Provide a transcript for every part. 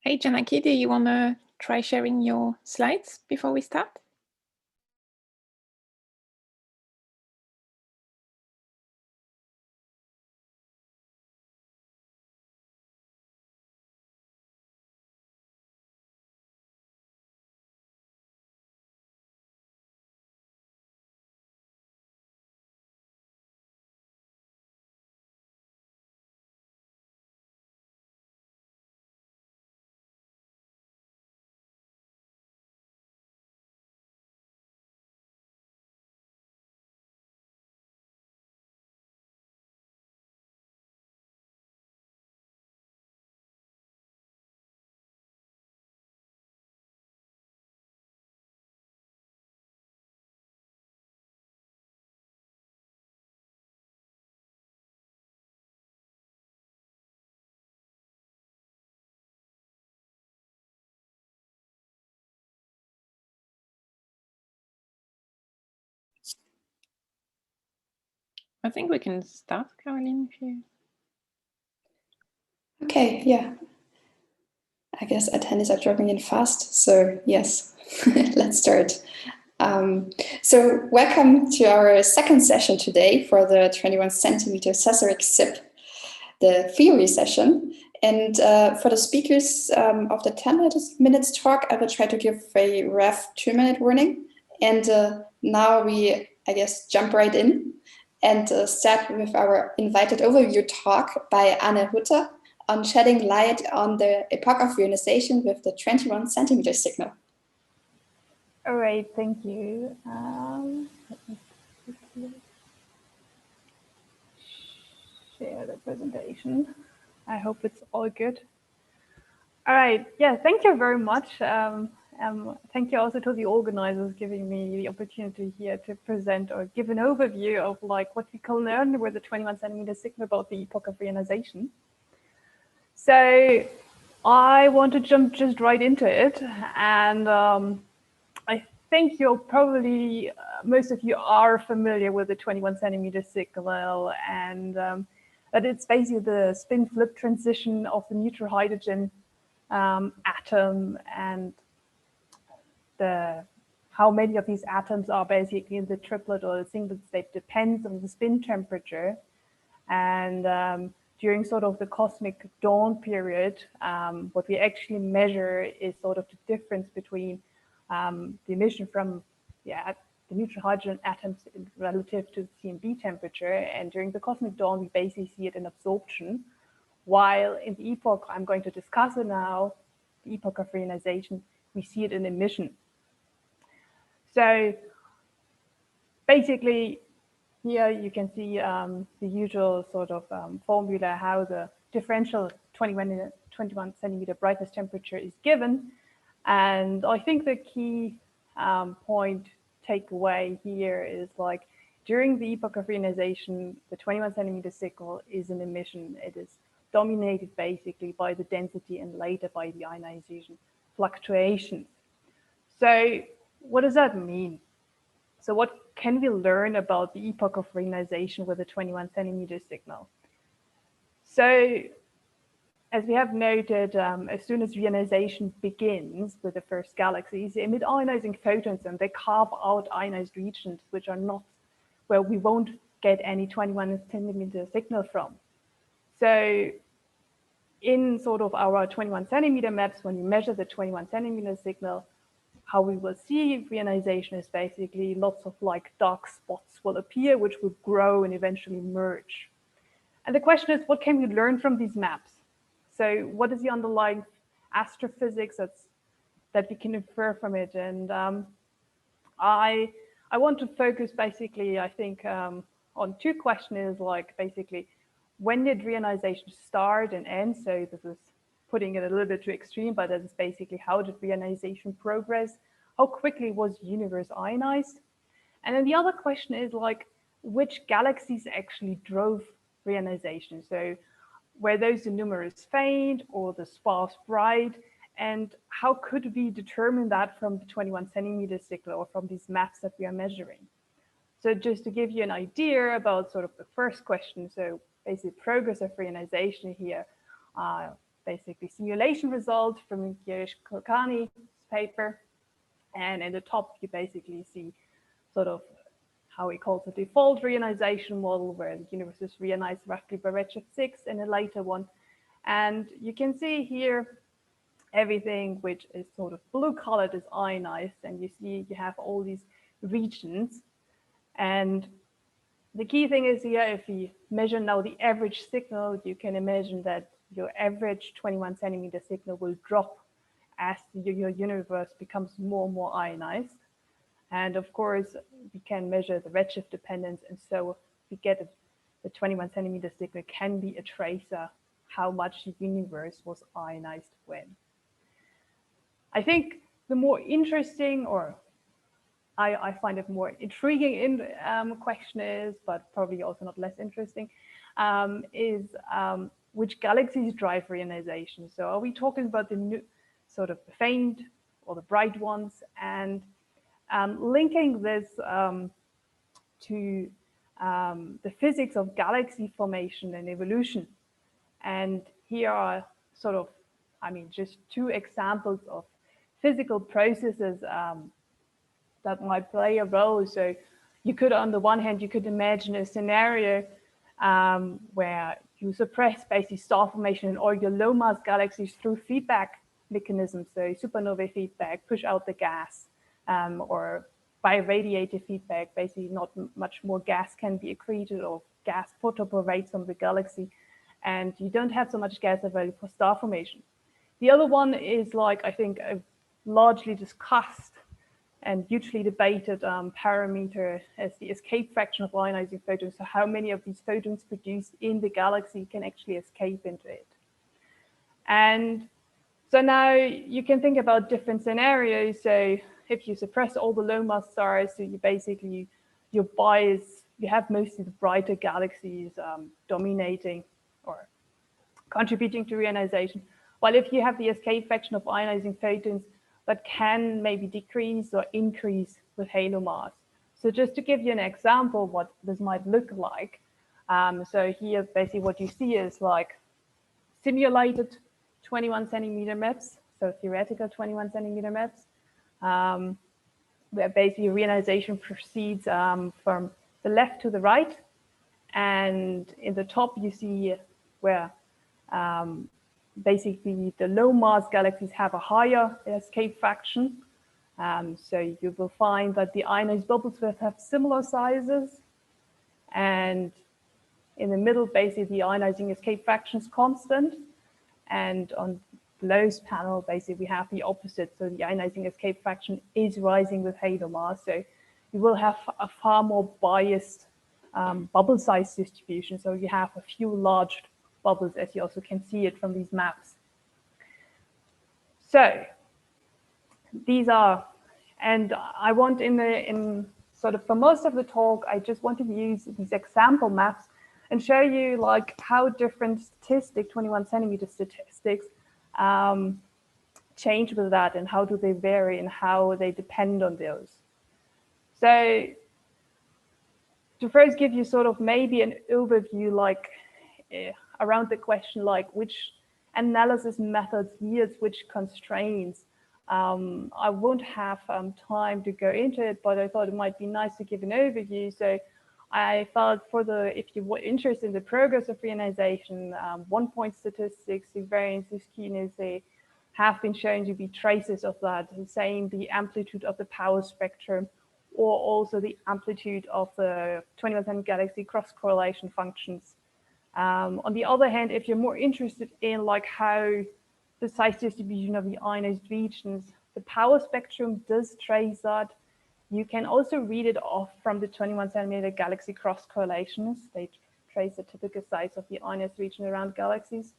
Hey, Janaki, do you want to try sharing your slides before we start? I think we can start, Caroline, if you... Okay, yeah. I guess attendees are dropping in fast, so yes, let's start. So welcome to our second session today for the 21 centimeter SAZERAC SIP, the theory session. And for the speakers of the 10 minutes talk, I will try to give a rough 2-minute warning. And now we, I guess, jump right in and start with our invited overview talk by Anne Hutter on shedding light on the epoch of reionization with the 21 centimeter signal. All right, thank you. Let me quickly share the presentation. I hope it's all good. All right, yeah, thank you very much. Thank you also to the organizers giving me the opportunity here to present or give an overview of like what we can learn with the 21 centimeter signal about the epoch of reionization. So I want to jump just right into it, and I think you're probably, most of you are familiar with the 21 centimeter signal, and that it's basically the spin flip transition of the neutral hydrogen atom, and how many of these atoms are basically in the triplet or the singlet state depends on the spin temperature. And during sort of the cosmic dawn period, what we actually measure is sort of the difference between the emission from the neutral hydrogen atoms relative to the CMB temperature. And during the cosmic dawn, we basically see it in absorption. While in the epoch I'm going to discuss it now, the epoch of reionization, we see it in emission. So basically, here you can see the usual sort of formula, how the differential 21 centimeter brightness temperature is given. And I think the key point takeaway here is like during the epoch of reionization, the 21 centimeter signal is an emission. It is dominated basically by the density and later by the ionization fluctuations. So what does that mean? So what can we learn about the epoch of reionization with a 21 centimeter signal? So as we have noted, as soon as reionization begins with the first galaxies, they emit ionizing photons and they carve out ionized regions, which are not where we won't get any 21 centimeter signal from. So in sort of our 21 centimeter maps, when we measure the 21 centimeter signal, how we will see reionization is basically lots of like dark spots will appear, which will grow and eventually merge. And the question is, what can we learn from these maps? So what is the underlying astrophysics that we can infer from it? And I want to focus basically, I think, on two questions, like basically, when did reionization start and end? So this is putting it a little bit too extreme, but it's basically how did reionization progress? How quickly was the universe ionized? And then the other question is like, which galaxies actually drove reionization? So were those the numerous faint or the sparse bright? And how could we determine that from the 21 centimeter signal or from these maps that we are measuring? So just to give you an idea about sort of the first question, so basically progress of reionization here, basically simulation result from Girish Kulkarni's paper. And in the top, you basically see sort of how he calls a default reionization model, where the universe is reionized roughly by redshift 6 in a later one. And you can see here everything which is sort of blue colored is ionized, and you see you have all these regions. And the key thing is here, if we measure now the average signal, you can imagine that your average 21 centimeter signal will drop as your universe becomes more and more ionized. And of course, we can measure the redshift dependence, and so we get the 21 centimeter signal can be a tracer how much the universe was ionized when. I think the more interesting, or I find it more intriguing question is, but probably also not less interesting, is which galaxies drive reionization. So are we talking about the new, sort of the faint or the bright ones? And linking this to the physics of galaxy formation and evolution. And here are sort of, just two examples of physical processes that might play a role. So you could, on the one hand, you could imagine a scenario where you suppress basically star formation in all your low mass galaxies through feedback mechanisms. So supernovae feedback, push out the gas, or by radiative feedback, basically not much more gas can be accreted, or gas photoparates from the galaxy, and you don't have so much gas available for star formation. The other one is, like, I think a largely discussed and hugely debated parameter as the escape fraction of ionizing photons. So how many of these photons produced in the galaxy can actually escape into it. And so now you can think about different scenarios. So if you suppress all the low mass stars, so you basically, your bias, you have mostly the brighter galaxies dominating or contributing to reionization. While if you have the escape fraction of ionizing photons, that can maybe decrease or increase with halo mass. So just to give you an example what this might look like. So here, basically what you see is like simulated 21 centimeter maps, so theoretical 21 centimeter maps, where basically reionization proceeds from the left to the right. And in the top, you see where basically the low mass galaxies have a higher escape fraction. So you will find that the ionized bubbles will have similar sizes. And in the middle, basically the ionizing escape fraction is constant. And on the lowest panel, basically we have the opposite. So the ionizing escape fraction is rising with halo mass. So you will have a far more biased bubble size distribution. So you have a few large bubbles, as you also can see it from these maps. So these are, and I want in sort of for most of the talk, I just want to use these example maps and show you like how different statistics, 21 centimeter statistics, change with that, and how do they vary and how they depend on those. So to first give you sort of maybe an overview, like around the question, like which analysis methods yields which constraints. I won't have time to go into it, but I thought it might be nice to give an overview. So I felt if you were interested in the progress of reionization, 1-point statistics, the variance, the skewness, they have been shown to be traces of that. The same, the amplitude of the power spectrum, or also the amplitude of the 21 centimeter galaxy cross correlation functions. On the other hand, if you're more interested in like how the size distribution of the ionized regions, the power spectrum does trace that. You can also read it off from the 21 centimeter galaxy cross correlations. They trace the typical size of the ionized region around galaxies.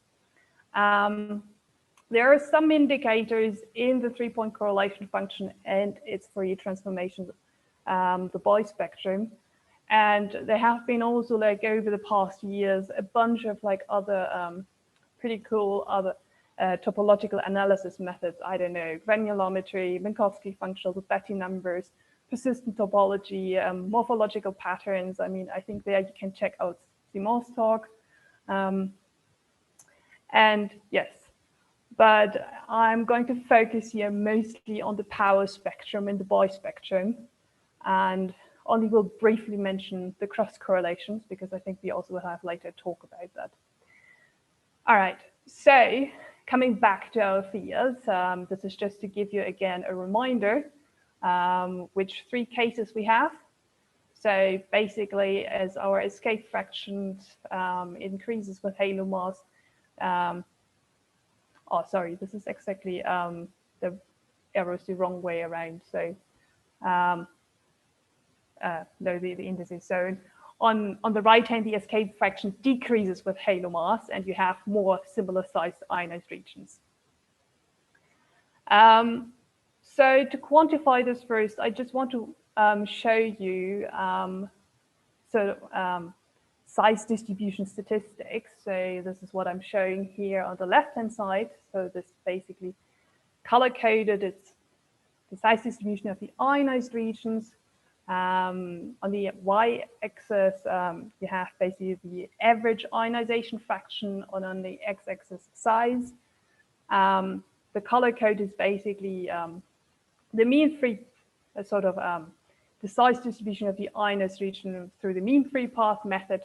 There are some indicators in the 3-point correlation function and its Fourier transformation, the bispectrum. And there have been also, like, over the past years, a bunch of like other pretty cool other topological analysis methods. I don't know, granulometry, Minkowski functions, Betty numbers, persistent topology, morphological patterns. I mean, I think there you can check out Simon's talk. And yes, but I'm going to focus here mostly on the power spectrum and the bispectrum, and only will briefly mention the cross correlations because I think we also will have later talk about that. All right, so coming back to our fields, this is just to give you again a reminder which three cases we have. So basically, as our escape fraction increases with halo mass, oh, sorry, this is exactly the arrow is the wrong way around. So no, the indices. So on the right hand, the escape fraction decreases with halo mass, and you have more similar sized ionized regions. So to quantify this first, I just want to show you size distribution statistics. So this is what I'm showing here on the left-hand side. So this basically color-coded, it's the size distribution of the ionized regions. On the y-axis, you have basically the average ionization fraction, and on the x-axis size. The color code is basically the mean free, the size distribution of the ionized region through the mean free path method.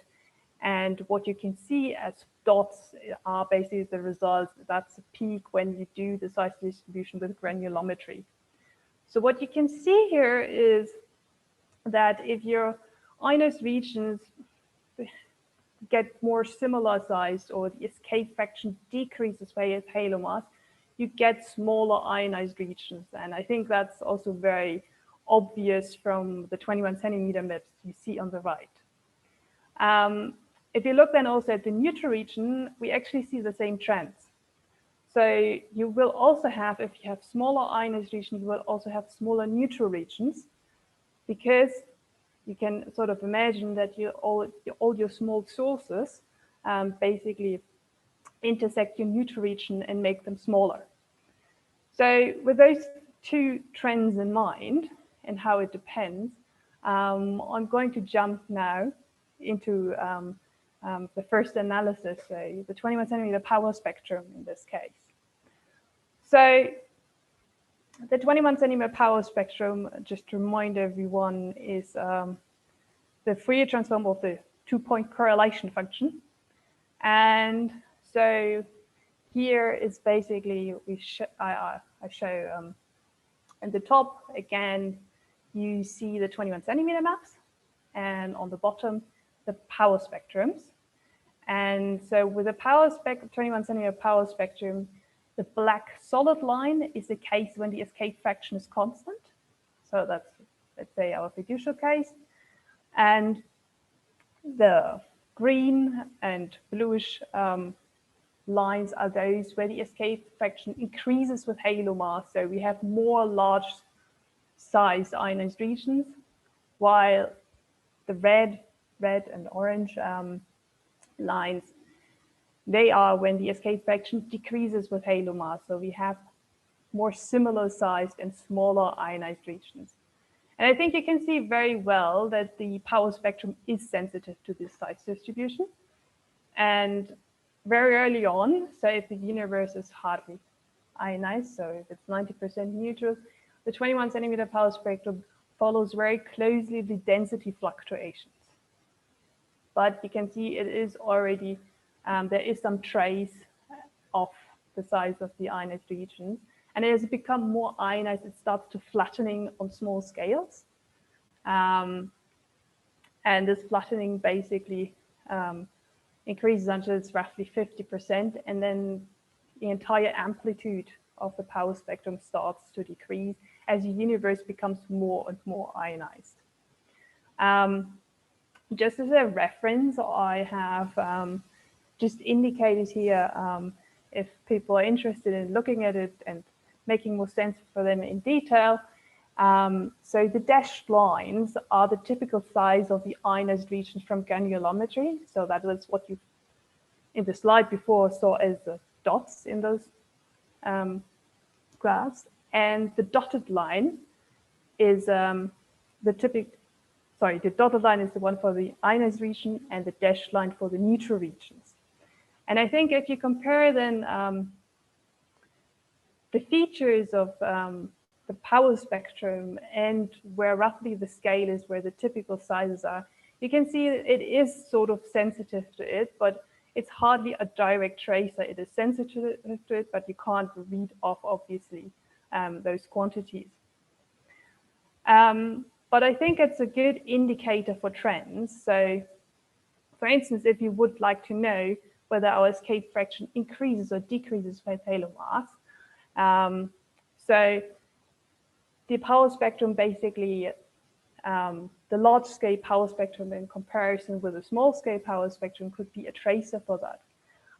And what you can see as dots are basically the results. That's a peak when you do the size distribution with granulometry. So what you can see here is that if your ionized regions get more similar sized, or the escape fraction decreases with halo mass, you get smaller ionized regions. And I think that's also very obvious from the 21 centimeter maps you see on the right. If you look then also at the neutral region, we actually see the same trends. So you will also have, if you have smaller ionized regions, you will also have smaller neutral regions, because you can sort of imagine that all your small sources basically intersect your neutral region and make them smaller. So with those two trends in mind and how it depends, I'm going to jump now into the first analysis, so the 21 centimeter power spectrum in this case. So the 21 centimeter power spectrum, just to remind everyone, is the Fourier transform of the two-point correlation function. And so here is basically, I show in the top, again, you see the 21 centimeter maps, and on the bottom, the power spectrums. And so with the power spectrum, 21 centimeter power spectrum, the black solid line is the case when the escape fraction is constant. So that's, let's say, our fiducial case. And the green and bluish lines are those where the escape fraction increases with halo mass. So we have more large sized ionized regions, while the red and orange lines, they are when the escape fraction decreases with halo mass. So we have more similar sized and smaller ionized regions. And I think you can see very well that the power spectrum is sensitive to this size distribution. And very early on, so if the universe is hardly ionized, so if it's 90% neutral, the 21 centimeter power spectrum follows very closely the density fluctuations. But you can see it is already, there is some trace of the size of the ionized regions. And as it becomes more ionized, it starts to flattening on small scales. And this flattening basically increases until it's roughly 50%. And then the entire amplitude of the power spectrum starts to decrease as the universe becomes more and more ionized. Just as a reference, I have just indicated here, if people are interested in looking at it and making more sense for them in detail. So the dashed lines are the typical size of the ionized regions from granulometry. So that is what you, in the slide before, saw as the dots in those graphs. And the dotted line is the dotted line is the one for the ionized region, and the dashed line for the neutral regions. And I think if you compare then the features of the power spectrum and where roughly the scale is, where the typical sizes are, you can see it is sort of sensitive to it, but it's hardly a direct tracer. It is sensitive to it, but you can't read off, obviously, those quantities. But I think it's a good indicator for trends. So, for instance, if you would like to know whether our escape fraction increases or decreases with halo mass, so the power spectrum basically, the large-scale power spectrum in comparison with a small-scale power spectrum could be a tracer for that.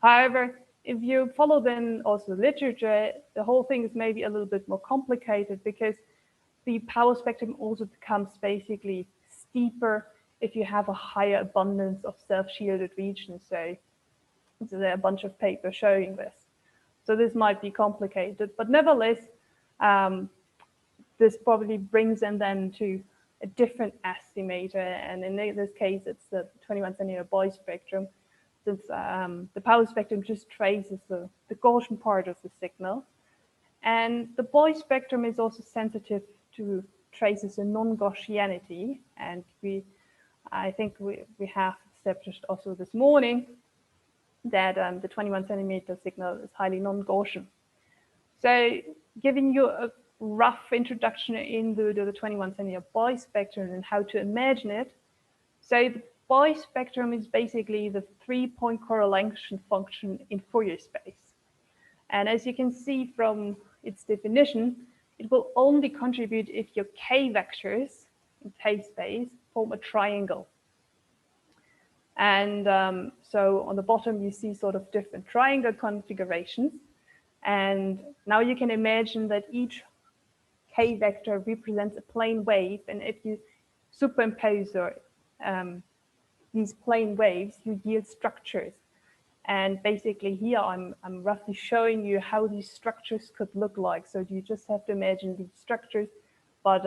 However, if you follow then also the literature, the whole thing is maybe a little bit more complicated because the power spectrum also becomes basically steeper if you have a higher abundance of self-shielded regions. So there are a bunch of papers showing this. So this might be complicated, but nevertheless, this probably brings them then to a different estimator. And in this case, it's the 21 centimeter bispectrum. Since the power spectrum just traces the Gaussian part of the signal. And the bispectrum is also sensitive to traces in non-Gaussianity. And I think we have established also this morning that the 21 centimeter signal is highly non-Gaussian. So giving you a rough introduction into the 21 centimeter bispectrum and how to imagine it. So the bispectrum is basically the 3-point correlation function in Fourier space. And as you can see from its definition, it will only contribute if your k vectors in k space form a triangle. And so on the bottom, you see sort of different triangle configurations. And now you can imagine that each k vector represents a plane wave. And if you superimpose these plane waves, you yield structures. And basically here, I'm roughly showing you how these structures could look like. So you just have to imagine these structures, but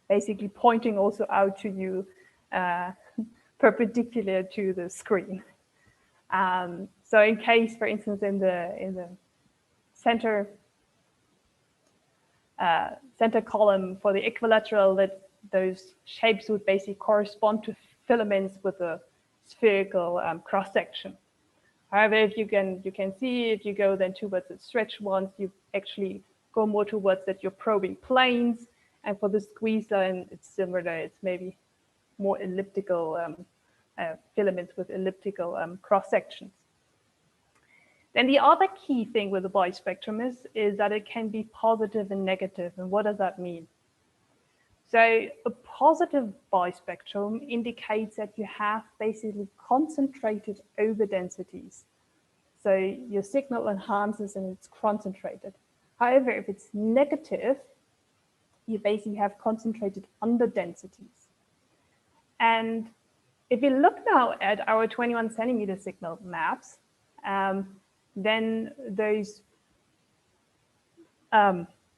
basically pointing also out to you perpendicular to the screen. So in case, for instance, in the center column for the equilateral, that those shapes would basically correspond to filaments with a spherical cross section. However, if you can see, if you go then towards the stretch ones, you actually go more towards that you're probing planes. And for the squeeze line, it's similar. It's maybe more elliptical filaments with elliptical cross sections. Then the other key thing with the bispectrum is that it can be positive and negative. And what does that mean? So a positive bispectrum indicates that you have basically concentrated overdensities. So your signal enhances and it's concentrated. However, if it's negative, you basically have concentrated underdensities. And if we look now at our 21 centimeter signal maps, then those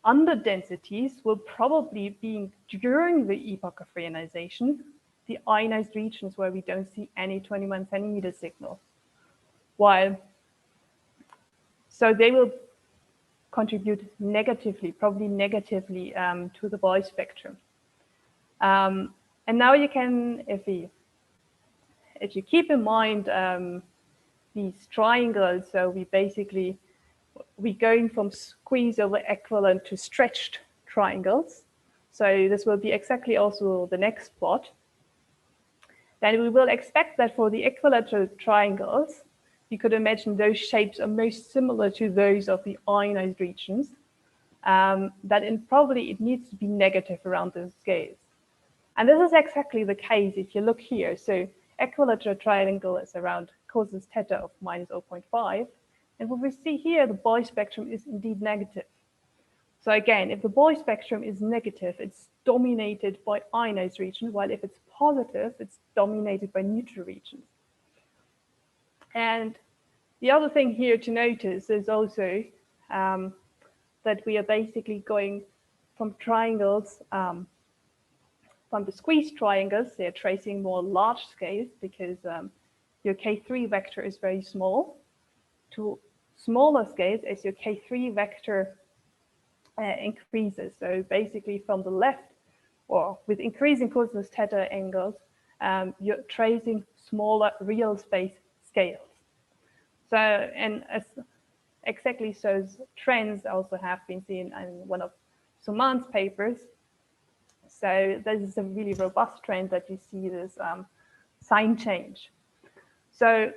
underdensities will probably be during the epoch of reionization, the ionized regions where we don't see any 21 centimeter signal. So they will contribute negatively, probably negatively to the bispectrum. And now you can, if you keep in mind these triangles, so we're going from squeeze over equivalent to stretched triangles. So this will be exactly also the next plot. Then we will expect that for the equilateral triangles, you could imagine those shapes are most similar to those of the ionized regions, that probably it needs to be negative around those scales. And this is exactly the case if you look here. So equilateral triangle is around causes theta of minus 0.5. And what we see here, the bispectrum is indeed negative. So again, if the bispectrum is negative, it's dominated by ionized regions, while if it's positive, it's dominated by neutral regions. And the other thing here to notice is also that we are basically going from triangles, from the squeeze triangles, they're tracing more large scales because your K3 vector is very small, to smaller scales as your K3 vector increases. So basically from the left, or with increasing cosinus theta angles, you're tracing smaller real space scales. So, and as exactly so trends also have been seen in one of Suman's papers. So this is a really robust trend that you see this sign change. So,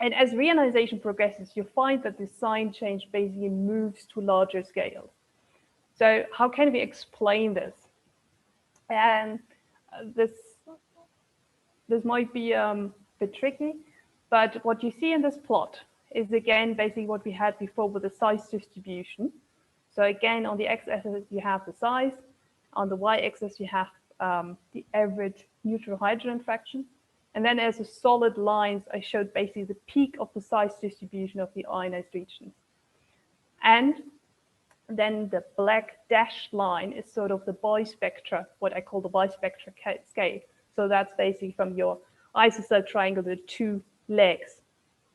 and as reionization progresses, you find that the sign change basically moves to larger scales. So how can we explain this? And this might be a bit tricky, but what you see in this plot is again basically what we had before with the size distribution. So again, on the x-axis you have the size, on the y-axis you have the average neutral hydrogen fraction, and then as a solid lines I showed basically the peak of the size distribution of the ionized regions. And then the black dashed line is sort of the bispectra, what I call the bispectra scale. So that's basically from your isosceles triangle, the two legs,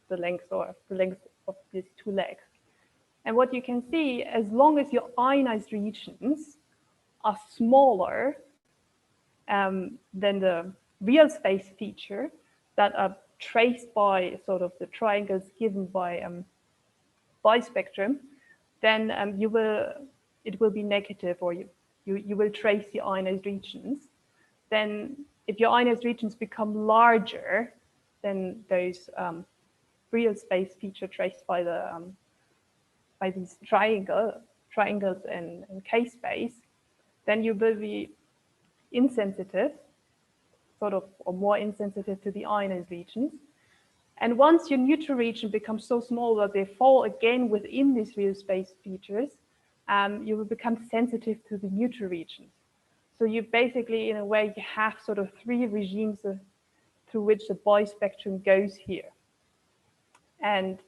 the length of these two legs. And what you can see, as long as your ionized regions are smaller than the real space feature that are traced by sort of the triangles given by bispectrum, then it will be negative, or you will trace the ionized regions. Then if your ionized regions become larger than those real space feature traced by the by these triangles in K-space, then you will be insensitive, sort of, or more insensitive to the ionized regions. And once your neutral region becomes so small that they fall again within these real space features, you will become sensitive to the neutral regions. So you basically, in a way, you have sort of three regimes through which the bispectrum goes here. And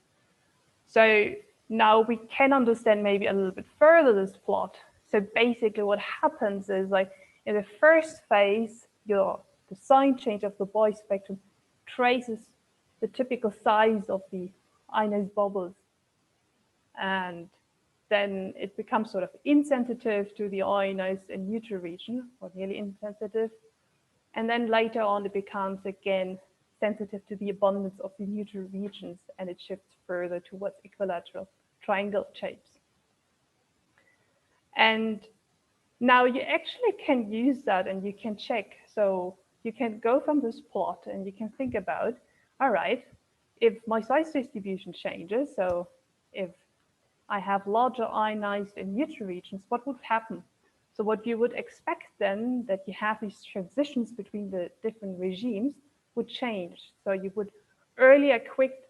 so now we can understand maybe a little bit further this plot. So basically what happens is, like, in the first phase, the sign change of the bispectrum traces the typical size of the ionized bubbles. And then it becomes sort of insensitive to the ionized and neutral region, or nearly insensitive. And then later on, it becomes again sensitive to the abundance of the neutral regions, and it shifts further towards equilateral triangle shapes. And now you actually can use that and you can check. So you can go from this plot and you can think about, all right, if my size distribution changes, so if I have larger ionized and neutral regions, what would happen? So what you would expect then, that you have these transitions between the different regimes, would change. So you would earlier quit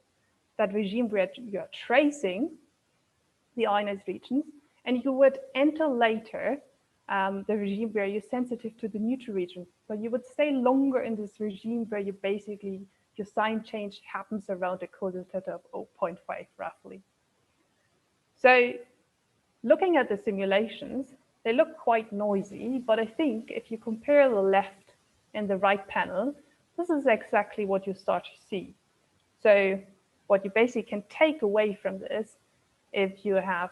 that regime where you're tracing the ionized regions, and you would enter later the regime where you're sensitive to the neutral region. So you would stay longer in this regime where you basically, your sign change happens around a cosinus theta of 0.5 roughly. So looking at the simulations, they look quite noisy, but I think if you compare the left and the right panel, this is exactly what you start to see. So what you basically can take away from this, if you have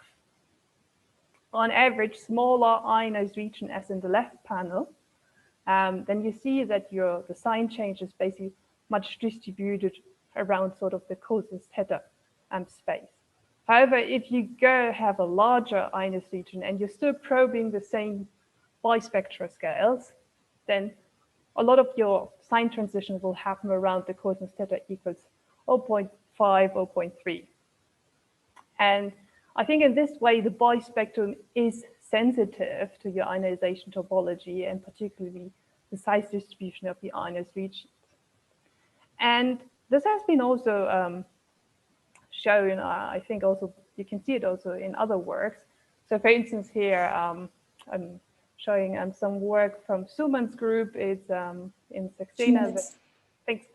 on average smaller ionized region as in the left panel, then you see that the sign change is basically much distributed around sort of the cosinus theta space. However, if you go have a larger ionized region and you're still probing the same bispectral scales, then a lot of your sign transitions will happen around the cosinus theta equals 0.5, 0.3. And I think in this way, the bispectrum is sensitive to your ionization topology, and particularly the size distribution of the ionized regions. And this has been also shown, I think also, you can see it also in other works. So for instance, here, I'm showing some work from Suman's group. It's in Saxena. Thanks.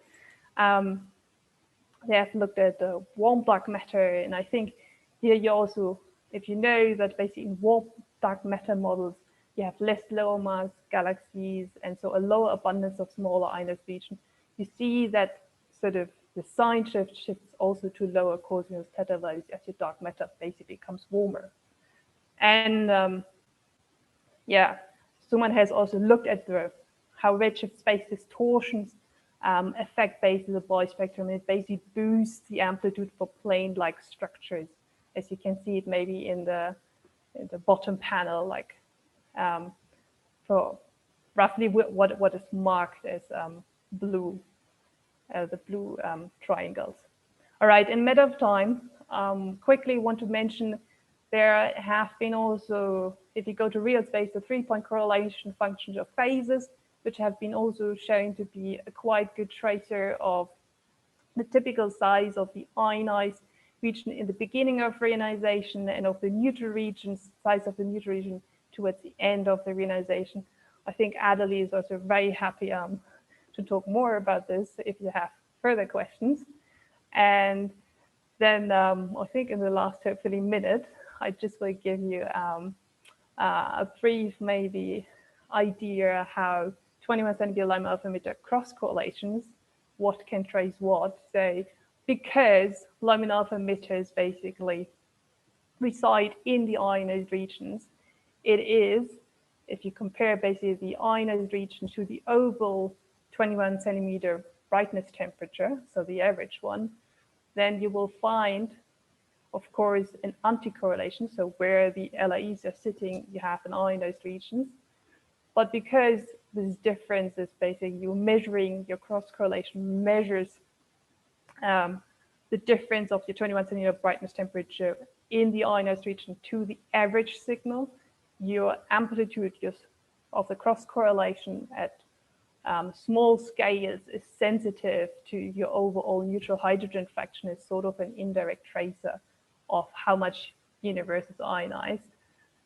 They have looked at the warm dark matter, and I think here you also, if you know that basically in warm dark matter models, you have less lower mass galaxies, and so a lower abundance of smaller ionized regions, you see that sort of the sign shift shifts also to lower cosine theta values as your dark matter basically becomes warmer. And yeah, someone has also looked at how redshift space distortions affect basically the bispectrum, and it basically boosts the amplitude for plane-like structures, as you can see it maybe in the bottom panel, like for roughly what is marked as blue, the blue triangles. All right, in matter of time, quickly want to mention there have been also, if you go to real space, the 3-point correlation functions of phases, which have been also shown to be a quite good tracer of the typical size of the ionized region in the beginning of reionization and of the neutral region, size of the neutral region towards the end of the reionization. I think Adelie is also very happy to talk more about this if you have further questions. And then I think in the last hopefully minute, I just will give you a brief maybe idea how 21 centimeter Lyman alpha emitter cross correlations, what can trace what. So because Lyman alpha emitters basically reside in the ionized regions, it is, if you compare basically the ionized region to the oval 21 centimeter brightness temperature, so the average one, then you will find, of course, an anti-correlation. So where the LIEs are sitting, you have an ionized regions. But because this difference is basically you're measuring, your cross-correlation measures the difference of your 21 centimeter brightness temperature in the ionized region to the average signal, your amplitude of the cross-correlation at small scales is sensitive to your overall neutral hydrogen fraction, is sort of an indirect tracer of how much universe is ionized.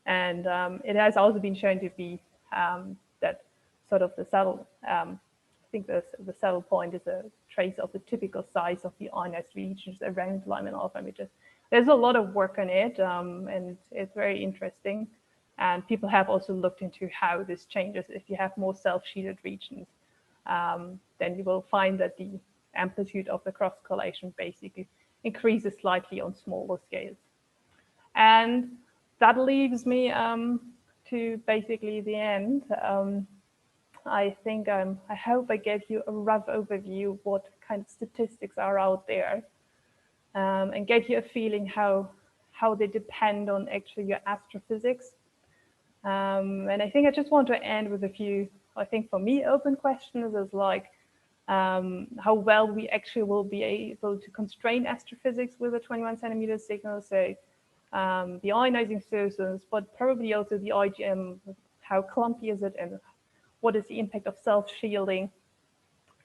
And it has also been shown to be that sort of the saddle, I think the saddle point is a trace of the typical size of the ionized regions around Lyman alpha emitters. There's a lot of work on it, and it's very interesting. And people have also looked into how this changes. If you have more self-shielded regions, then you will find that the amplitude of the cross-correlation basically increases slightly on smaller scales. And that leaves me to basically the end. I think I hope I gave you a rough overview of what kind of statistics are out there, and gave you a feeling how they depend on actually your astrophysics. And I think I just want to end with a few, I think for me, open questions is like how well we actually will be able to constrain astrophysics with a 21 centimeter signal. So the ionizing sources, but probably also the IgM, how clumpy is it, and what is the impact of self-shielding,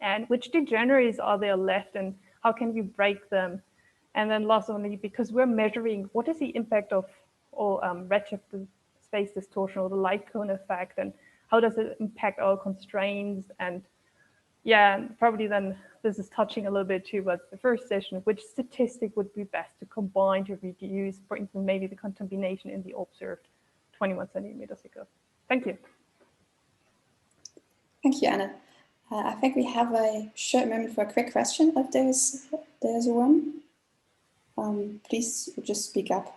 and which degeneracies are there left, and how can we break them? And then last but not least, because we're measuring what is the impact of redshift space distortion or the light cone effect, and how does it impact our constraints? And yeah, probably then this is touching a little bit too about the first session, which statistic would be best to combine to reduce, for instance, maybe the contamination in the observed 21 centimeter signal. Thank you. Thank you, Anna. I think we have a short moment for a quick question if there's one. Please just speak up.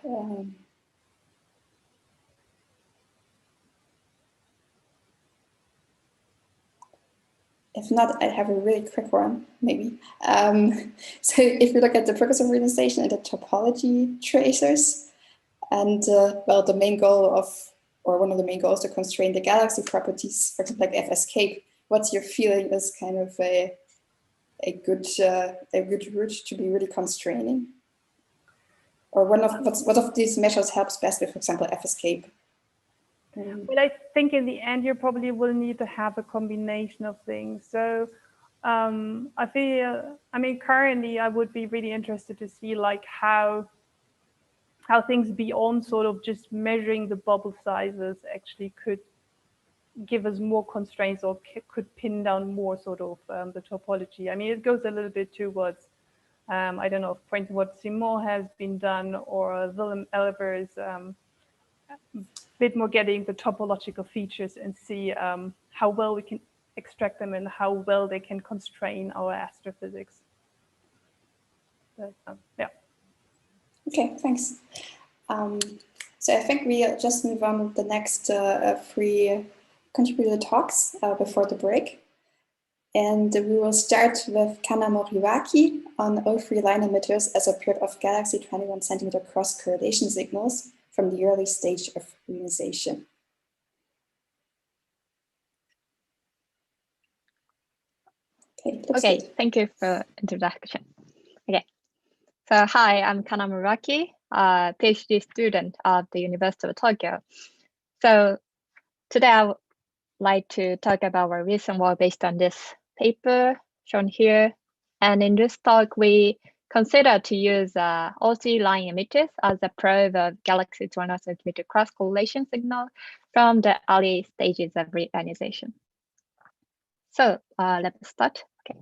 If not, I have a really quick one, maybe. So if we look at the progress of reionization and the topology tracers, and well, the main goal of, or one of the main goals, to constrain the galaxy properties, for example, like F escape. What's your feeling is kind of a good route to be really constraining? Or what of these measures helps best with, for example, F escape? Well, I think in the end, you probably will need to have a combination of things. So I feel, I mean, currently I would be really interested to see like how things beyond sort of just measuring the bubble sizes actually could give us more constraints, or could pin down more sort of the topology. I mean, it goes a little bit towards, I don't know, for instance, what Simon has been done, or Willem Elver's bit more getting the topological features and see how well we can extract them and how well they can constrain our astrophysics. So yeah. Okay, thanks. So I think we'll just move on with the next 3 contributor talks before the break. And we will start with Kana Moriwaki on O3 line emitters as a pair of galaxy 21 centimeter cross correlation signals from the early stage of ionization. Okay, thank you for introduction. Okay, so hi, I'm Kana Moriwaki, a PhD student at the University of Tokyo. So today I would like to talk about our recent work based on this paper shown here. And in this talk, we consider to use O3 line emitters as a probe of galaxy 21 centimeter cross correlation signal from the early stages of reionization. So let's start. Okay.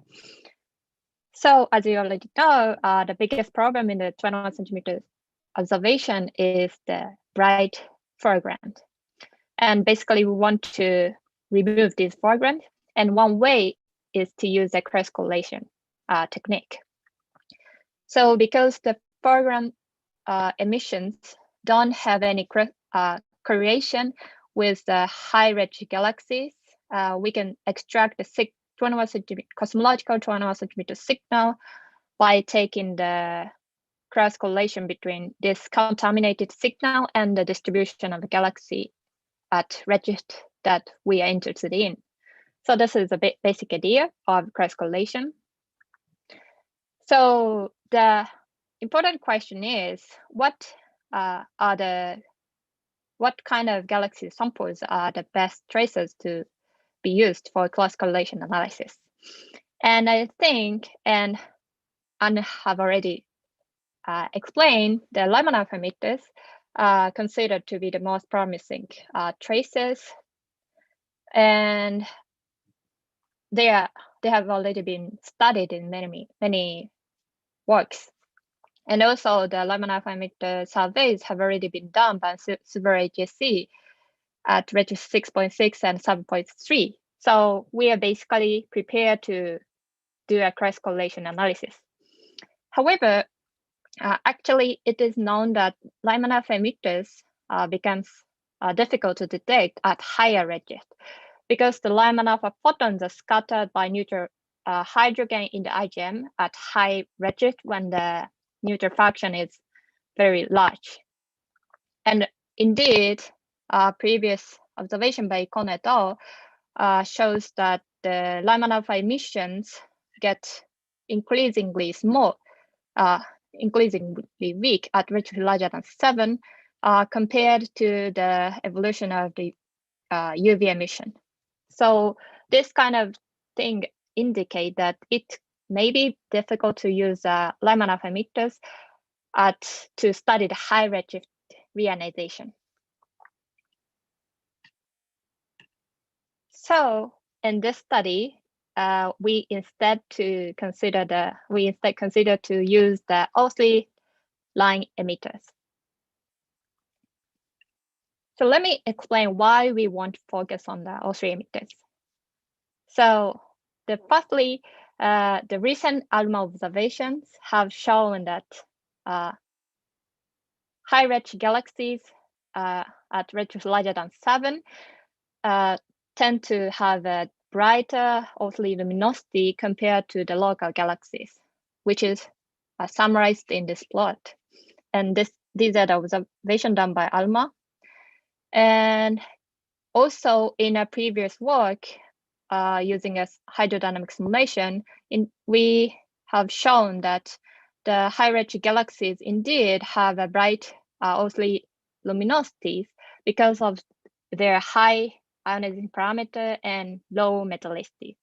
So as you already know, the biggest problem in the 21 centimeter observation is the bright foreground. And basically we want to remove this foreground. And one way is to use the cross correlation technique. So because the foreground emissions don't have any correlation with the high redshift galaxies, we can extract the 21 centimeter cosmological 21 centimeter signal by taking the cross correlation between this contaminated signal and the distribution of the galaxy at redshift that we are interested in. So this is a basic idea of cross correlation. So the important question is, what kind of galaxy samples are the best traces to be used for cross correlation analysis? And I think, and Anne have already explained, the Lyman alpha emitters are considered to be the most promising traces, and they have already been studied in many works. And also the Lyman alpha emitter surveys have already been done by SAZERAC HSC at redshift 6.6 and 7.3. So we are basically prepared to do a cross correlation analysis. However, actually, it is known that Lyman alpha emitters becomes difficult to detect at higher redshift because the Lyman alpha photons are scattered by neutral hydrogen in the IGM at high redshift when the neutral fraction is very large. And indeed, previous observation by Kono et al. Shows that the Lyman alpha emissions get increasingly small, increasingly weak at redshift larger than 7 compared to the evolution of the UV emission. So this kind of thing indicate that it may be difficult to use Lyman alpha emitters to study the high redshift reionization. So in this study, we instead consider to use the O3 line emitters. So let me explain why we want to focus on the O3 emitters. So firstly, the recent ALMA observations have shown that high redshift galaxies at redshift larger than 7 tend to have a brighter O3 luminosity compared to the local galaxies, which is summarized in this plot. And these are the observations done by ALMA. And also in a previous work using a hydrodynamic simulation, we have shown that the high redshift galaxies indeed have a bright O3 luminosities because of their high ionizing parameter and low metallicity.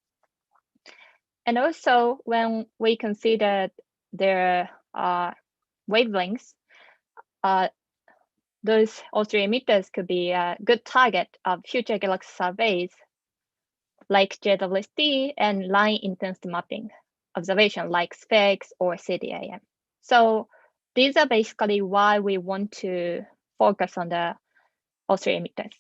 And also when we consider their wavelengths, those O3 emitters could be a good target of future galaxy surveys like JWST and line intensity mapping observation like SPECS or CDIM. So these are basically why we want to focus on the O3 emitters.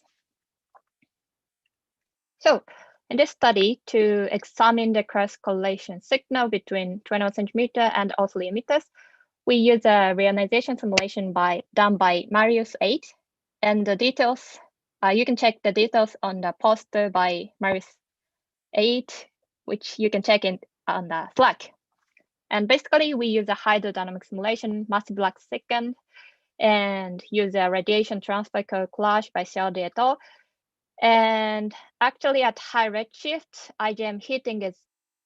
So in this study, to examine the cross correlation signal between 21 centimeter and O3 emitters, we use a reionization simulation done by Marius 8, and the details, you can check the details on the poster by Marius 8, which you can check on the Slack. And basically, we use a hydrodynamic simulation, massive black second, and use a radiation transfer collage by Sheldy et al. And actually, at high redshift, IGM heating is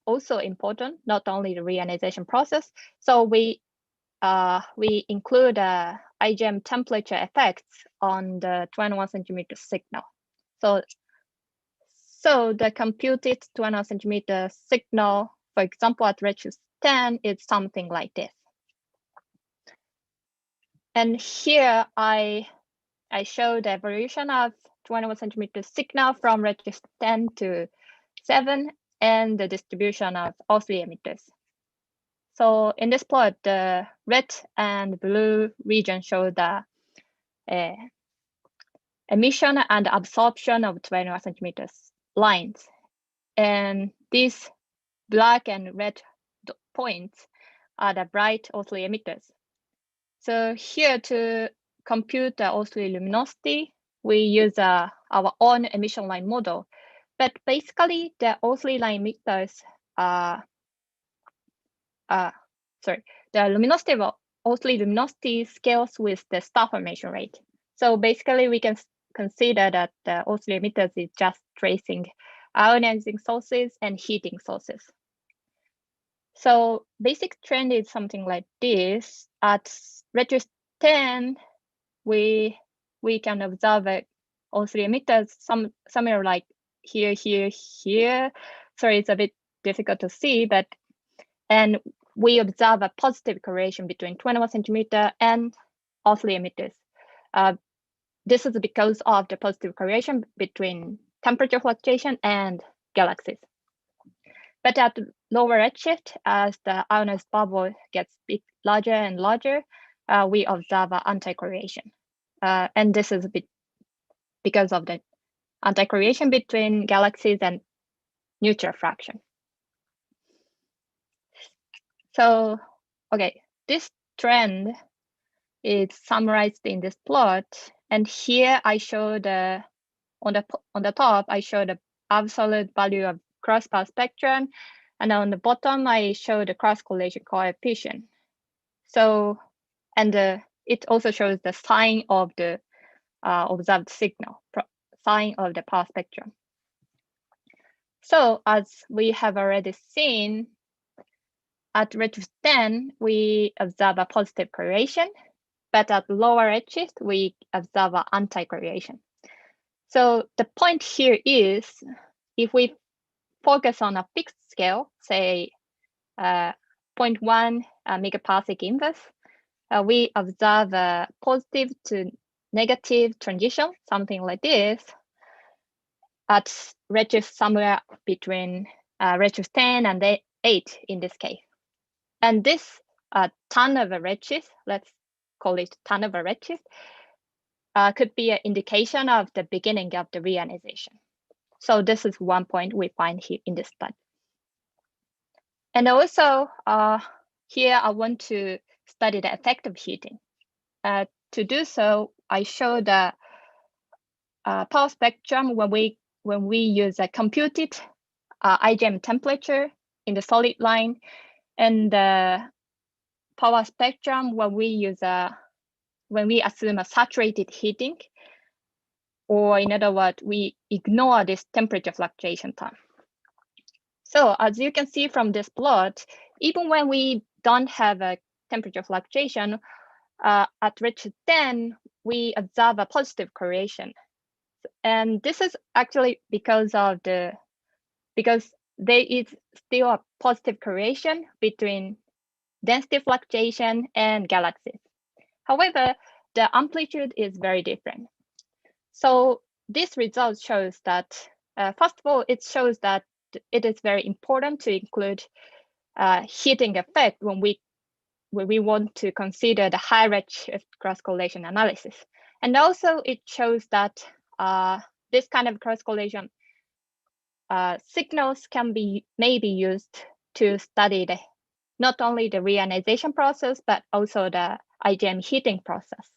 also important, not only the reionization process. So we include IGM temperature effects on the 21 centimeter signal. So the computed 21 centimeter signal, for example, at redshift 10 is something like this. And here I show the evolution of 21 centimeter signal from redshift 10 to 7 and the distribution of all three emitters. So in this plot, the red and blue region show the emission and absorption of 21 centimeters lines. And these black and red points are the bright O3 emitters. So here to compute the O3 luminosity, we use our own emission line model. But basically, the O3 line emitters the luminosity of O3 luminosity scales with the star formation rate. So basically, we can consider that the O3 emitters is just tracing ionizing sources and heating sources. So basic trend is something like this. At redshift 10, we can observe O3 emitters somewhere like here. Sorry, it's a bit difficult to see, and we observe a positive correlation between 21 centimeter and O3 emitters. This is because of the positive correlation between temperature fluctuation and galaxies. But at lower redshift, as the ionized bubble gets larger and larger, we observe an anti-correlation. And this is a bit because of the anti-correlation between galaxies and neutral fraction. So, okay, this trend is summarized in this plot. And here I show on the top, I show the absolute value of cross-path spectrum. And on the bottom, I show the cross-correlation coefficient. So, and it also shows the sign of the observed signal, sign of the path spectrum. So as we have already seen, at redshift 10, we observe a positive correlation, but at lower redshift, we observe an anti-correlation. So the point here is, if we focus on a fixed scale, say 0.1 megaparsec inverse, we observe a positive to negative transition, something like this, at redshift somewhere between redshift 10 and 8 in this case. And this ton of a redshift, let's call it ton of a redshift, could be an indication of the beginning of the reionization. So this is one point we find here in this study. And also here I want to study the effect of heating. To do so, I show the power spectrum when we use a computed IGM temperature in the solid line, and the power spectrum when we assume a saturated heating, or in other words, we ignore this temperature fluctuation term. So as you can see from this plot, even when we don't have a temperature fluctuation, at redshift 10, we observe a positive correlation. And this is actually because there is still a positive correlation between density fluctuation and galaxies. However, the amplitude is very different. So this result shows that, first of all, it shows that it is very important to include heating effect when we want to consider the high redshift cross-correlation analysis. And also it shows that this kind of cross-correlation signals can be maybe used to study the not only the reionization process, but also the IgM heating process.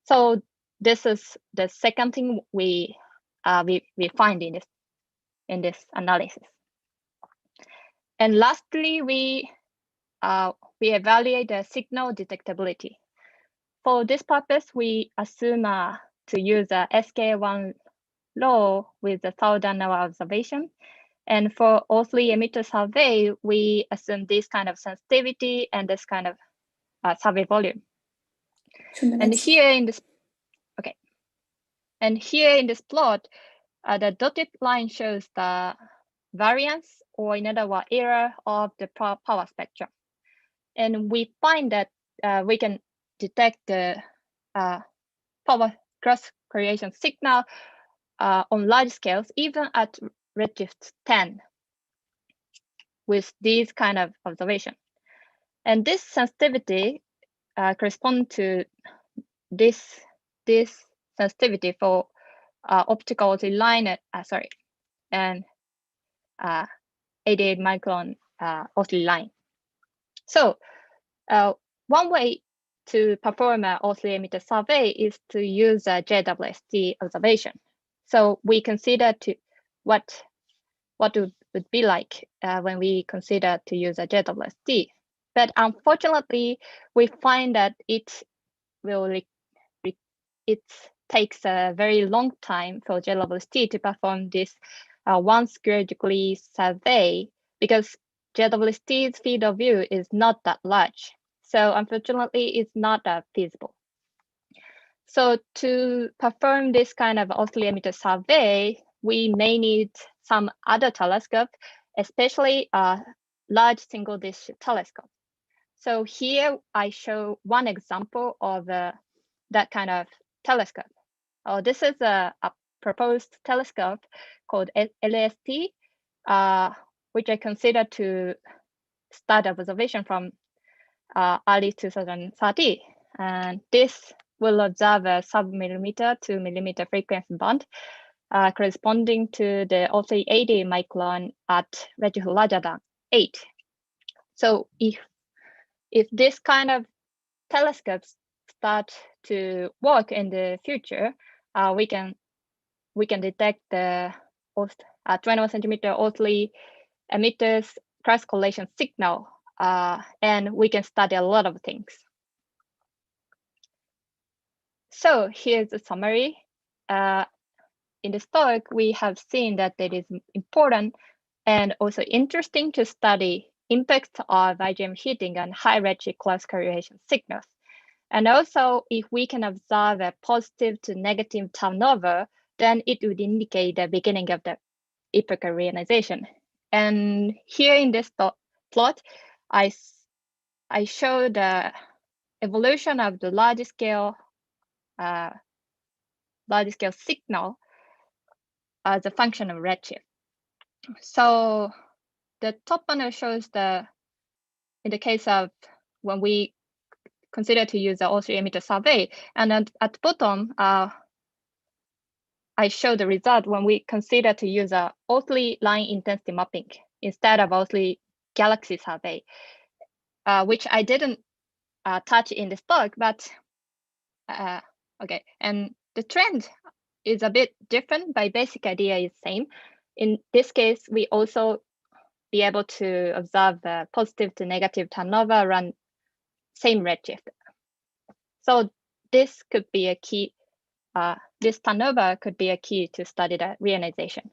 So this is the second thing we find in this analysis. And lastly, we evaluate the signal detectability. For this purpose, we assume to use a SK1 law with the 1,000-hour observation. And for O3 emitter survey, we assume this kind of sensitivity and this kind of survey volume. 2 minutes. And here in this plot, the dotted line shows the variance, or in other words, error of the power spectrum. And we find that we can detect the power cross correlation signal on large scales, even at redshift 10, with these kind of observation. And this sensitivity corresponds to this sensitivity for optical line, and 88 micron OSI line. So one way to perform an O3 emitter survey is to use a JWST observation. So we consider what it would be like when we consider to use a JWST. But unfortunately, we find that it takes a very long time for JWST to perform this 1 square degree survey, because JWST's field of view is not that large. So unfortunately, it's not feasible. So to perform this kind of O3 emitter survey, we may need some other telescope, especially a large single dish telescope. So here I show one example of that kind of telescope. This is a proposed telescope called LAST, which I consider to start observation from early 2030. And this will observe a sub-millimeter to millimeter frequency band corresponding to the O3 80 micron at redshift larger than 8. So if this kind of telescopes start to work in the future, we can detect the 21 centimeter O3 emitters cross correlation signal, and we can study a lot of things. So here's a summary. In this talk, we have seen that it is important and also interesting to study impact of IgM heating and high redshift cross correlation signals. And also, if we can observe a positive to negative turnover, then it would indicate the beginning of the epochal reionization. And here in this plot, I show the evolution of the large scale signal as a function of redshift. So the top panel shows in the case of when we consider to use the O3 emitter survey, and at the bottom, I show the result when we consider to use a O3 line intensity mapping instead of O3 galaxy survey, which I didn't touch in this talk, but okay. And the trend is a bit different, but basic idea is same. In this case, we also be able to observe the positive to negative turnover around same redshift. So this could be a key. This turnover could be a key to study the reionization.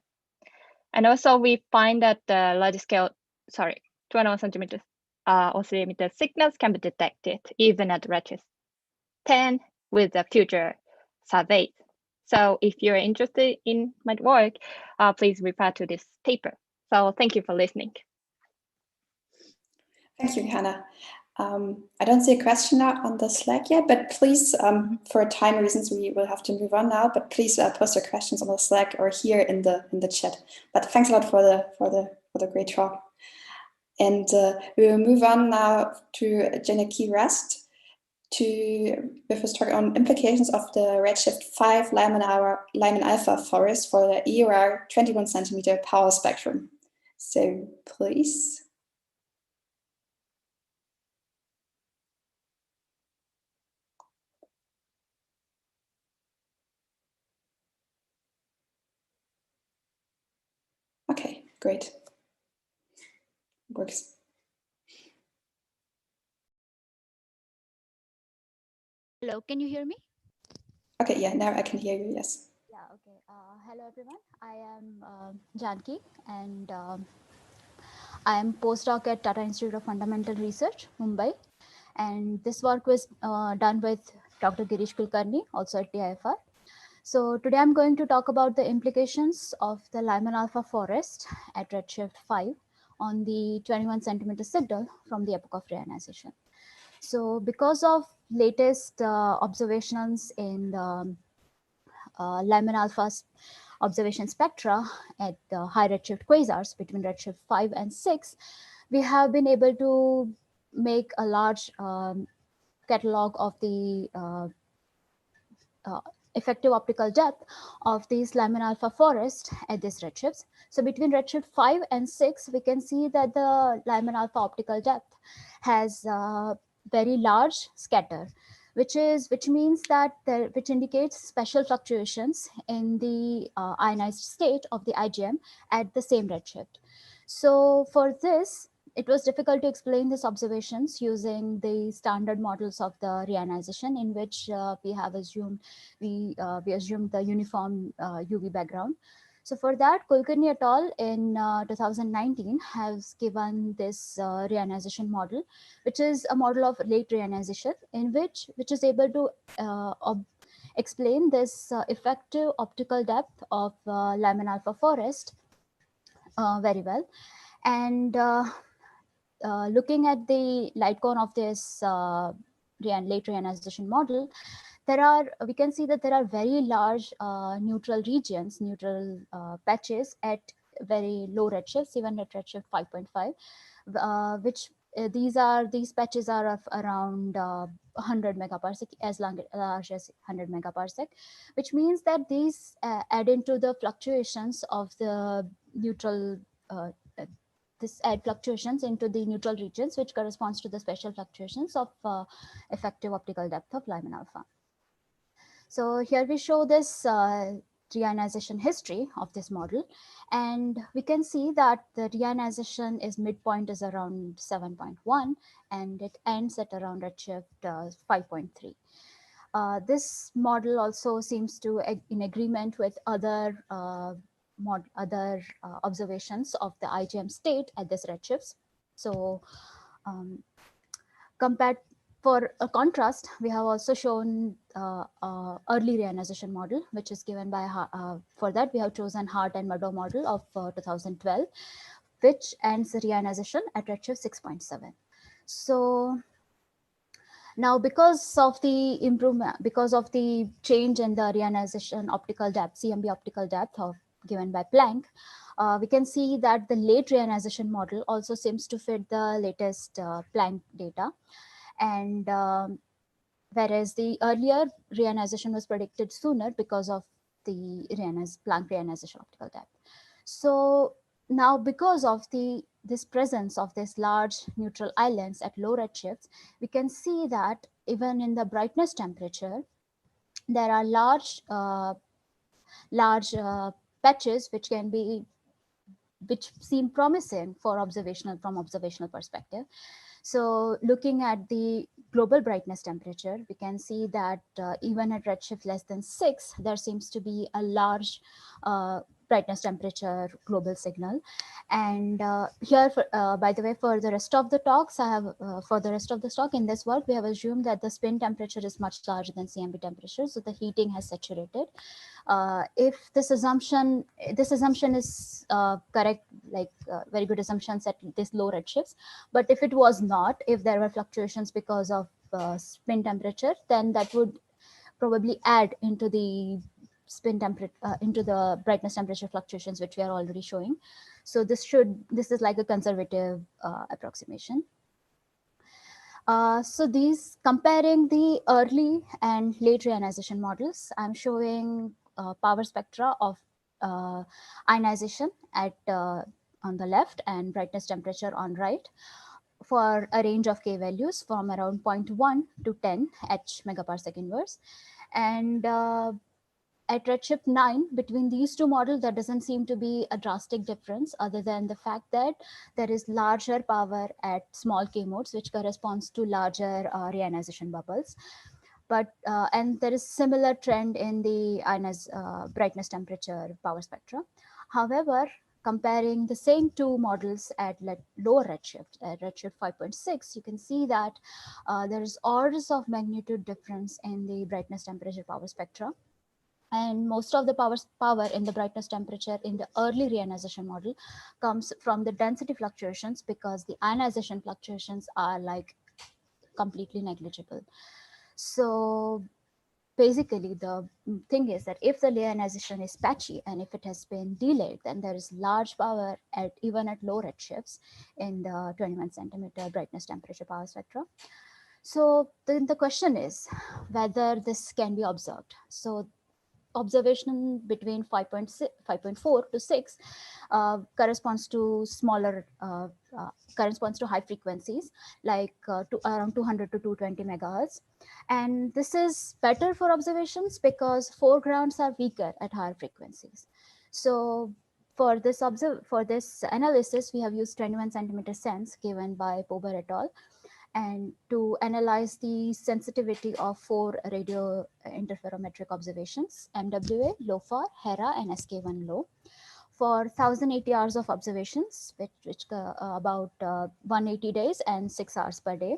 And also we find that the large scale, 21 centimeters O3 emitter signals can be detected even at redshift 10 with the future surveys. So if you're interested in my work, please refer to this paper. So thank you for listening. Thank you, Hannah. I don't see a question now on the Slack yet, but please, for time reasons, we will have to move on now. But please post your questions on the Slack or here in the chat. But thanks a lot for the great talk. And we will move on now to Janaki Rest with his talk on implications of the redshift 5 Lyman alpha forest for the EoR 21 centimeter power spectrum. So please. Great. Works. Hello, can you hear me? Okay, yeah, now I can hear you, yes. Yeah, okay. Hello, everyone. I am Janki, and I am postdoc at Tata Institute of Fundamental Research, Mumbai. And this work was done with Dr. Girish Kulkarni, also at TIFR. So today I'm going to talk about the implications of the Lyman alpha forest at redshift 5 on the 21 centimeter signal from the epoch of reionization. So because of latest observations in the Lyman alpha observation spectra at the high redshift quasars between redshift 5 and 6, we have been able to make a large catalog of the effective optical depth of these Lyman alpha forest at these redshifts. So between redshift 5 and 6, we can see that the Lyman alpha optical depth has very large scatter, which means that which indicates special fluctuations in the ionized state of the IgM at the same redshift. So for this, it was difficult to explain these observations using the standard models of the reionization, in which we assumed the uniform UV background. So for that, Kulkarni et al. In 2019 has given this reionization model, which is a model of late reionization, in which is able to explain this effective optical depth of Lyman alpha forest very well. And looking at the light cone of this late reionization model, we can see that there are very large neutral regions, neutral patches at very low redshifts, even at redshift 5.5, which these patches are of around 100 megaparsec, as large as 100 megaparsec, which means that these add into the fluctuations of the neutral this add fluctuations into the neutral regions, which corresponds to the special fluctuations of effective optical depth of Lyman alpha. So here we show this reionization history of this model, and we can see that the reionization midpoint is around 7.1, and it ends at around redshift 5.3. This model also seems to in agreement with other observations of the IgM state at this redshifts. So compared, for a contrast, we have also shown early reionization model, which is given by, for that we have chosen Hart and Maddow model of 2012, which ends reionization at redshift 6.7. So now, because of the improvement, because of the change in the reionization optical depth, CMB optical depth given by Planck, we can see that the late reionization model also seems to fit the latest Planck data. And whereas the earlier reionization was predicted sooner because of the Planck reionization optical depth. So now, because of this presence of this large neutral islands at low redshifts, we can see that even in the brightness temperature, there are large patches which seem promising for from observational perspective. So looking at the global brightness temperature, we can see that even at redshift less than 6, there seems to be a large brightness temperature global signal. And here, by the way, for the rest of the talks, for the rest of the talk in this work, we have assumed that the spin temperature is much larger than CMB temperature, so the heating has saturated. If this assumption is correct, like very good assumptions at this low redshifts, but if it was not, if there were fluctuations because of spin temperature, then that would probably add into the spin temperature, into the brightness temperature fluctuations, which we are already showing. So this is like a conservative approximation. So these, comparing the early and late reionization models, I'm showing power spectra of ionization at on the left and brightness temperature on right for a range of K values from around 0.1 to 10 H megaparsec inverse. And at redshift 9, between these two models, there doesn't seem to be a drastic difference other than the fact that there is larger power at small k modes, which corresponds to larger reionization bubbles. But and there is similar trend in the brightness temperature power spectra. However, comparing the same two models at lower redshift, at redshift 5.6, you can see that there is orders of magnitude difference in the brightness temperature power spectra. And most of the power in the brightness temperature in the early reionization model comes from the density fluctuations, because the ionization fluctuations are like completely negligible. So basically, the thing is that if the ionization is patchy and if it has been delayed, then there is large power even at low redshifts in the 21 centimeter brightness temperature power spectra. So then the question is whether this can be observed. So observation between 5.4 to 6 corresponds to smaller, corresponds to high frequencies, like around 200 to 220 megahertz. And this is better for observations because foregrounds are weaker at higher frequencies. So for this analysis, we have used 21 centimeter sense given by Pober et al. And to analyze the sensitivity of 4 radio interferometric observations: MWA, LOFAR, HERA, and SK1 low, for 1080 hours of observations, which about 180 days and 6 hours per day.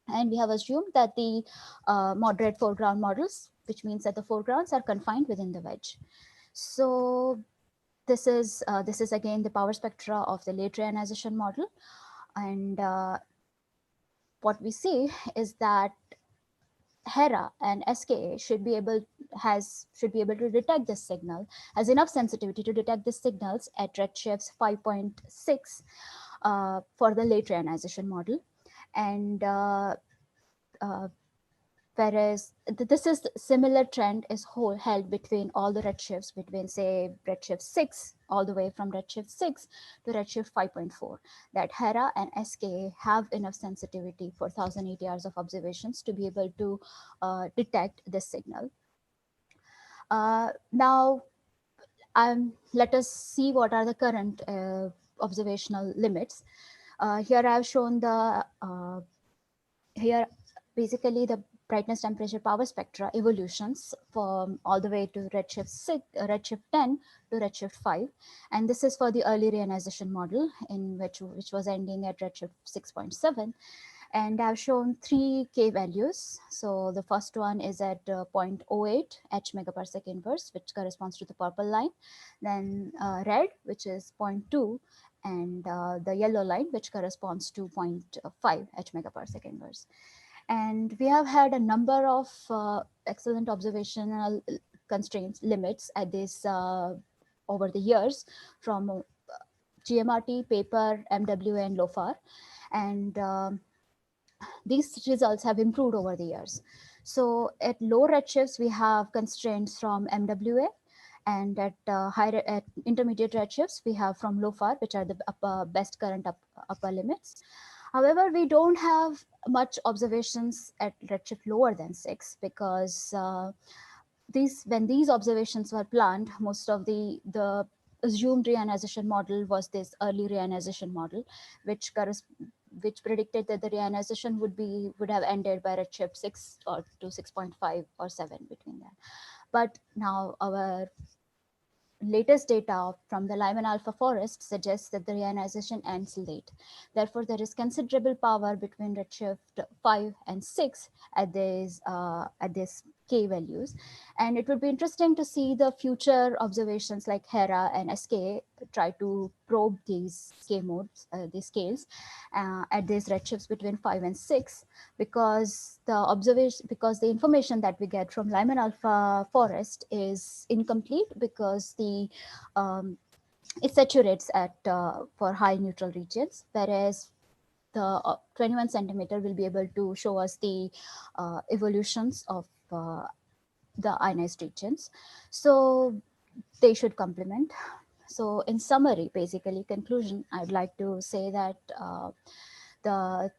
And we have assumed that the moderate foreground models, which means that the foregrounds are confined within the wedge. So this is again the power spectra of the late reionization model. And what we see is that HERA and SKA should be able to detect this signal, has enough sensitivity to detect the signals at redshifts 5.6 for the late reionization model. And whereas this is similar trend is held between all the redshifts, between say redshift 6 all the way from redshift 6 to redshift 5.4, that HERA and SKA have enough sensitivity for 1080 hours of observations to be able to detect this signal. Now, let us see what are the current observational limits. Here I have shown the here basically the brightness temperature power spectra evolutions from all the way to redshift 10 to redshift 5, and this is for the early reionization model in which was ending at redshift 6.7. And I've shown 3 K values. So the first one is at 0.08 H megaparsec inverse, which corresponds to the purple line. Then red, which is 0.2, and the yellow line, which corresponds to 0.5 H megaparsec inverse. And we have had a number of excellent observational constraints limits at this over the years from GMRT, paper, MWA, and LOFAR. And these results have improved over the years. So at low redshifts, we have constraints from MWA, and at at intermediate redshifts, we have from LOFAR, which are the best current upper limits. However, we don't have much observations at redshift lower than 6 because when these observations were planned, most of the assumed reionization model was this early reionization model, which predicted that the reionization would have ended by redshift 6 or to 6.5 or 7 between that. But now our latest data from the Lyman alpha forest suggests that the reionization ends late. Therefore, there is considerable power between redshift 5 and 6 at these K values. And it would be interesting to see the future observations like HERA and SK try to probe these K modes, these scales at these redshifts between 5 and 6, because the information that we get from Lyman alpha forest is incomplete, because it saturates at for high neutral regions, whereas the 21 centimeter will be able to show us the evolutions of the ionized regions. So they should complement. So in summary, basically conclusion, I'd like to say that the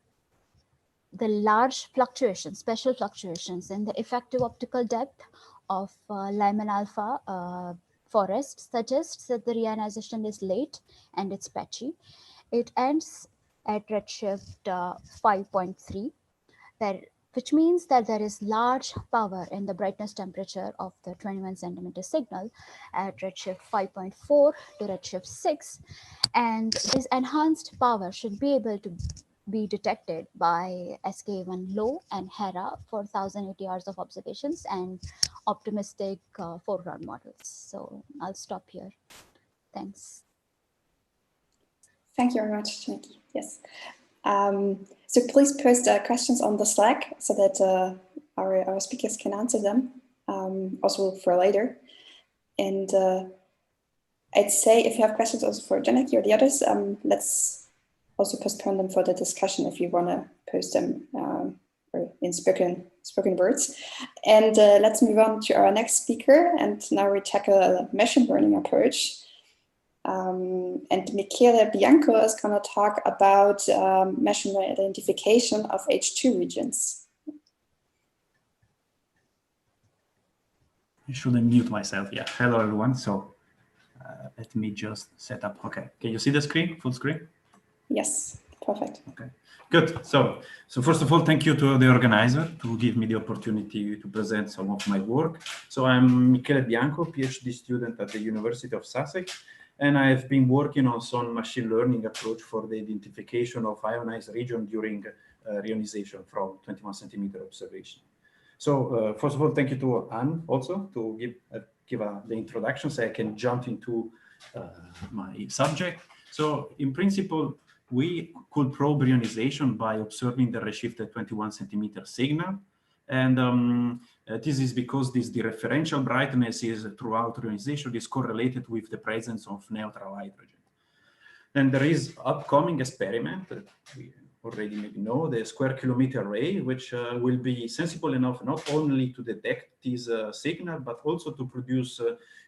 large fluctuations, special fluctuations in the effective optical depth of Lyman alpha forest suggests that the reionization is late and it's patchy. It ends at redshift 5.3, which means that there is large power in the brightness temperature of the 21 centimeter signal at redshift 5.4 to redshift 6. And this enhanced power should be able to be detected by SK1 low and HERA for 1080 hours of observations and optimistic foreground models. So I'll stop here. Thanks. Thank you very much, Jackie. Yes. So please post questions on the Slack so that our speakers can answer them, also for later. And I'd say if you have questions also for Janaki or the others, let's also postpone them for the discussion if you want to post them or in spoken words. And let's move on to our next speaker. And now we tackle a machine learning approach. And Michele Bianco is going to talk about machine identification of H2 regions. I should unmute myself. Yeah. Hello, everyone. So let me just set up. Okay. Can you see the screen? Full screen? Yes. Perfect. Okay. Good. So first of all, thank you to the organizer to give me the opportunity to present some of my work. So I'm Michele Bianco, PhD student at the University of Sussex. And I've been working on some machine learning approach for the identification of ionized region during reionization from 21 centimeter observation. So first of all, thank you to Anne also to give the introduction so I can jump into my subject. So in principle, we could probe reionization by observing the redshifted 21 centimeter signal. And this is because the referential brightness is throughout reionization is correlated with the presence of neutral hydrogen. Then there is upcoming experiment that we already maybe know, the square kilometer array, which will be sensible enough not only to detect this signal, but also to produce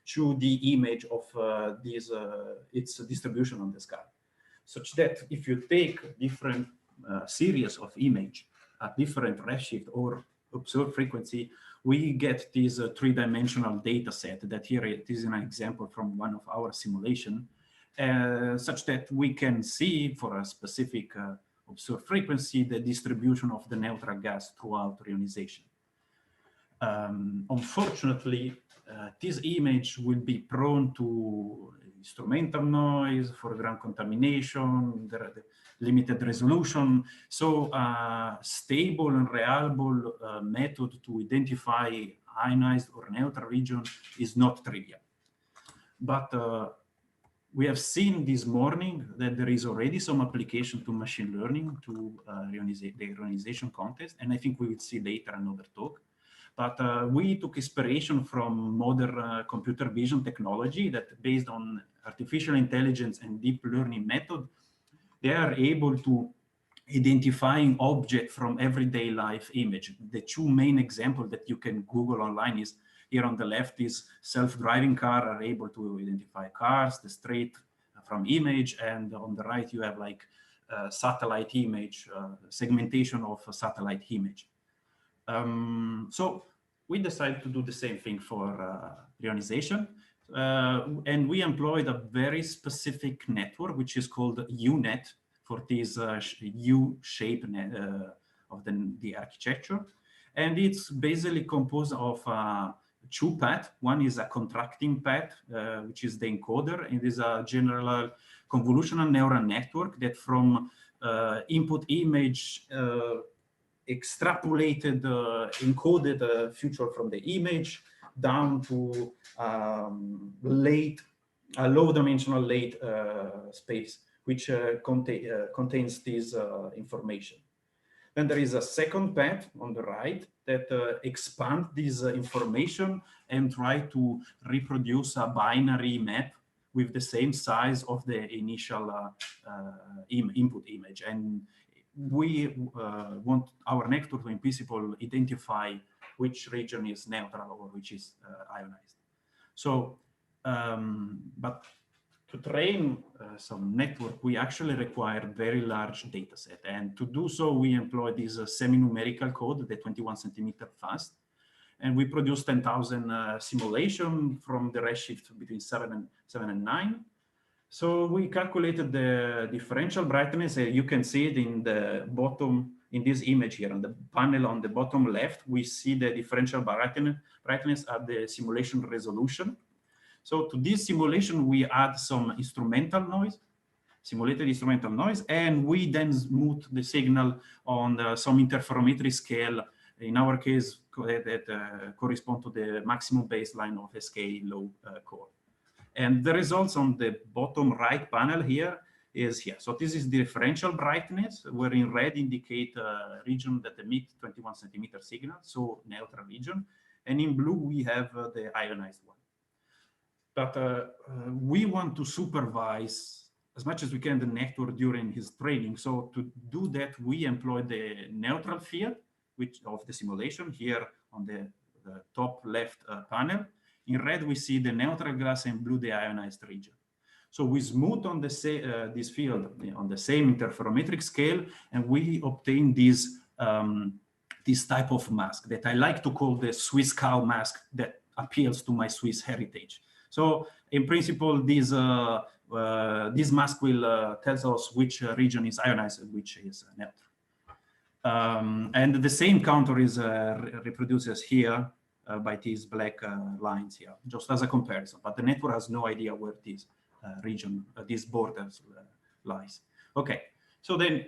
2D image of its distribution on the sky. Such that if you take different series of image at different redshift or observed frequency, we get this three-dimensional data set that here it is an example from one of our simulation, such that we can see for a specific observed frequency the distribution of the neutral gas throughout reionization. Unfortunately, this image will be prone to instrumental noise, foreground contamination, the limited resolution. So stable and reliable method to identify ionized or neutral region is not trivial. But we have seen this morning that there is already some application to machine learning to the reionization context, and I think we will see later another talk. But we took inspiration from modern computer vision technology that based on artificial intelligence and deep learning method, they are able to identifying object from everyday life image. The two main examples that you can Google online is here on the left is self-driving car are able to identify cars, the street from image, and on the right you have like satellite image, segmentation of a satellite image. So we decided to do the same thing for reionization. And we employed a very specific network, which is called UNet for this U shape of the architecture. And it's basically composed of two paths. One is a contracting path, which is the encoder. And it is a general convolutional neural network that from input image extrapolated, encoded feature from the image down to low dimensional late space, which contains this information. Then there is a second path on the right that expands this information and try to reproduce a binary map with the same size of the initial input image. And we want our network to in principle identify which region is neutral or which is ionized. So, but to train some network, we actually require very large data set. And to do so, we employ this semi-numerical code, the 21 centimeter fast. And we produced 10,000 simulation from the redshift between 7 and 9. So we calculated the differential brightness. You can see it in the bottom, in this image here, on the panel on the bottom left, we see the differential brightness at the simulation resolution. So to this simulation, we add some instrumental noise, simulated instrumental noise, and we then smooth the signal on some interferometry scale, in our case, that correspond to the maximum baseline of SK low core. And the results on the bottom right panel here is here. So this is the differential brightness, where in red indicate a region that emit 21 centimeter signal, so neutral region. And in blue, we have the ionized one. But we want to supervise as much as we can the network during his training. So to do that, we employ the neutral field, which of the simulation here on the top left panel. In red, we see the neutral glass, and blue, the ionized region. So we smooth on the this field on the same interferometric scale, and we obtain this, this type of mask that I like to call the Swiss cow mask that appeals to my Swiss heritage. So in principle, this mask will tells us which region is ionized and which is neutral. And the same counter is reproduces here by these black lines here, just as a comparison. But the network has no idea where this region, these borders lies. Okay, so then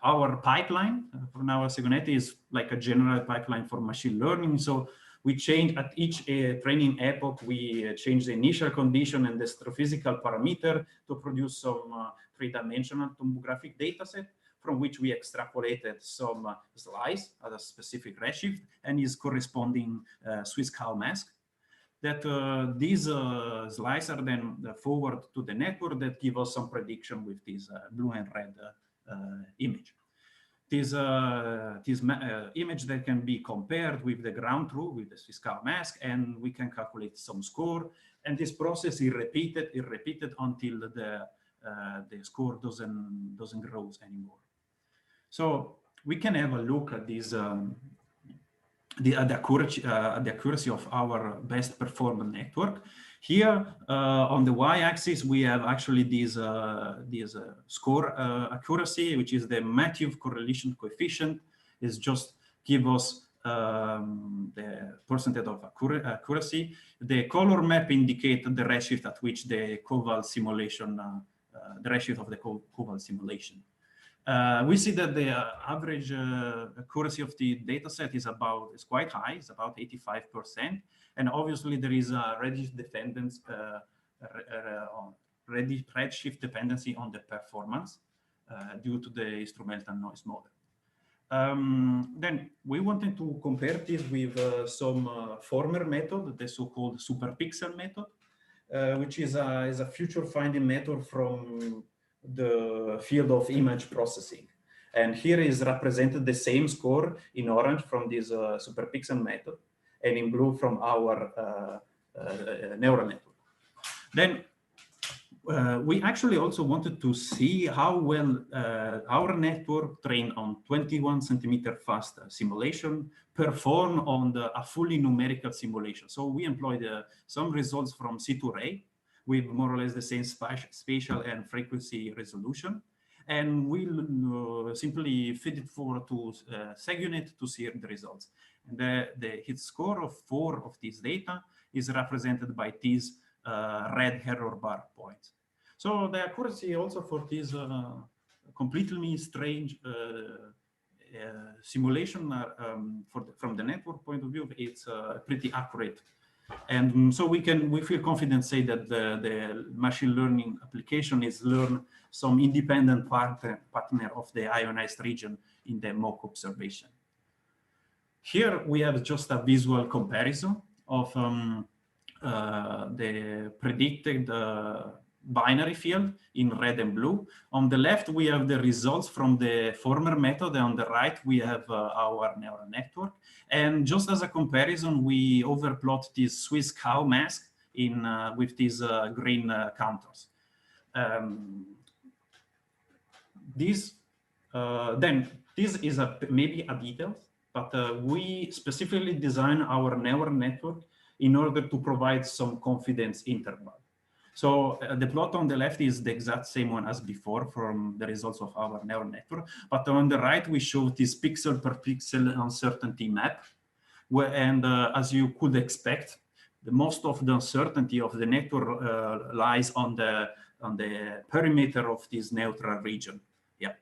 our pipeline for our Segonet is like a general pipeline for machine learning. So we change at each training epoch, we change the initial condition and the astrophysical parameter to produce some three-dimensional tomographic data set, from which we extrapolated some slice at a specific redshift and his corresponding Swiss cow mask. That these slices are then forward to the network that give us some prediction with this blue and red image. This image that can be compared with the ground truth, with the Swiss cow mask, and we can calculate some score. And this process is repeated until the score doesn't grow anymore. So we can have a look at this, the accuracy of our best performing network. Here on the y-axis, we have actually this score accuracy, which is the Matthew correlation coefficient. Is just give us the percentage of accuracy. The color map indicate the redshift at which the Koval simulation, the redshift of the Koval simulation. We see that the average accuracy of the data set is quite high, it's about 85%. And obviously there is a redshift dependence, redshift dependency on the performance due to the instrumental noise model. Then we wanted to compare this with some former method, the so-called superpixel method, which is a future finding method from the field of image processing. And here is represented the same score in orange from this superpixel method, and in blue from our neural network. Then we actually also wanted to see how well our network trained on 21 centimeter fast simulation perform on a fully numerical simulation. So we employed some results from C2Ray with more or less the same spatial and frequency resolution. And we'll simply feed it forward to SegUnit to see the results. And the hit score of 4 of these data is represented by these red error bar points. So the accuracy also for this completely strange simulation from the network point of view, it's pretty accurate. And so we feel confident say that the machine learning application is learn some independent partner of the ionized region in the mock observation. Here we have just a visual comparison of the predicted binary field in red and blue. On the left, we have the results from the former method, and on the right, we have our neural network. And just as a comparison, we overplot this Swiss cow mask in with these green counters. Then this is maybe a detail, but we specifically design our neural network in order to provide some confidence interval. So the plot on the left is the exact same one as before from the results of our neural network, but on the right we show this pixel per pixel uncertainty map, and as you could expect, the most of the uncertainty of the network lies on the perimeter of this neutral region. Yeah,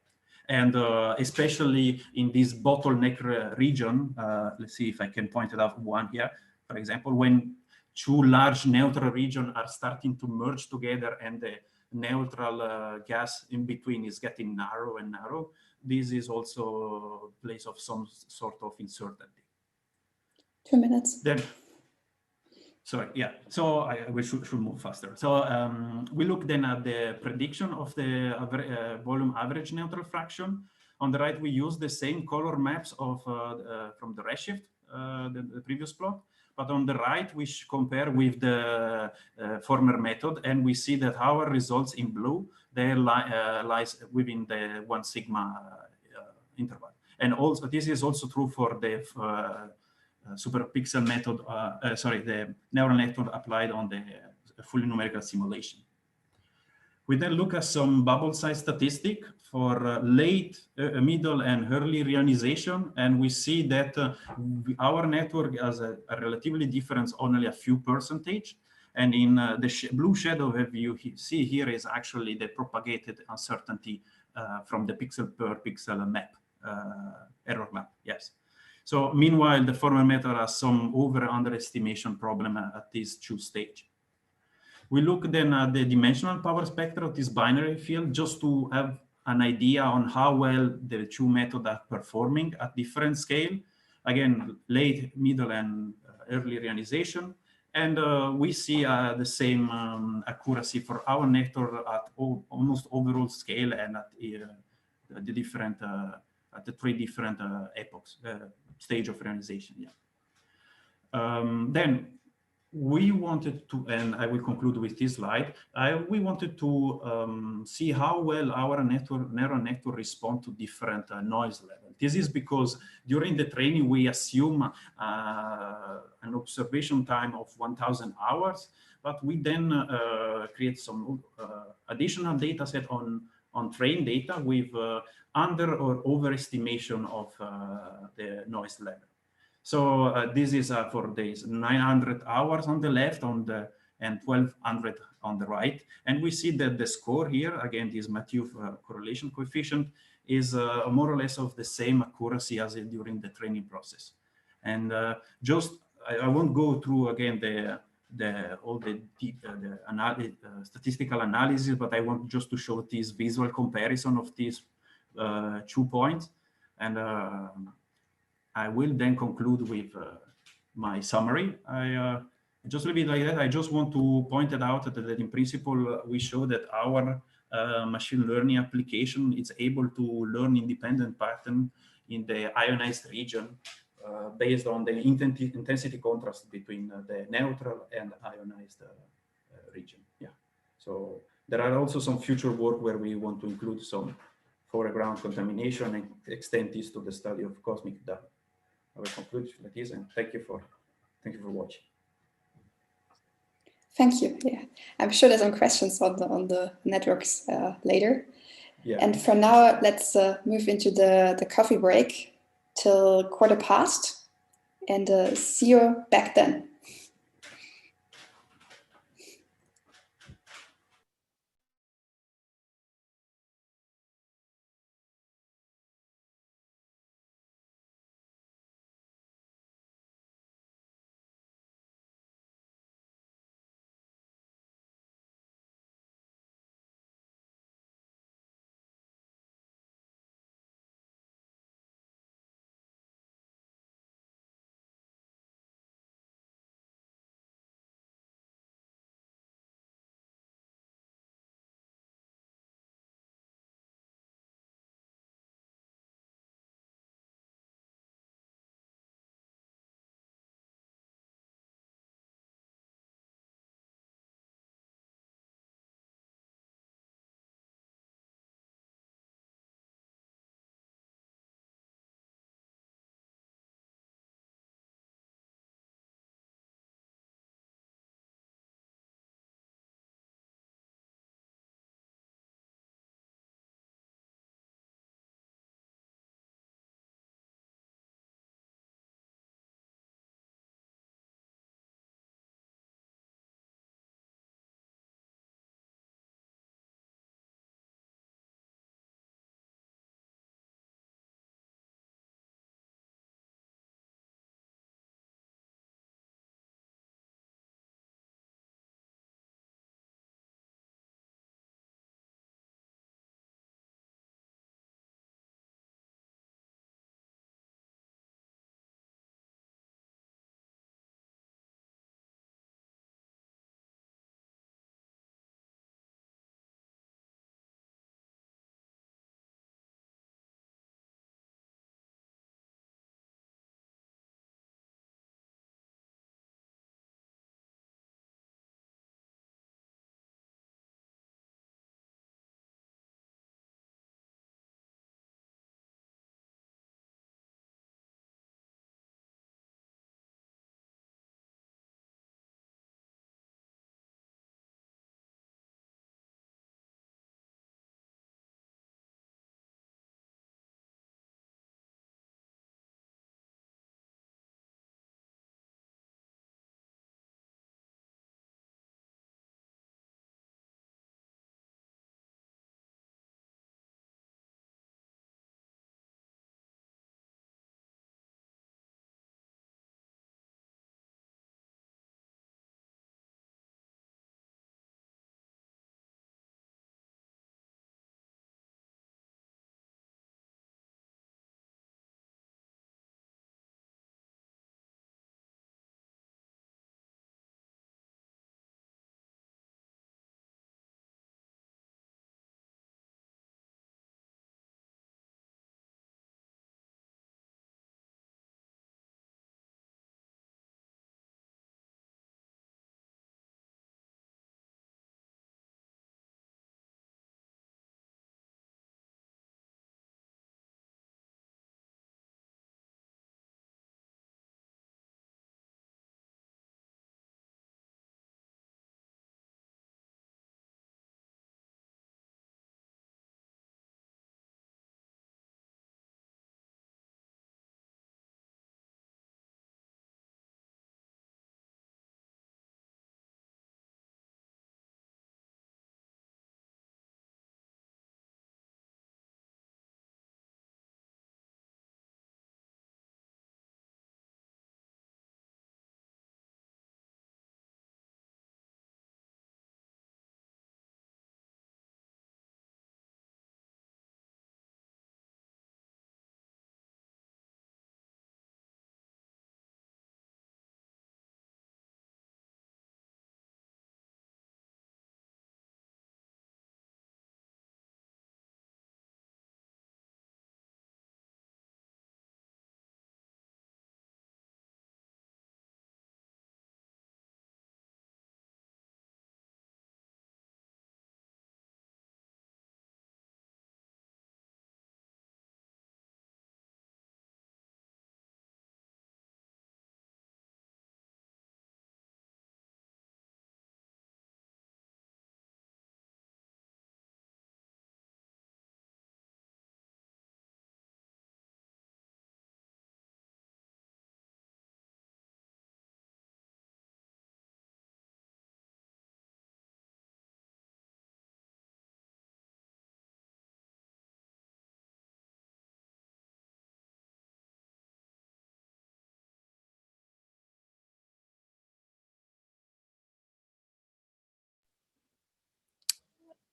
and especially in this bottleneck region. Let's see if I can point it out one here. For example, when two large neutral regions are starting to merge together and the neutral gas in between is getting narrow and narrow, this is also a place of some sort of uncertainty. 2 minutes. Then, sorry, yeah. So we should move faster. So we look then at the prediction of the volume average neutral fraction. On the right, we use the same color maps of from the redshift, the previous plot. But on the right, we compare with the former method, and we see that our results in blue, they lies within the 1 sigma interval. And also, this is also true for the superpixel method, the neural network applied on the fully numerical simulation. We then look at some bubble size statistic for late, middle, and early reionization, and we see that our network has a relatively difference, only a few percentage. And in the blue shadow that you see here is actually the propagated uncertainty from the pixel per pixel map, error map, yes. So meanwhile, the former method has some underestimation problem at this 2 stage. We look then at the dimensional power spectra of this binary field just to have an idea on how well the 2 methods are performing at different scale. Again, late, middle, and early reionization. And we see the same accuracy for our network at almost overall scale and at the different, at the 3 different epochs, stage of reionization. Yeah. Then we wanted to, and I will conclude with this slide, we wanted to see how well our neural network respond to different noise levels. This is because during the training, we assume an observation time of 1,000 hours, but we then create some additional data set on trained data with under or overestimation of the noise level. So this is for these 900 hours on the left and 1200 on the right. And we see that the score here, again, this Mathieu correlation coefficient, is more or less of the same accuracy as during the training process. And I won't go through again all the deep statistical analysis, but I want just to show this visual comparison of these 2 points. And I will then conclude with my summary. I just leave it like that. I just want to point it out that in principle, we show that our machine learning application is able to learn independent pattern in the ionized region based on the intensity contrast between the neutral and ionized region. Yeah. So there are also some future work where we want to include some foreground contamination and extend this to the study of cosmic data. I will conclude with this, and thank you for watching. Thank you. Yeah, I'm sure there's some questions on the networks later. Yeah. And for now, let's move into the coffee break till 15:15, and see you back then.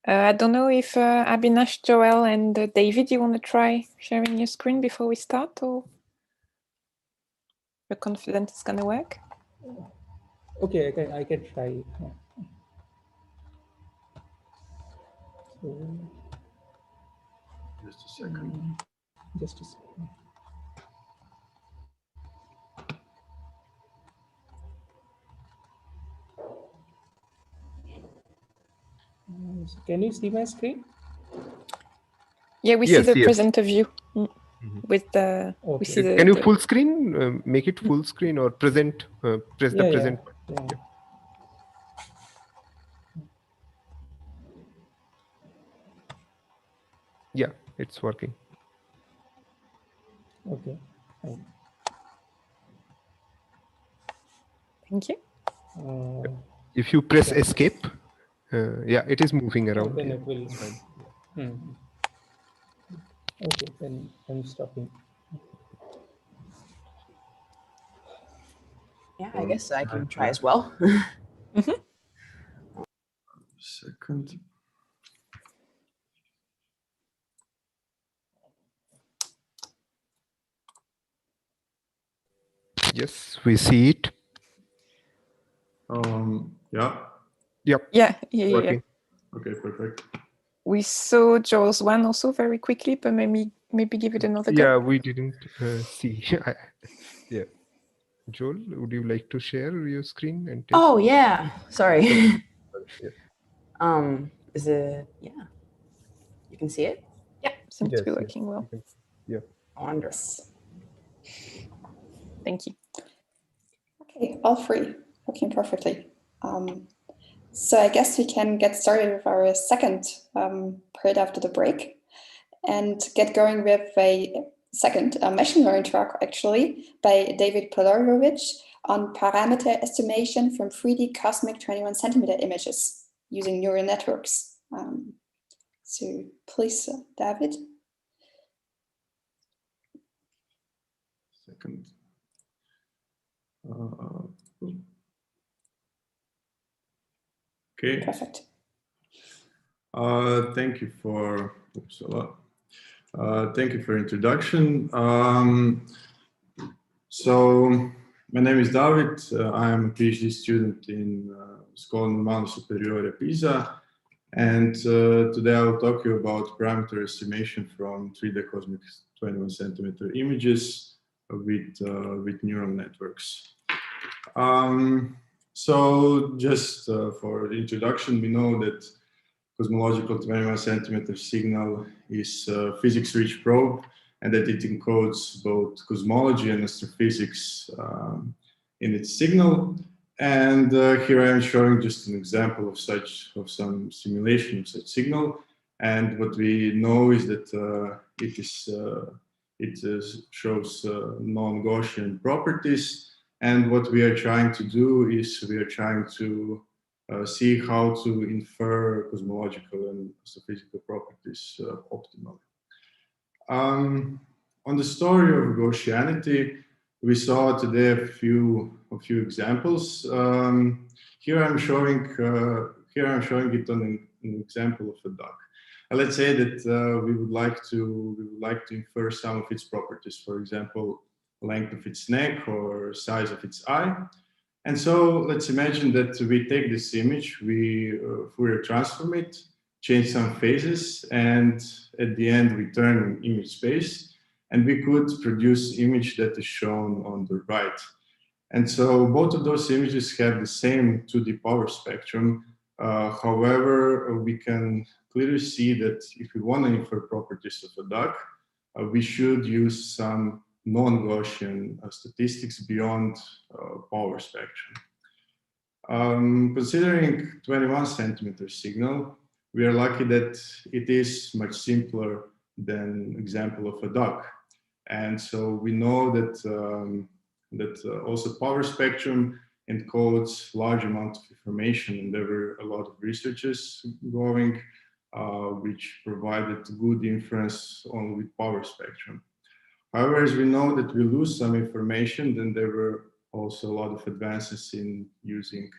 I don't know if Abhinash, Joel, and David, you want to try sharing your screen before we start, or you're confident it's going to work? Okay, I can try. So, just a second. Just a second. So can you see my screen? Yeah, we see the presenter view with the. Okay. We see the. Can you full screen? Make it full screen or present? Press the present. Yeah. Yeah, it's working. Okay. Fine. Thank you. If you press escape, yeah, it is moving around. Then it will. Okay, then I'm stopping. Yeah, I guess I can try as well. Second. Yes, we see it. Yeah. Yep. Yeah. Okay, perfect. We saw Joel's one also very quickly, but maybe give it another go. Yeah, we didn't see. Yeah. Joel, would you like to share your screen and test? Oh yeah, sorry. Yeah. Is it? Yeah, you can see it. Yeah, seems to be working well. Yeah. Wonderful. Thank you. Okay, all three working perfectly. So I guess we can get started with our second part after the break and get going with a second machine learning talk, actually, by David Polarovich on parameter estimation from 3D cosmic 21 centimeter images using neural networks. So please, David. Second. Okay. Perfect. Thank you for thank you for introduction. So my name is David. I am a PhD student in Scuola Normale Superiore Pisa, and today I will talk to you about parameter estimation from 3D cosmic 21 centimeter images with neural networks. So just for the introduction, we know that cosmological 21 centimeter signal is a physics-rich probe, and that it encodes both cosmology and astrophysics in its signal. And here I am showing just an example of some simulation of such signal. And what we know is that it shows non-Gaussian properties. And what we are trying to do is we are trying to see how to infer cosmological and astrophysical properties optimally. On the story of Gaussianity, we saw today a few examples. Here I'm showing it on an example of a duck. Let's say that we would like to infer some of its properties, for example, length of its neck or size of its eye. And so let's imagine that we take this image, we Fourier transform it, change some phases, and at the end return image space, and we could produce image that is shown on the right. And so both of those images have the same 2D power spectrum. However, we can clearly see that if we want to infer properties of a duck, we should use some non-Gaussian statistics beyond power spectrum. Considering 21 centimeter signal, we are lucky that it is much simpler than example of a duck. And so we know that also power spectrum encodes large amount of information, and there were a lot of researches going which provided good inference only with power spectrum. However, as we know that we lose some information, then there were also a lot of advances in using,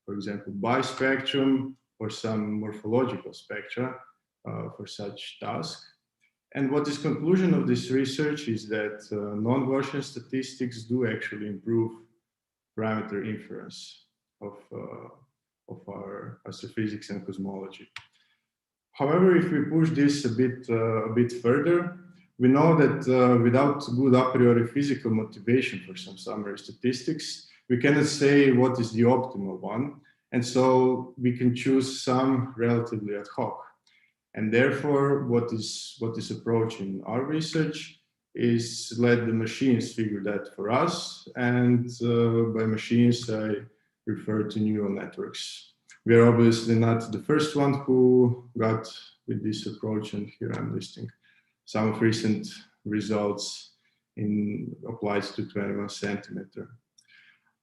for example, bispectrum or some morphological spectra for such task. And what is conclusion of this research is that non-Gaussian statistics do actually improve parameter inference of our astrophysics and cosmology. However, if we push this a bit further, we know that without good a priori physical motivation for some summary statistics, we cannot say what is the optimal one. And so we can choose some relatively ad hoc. And therefore, what is approaching our research is let the machines figure that for us. And by machines, I refer to neural networks. We are obviously not the first one who got with this approach. And here I'm listing some of recent results applied to 21 centimeter.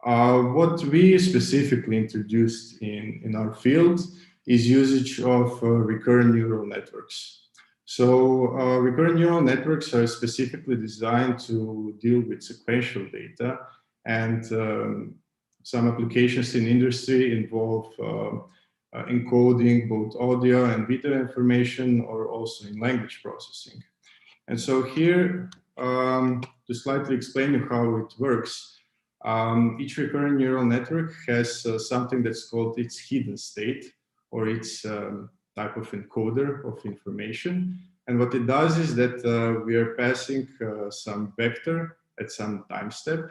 What we specifically introduced in our field is usage of recurrent neural networks. So recurrent neural networks are specifically designed to deal with sequential data, and some applications in industry involve encoding both audio and video information, or also in language processing. And so here, to slightly explain you how it works, each recurrent neural network has something that's called its hidden state, or its type of encoder of information. And what it does is that we are passing some vector at some time step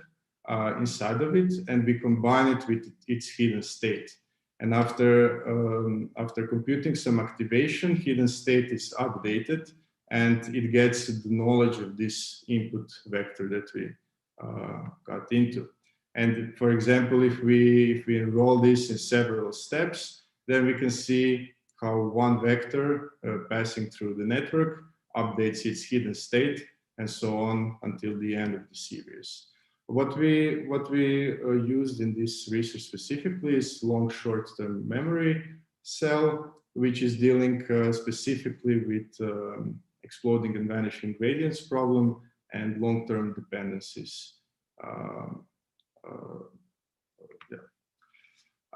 inside of it, and we combine it with its hidden state. And after computing some activation, hidden state is updated, and it gets the knowledge of this input vector that we got into. And for example, if we enroll this in several steps, then we can see how one vector passing through the network updates its hidden state, and so on until the end of the series. What we used in this research specifically is long short-term memory cell, which is dealing specifically with exploding and vanishing gradients problem and long-term dependencies.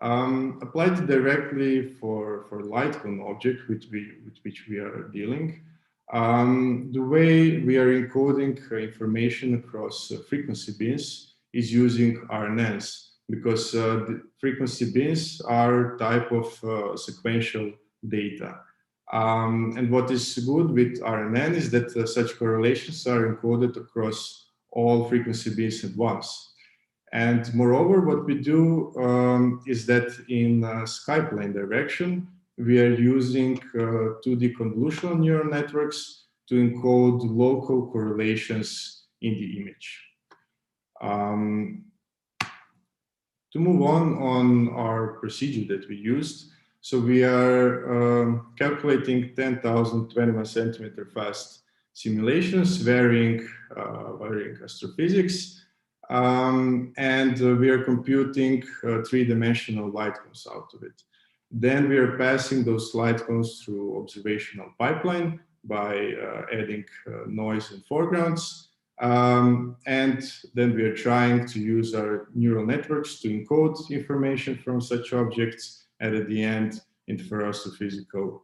Applied directly for light cone object with which we are dealing. The way we are encoding information across frequency bins is using RNNs, because the frequency bins are type of sequential data. And what is good with RNN is that such correlations are encoded across all frequency bins at once. And moreover, what we do is that in sky-plane direction, we are using 2D convolutional neural networks to encode local correlations in the image. To move on our procedure that we used, so we are calculating 10,000 21 centimeter fast simulations, varying astrophysics. And we are computing three-dimensional light cones out of it. Then we are passing those light cones through observational pipeline by adding noise and foregrounds. And then we are trying to use our neural networks to encode information from such objects, and at the end, infer astrophysical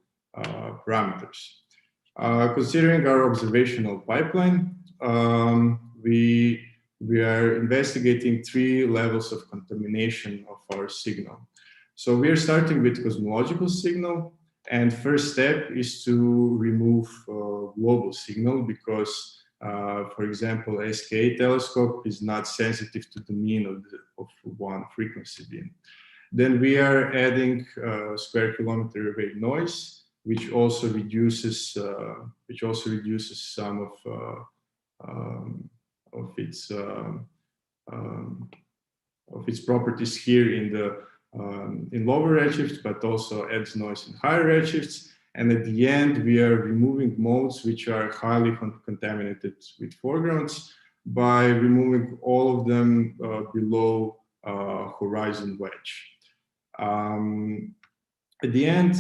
parameters. Considering our observational pipeline, we are investigating 3 levels of contamination of our signal. So we are starting with cosmological signal, and first step is to remove global signal, because, for example, SKA telescope is not sensitive to the mean of one frequency bin. Then we are adding square kilometer wave noise, which also reduces some of its properties here in lower redshifts, but also adds noise in higher redshifts. And at the end, we are removing modes which are highly contaminated with foregrounds by removing all of them below horizon wedge. At the end,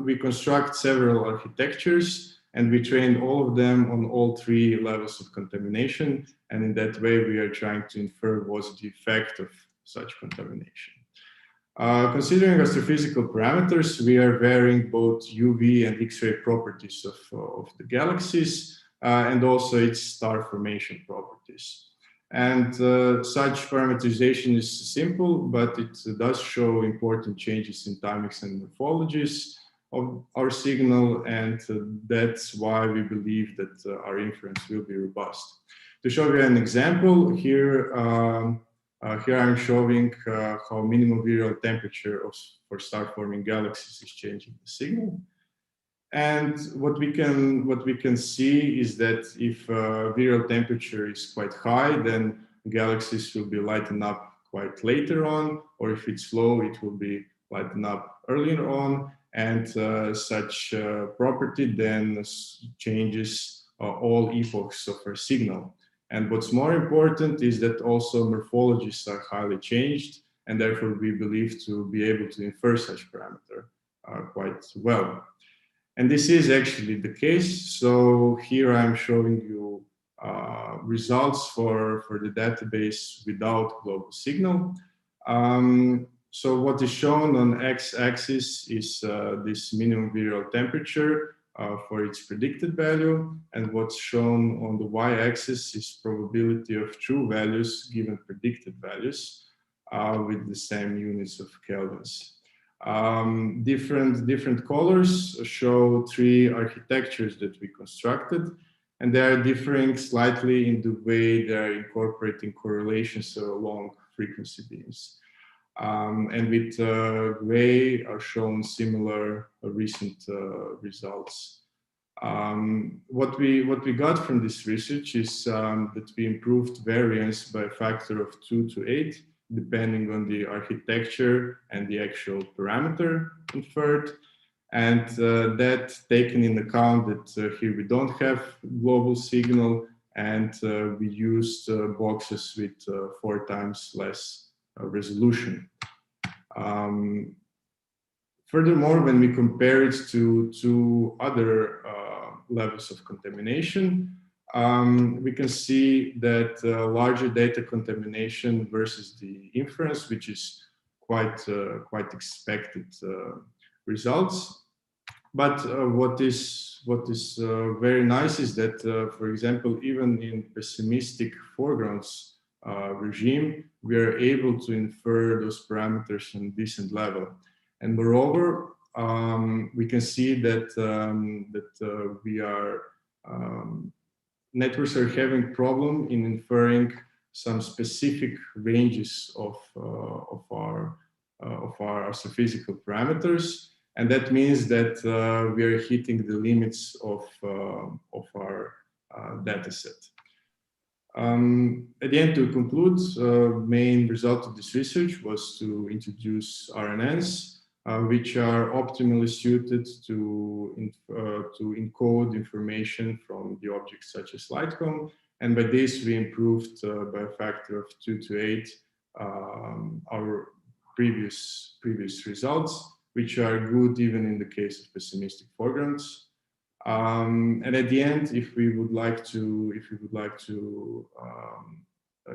we construct several architectures, and we train all of them on all 3 levels of contamination. And in that way, we are trying to infer what's the effect of such contamination. Considering astrophysical parameters, we are varying both UV and X-ray properties of the galaxies and also its star formation properties. And such parameterization is simple, but it does show important changes in timings and morphologies of our signal, and that's why we believe that our inference will be robust. To show you an example, here I'm showing how minimum virial temperature for star-forming galaxies is changing the signal. And what we can see is that if virial temperature is quite high, then galaxies will be lighting up quite later on, or if it's low, it will be lighting up earlier on. And such property then changes all epochs of our signal. And what's more important is that also morphologies are highly changed, and therefore we believe to be able to infer such parameter quite well. And this is actually the case. So here I'm showing you results for the database without global signal. So what is shown on x-axis is this minimum virial temperature for its predicted value, and what's shown on the y-axis is probability of true values given predicted values with the same units of kelvins. Different colors show three architectures that we constructed, and they are differing slightly in the way they are incorporating correlations along frequency beams. And with gray are shown similar recent results. What we got from this research is that we improved variance by a factor of 2 to 8, depending on the architecture and the actual parameter inferred. And that taken in account that here we don't have global signal, and we used boxes with 4 times less resolution. Furthermore, when we compare it to other levels of contamination, we can see that larger data contamination versus the inference, which is quite expected results. But what is very nice is that, for example, even in pessimistic foregrounds regime, we are able to infer those parameters on decent level. And moreover, we can see that networks are having problem in inferring some specific ranges of our astrophysical parameters, and that means that we are hitting the limits of our data set. At the end, to conclude, main result of this research was to introduce RNNs, which are optimally suited to encode information from the objects such as light cone. And by this, we improved by a factor of 2 to 8 our previous results, which are good even in the case of pessimistic foregrounds. And at the end, if we would like to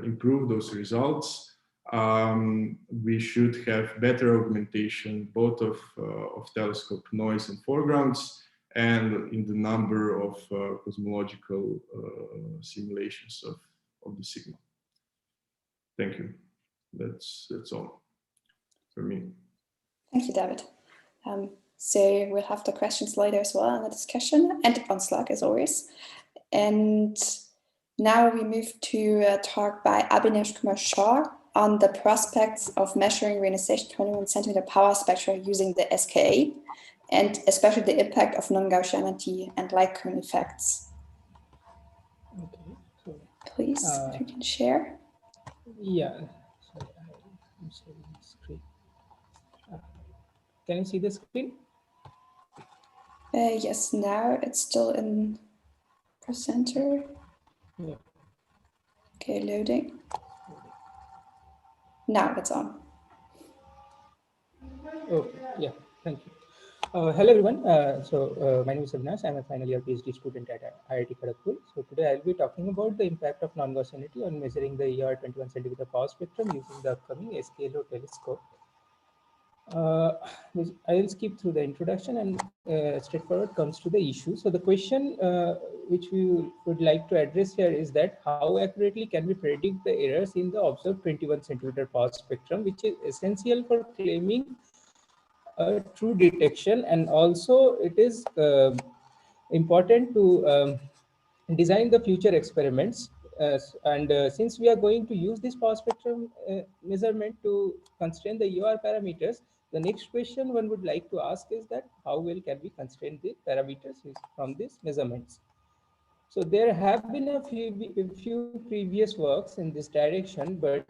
improve those results, we should have better augmentation both of telescope noise and foregrounds, and in the number of cosmological simulations of the signal. Thank you. That's all for me. Thank you, David. So we'll have the questions later as well in the discussion and on Slack as always. And now we move to a talk by Abhinash Kumar Shah on the prospects of measuring reionization 21 centimeter power spectra using the SKA, and especially the impact of non-Gaussianity and light cone effects. Okay, so please, if you can share. Yeah, sorry, I'm sharing the screen. Can you see the screen? Yes, now it's still in presenter. Yeah. Okay, loading. Now it's on. Oh, yeah, thank you. Hello everyone. My name is Abhinash. I'm a final year PhD student at IIT Kharagpur. So today I'll be talking about the impact of non-Gaussianity on measuring the EoR 21 centimeter power spectrum using the upcoming SKA telescope. I will skip through the introduction and straightforward comes to the issue. So the question which we would like to address here is that how accurately can we predict the errors in the observed 21 centimeter power spectrum, which is essential for claiming a true detection, and also it is important to design the future experiments. Since we are going to use this power spectrum measurement to constrain the EoR parameters, the next question one would like to ask is that how well can we constrain the parameters from these measurements? So there have been a few previous works in this direction, but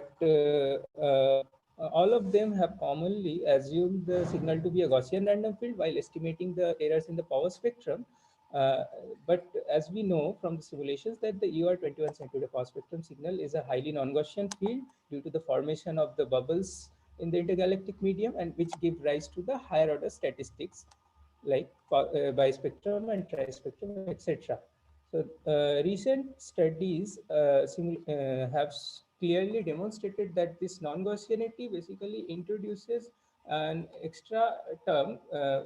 all of them have commonly assumed the signal to be a Gaussian random field while estimating the errors in the power spectrum. But as we know from the simulations that the EoR 21 centimeter power spectrum signal is a highly non-Gaussian field due to the formation of the bubbles in the intergalactic medium, and which give rise to the higher order statistics like bispectrum and trispectrum, etc. So recent studies have clearly demonstrated that this non-Gaussianity basically introduces an extra term,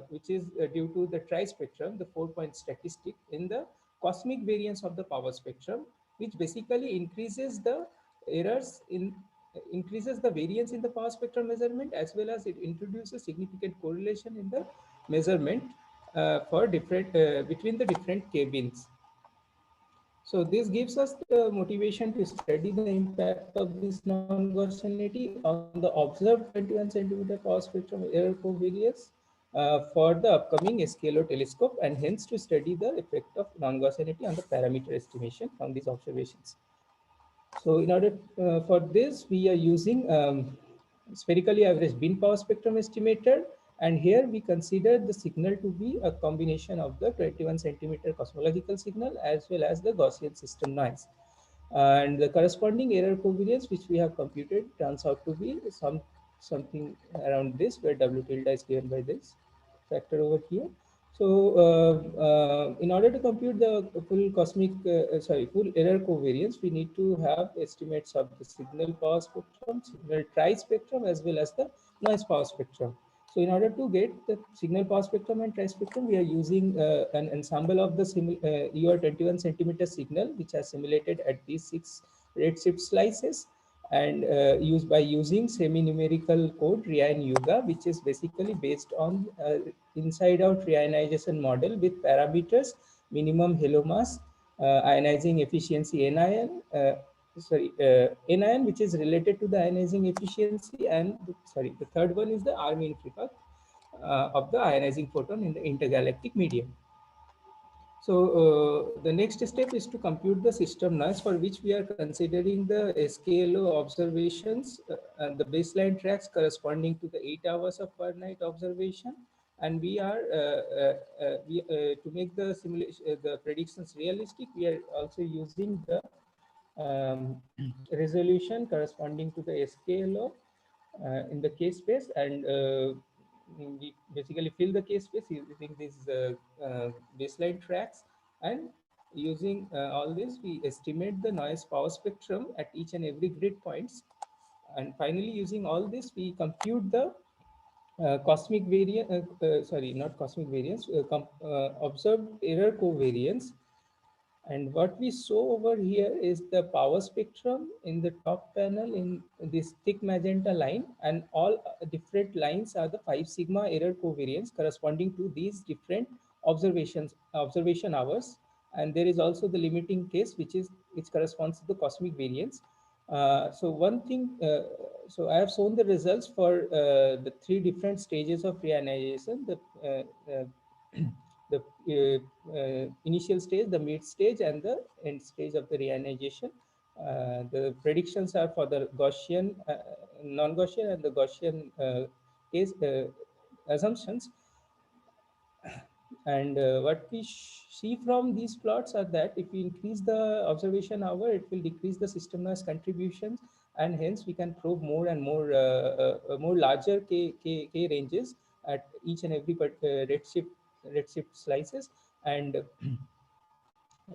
which is due to the trispectrum, the 4-point statistic in the cosmic variance of the power spectrum, which basically increases the errors in increases the variance in the power spectrum measurement, as well as it introduces significant correlation in the measurement for different between the different cabins. So this gives us the motivation to study the impact of this non-Gaussianity on the observed 21 centimeter power spectrum error covariance for the upcoming SKLO telescope, and hence to study the effect of non-Gaussianity on the parameter estimation from these observations. So in order for this, we are using spherically averaged beam power spectrum estimator. And here we consider the signal to be a combination of the 21 centimeter cosmological signal as well as the Gaussian system noise. And the corresponding error covariance which we have computed turns out to be something around this, where W tilde is given by this factor over here. So in order to compute the full error covariance, we need to have estimates of the signal power spectrum, signal tri-spectrum, as well as the noise power spectrum. So in order to get the signal power spectrum and tri-spectrum, we are using an ensemble of the EoR 21 centimeter signal, which are simulated at these 6 redshift slices, and using semi-numerical code Rein Yuga, which is basically based on inside-out reionization model with parameters minimum halo mass, ionizing efficiency NIN, NIN, which is related to the ionizing efficiency, and the third one is the R mean frequency of the ionizing photon in the intergalactic medium. So the next step is to compute the system noise, for which we are considering the SKLO observations and the baseline tracks corresponding to the 8 hours of per night observation. And we are to make the simulation, the predictions realistic, we are also using the resolution corresponding to the SKLO in the case space, and we basically fill the case space using these baseline tracks, and using all this, we estimate the noise power spectrum at each and every grid points, and finally using all this, we compute the cosmic variance, not cosmic variance, observed error covariance. And what we saw over here is the power spectrum in the top panel in this thick magenta line, and all different lines are the 5 sigma error covariance corresponding to these different observation hours. And there is also the limiting case, which corresponds to the cosmic variance. So I have shown the results for the 3 different stages of reionization: the initial stage, the mid stage, and the end stage of the reionization. The predictions are for the Gaussian, non-Gaussian, and the Gaussian case assumptions. And what we see from these plots are that if we increase the observation hour, it will decrease the system noise contributions, and hence we can probe more and more larger k ranges at each and every redshift slices. And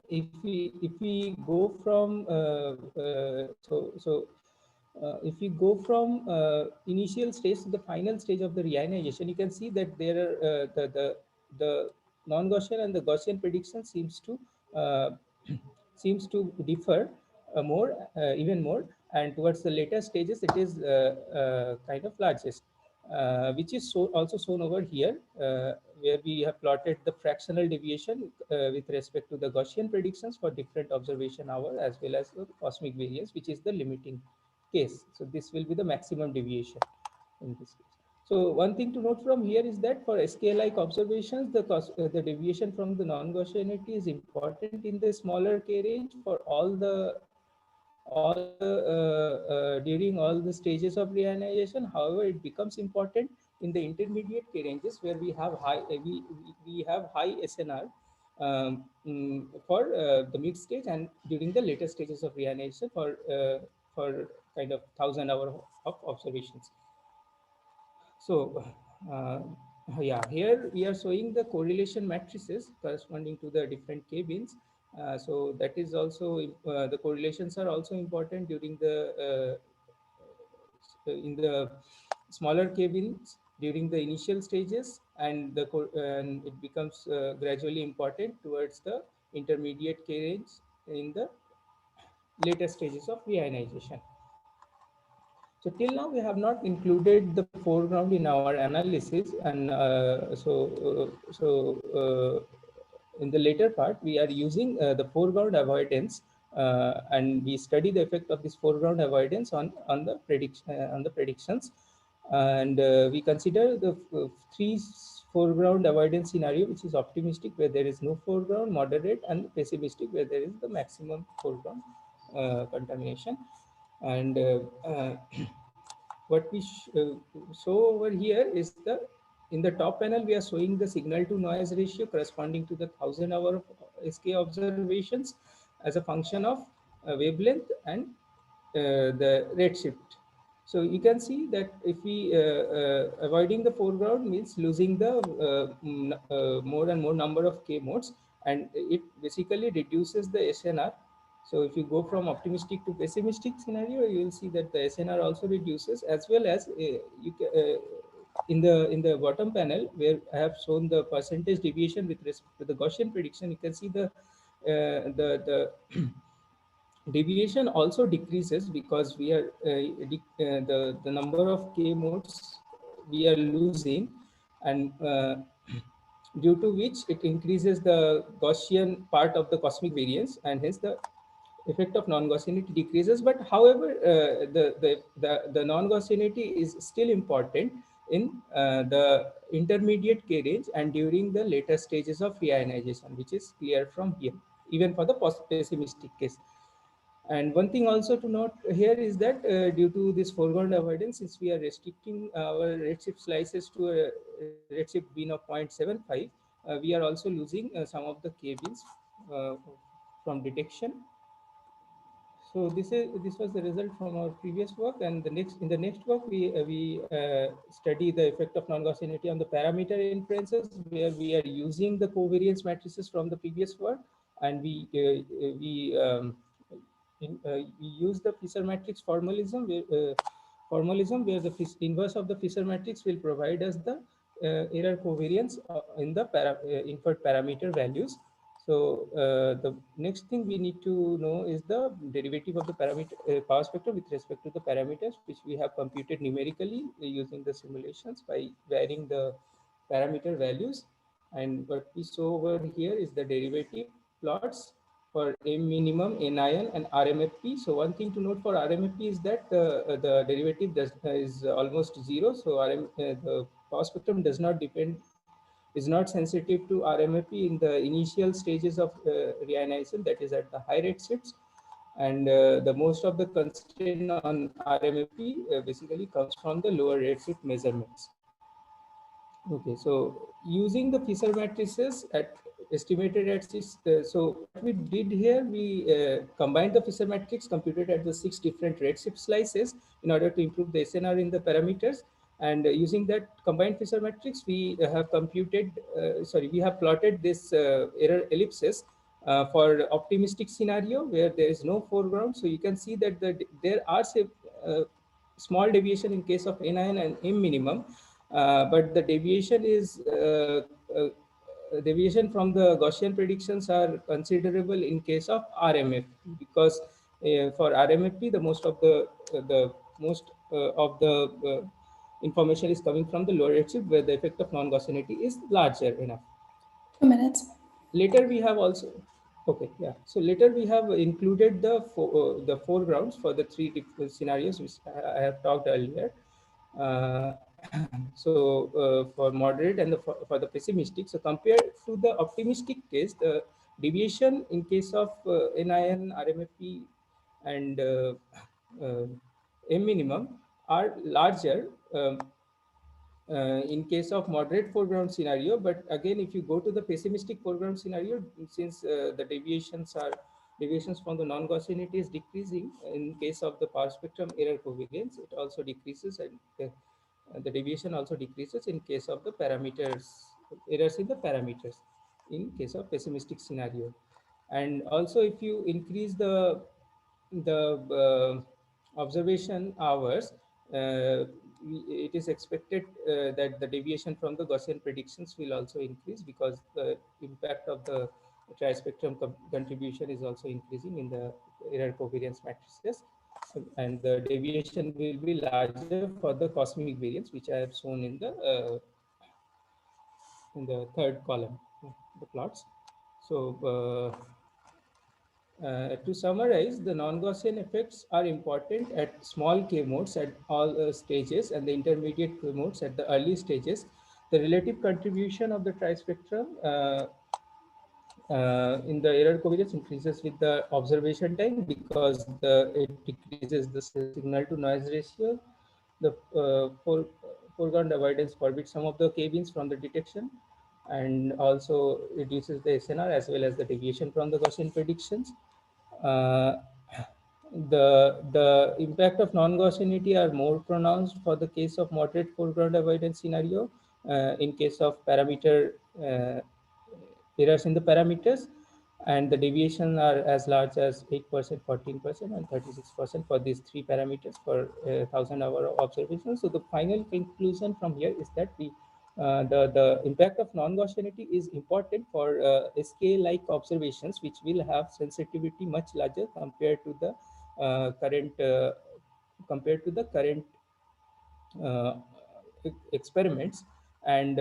if we go from if we go from initial stage to the final stage of the reionization, you can see that there are the non-Gaussian and the Gaussian prediction uh, seems to differ even more, and towards the later stages it is kind of largest, which is also shown over here, where we have plotted the fractional deviation with respect to the Gaussian predictions for different observation hour, as well as the cosmic variance, which is the limiting case. So this will be the maximum deviation in this case. So one thing to note from here is that for SK-like observations, the deviation from the non-Gaussianity is important in the smaller K range for during all the stages of reionization. However, it becomes important in the intermediate K ranges where we have high SNR for the mid stage, and during the later stages of reionization for kind of 1,000 hours of observations. So yeah, here we are showing the correlation matrices corresponding to the different K-bins. So that is also the correlations are also important during the in the smaller K-bins during the initial stages, and it becomes gradually important towards the intermediate K range in the later stages of reionization. So till now we have not included the foreground in our analysis, and in the later part we are using the foreground avoidance, and we study the effect of this foreground avoidance on the predictions, and we consider the three foreground avoidance scenario, which is optimistic where there is no foreground, moderate, and pessimistic where there is the maximum foreground contamination. And what we show over here is in the top panel we are showing the signal to noise ratio corresponding to the 1,000 hour of SK observations as a function of wavelength and the redshift. So you can see that if we avoiding the foreground means losing the more and more number of K modes, and it basically reduces the SNR. So if you go from optimistic to pessimistic scenario, you will see that the SNR also reduces, as well as in the bottom panel where I have shown the percentage deviation with respect to the Gaussian prediction. You can see the deviation also decreases because we are the number of K modes we are losing, and due to which it increases the Gaussian part of the cosmic variance, and hence the effect of non-Gaussianity decreases. But however, the non-Gaussianity is still important in the intermediate K range and during the later stages of reionization, which is clear from here, even for the pessimistic case. And one thing also to note here is that due to this foreground avoidance, since we are restricting our redshift slices to a redshift bin of 0.75, we are also losing some of the K-bins from detection. So this was the result from our previous work, and in the next work we study the effect of non-Gaussianity on the parameter inferences, where we are using the covariance matrices from the previous work, and we use the Fisher matrix formalism, where the inverse of the Fisher matrix will provide us the error covariance in the inferred parameter values. So the next thing we need to know is the derivative of the parameter power spectrum with respect to the parameters, which we have computed numerically using the simulations by varying the parameter values. And what we saw over here is the derivative plots for M minimum, NIN, and RMFP. So one thing to note for RMFP is that the derivative is almost zero. So the power spectrum is not sensitive to RMFP in the initial stages of reionization, that is at the high redshifts. And the most of the constraint on RMFP basically comes from the lower redshift measurements. Okay, so using the Fisher matrices estimated at 6, so what we did here, we combined the Fisher matrix computed at the 6 different redshift slices in order to improve the SNR in the parameters. And using that combined Fisher matrix, we have we have plotted this error ellipses for optimistic scenario where there is no foreground. So you can see that there are small deviation in case of N and M minimum, but the deviation is deviation from the Gaussian predictions are considerable in case of RMF, because for RMFP the most of the information is coming from the lower redshift, where the effect of non-Gaussianity is larger enough. 2 minutes. Later we have also, okay, yeah. So later we have included the foregrounds for the three different scenarios which I have talked earlier. For moderate and for the pessimistic. So compared to the optimistic case, the deviation in case of NIN, RMFP, and M minimum are larger in case of moderate foreground scenario. But again, if you go to the pessimistic foreground scenario, since the deviations from the non-Gaussianity is decreasing in case of the power spectrum error covariance, it also decreases, and the deviation also decreases in case of the parameters, errors in the parameters in case of pessimistic scenario. And also if you increase the observation hours, it is expected that the deviation from the Gaussian predictions will also increase, because the impact of the trispectrum contribution is also increasing in the error covariance matrices, and the deviation will be larger for the cosmic variance, which I have shown in the third column, the plots. So to summarize, the non-Gaussian effects are important at small k modes at all stages, and the intermediate k modes at the early stages. The relative contribution of the trispectrum in the error covariance increases with the observation time, because it decreases the signal to noise ratio. The foreground avoidance forbids some of the k-bins from the detection, and also reduces the SNR as well as the deviation from the Gaussian predictions. The impact of non-Gaussianity are more pronounced for the case of moderate foreground avoidance scenario, in case of parameter errors in the parameters, and the deviation are as large as 8%, 14%, and 36% for these three parameters for 1,000 hour of observation. So the final conclusion from here is that the impact of non-Gaussianity is important for SK-like observations, which will have sensitivity much larger compared to the current experiments, and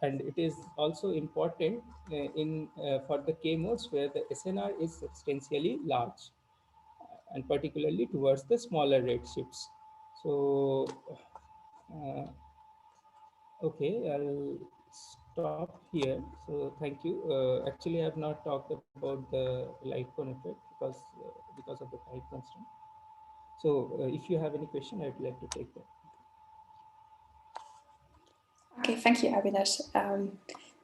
it is also important for the K modes where the SNR is substantially large, and particularly towards the smaller redshifts. So okay, I'll stop here. So thank you. Actually, I have not talked about the light cone effect because of the time constraint. So if you have any question, I'd like to take that. Okay, thank you, Avinash.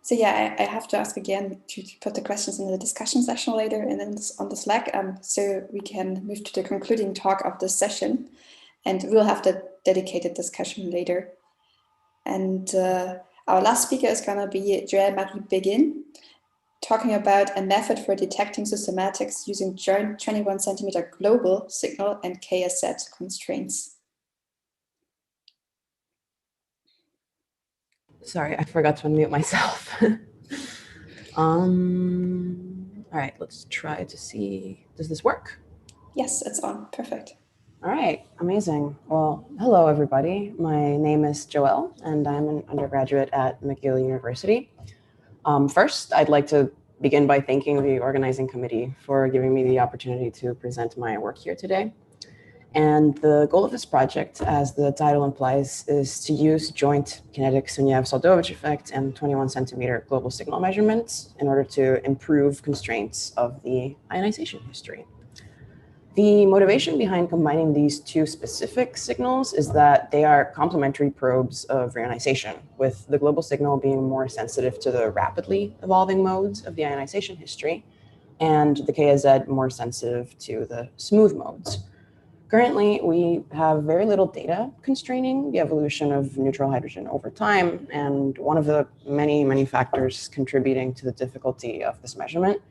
So yeah, I have to ask again to put the questions in the discussion session later and then on the Slack, so we can move to the concluding talk of this session, and we'll have the dedicated discussion later. And our last speaker is going to be Joël-Marie Béguin, talking about a method for detecting systematics using 21 centimeter global signal and KSZ constraints. Sorry, I forgot to unmute myself. All right, let's try to see, does this work? Yes, it's on, perfect. All right, amazing. Well, hello everybody. My name is Joelle and I'm an undergraduate at McGill University. First, I'd like to begin by thanking the organizing committee for giving me the opportunity to present my work here today. And the goal of this project, as the title implies, is to use joint kinetic Sunyaev-Soldovich effect and 21 centimeter global signal measurements in order to improve constraints of the ionization history. The motivation behind combining these two specific signals is that they are complementary probes of reionization, with the global signal being more sensitive to the rapidly evolving modes of the ionization history, and the KSZ more sensitive to the smooth modes. Currently, we have very little data constraining the evolution of neutral hydrogen over time, and one of the many factors contributing to the difficulty of this measurement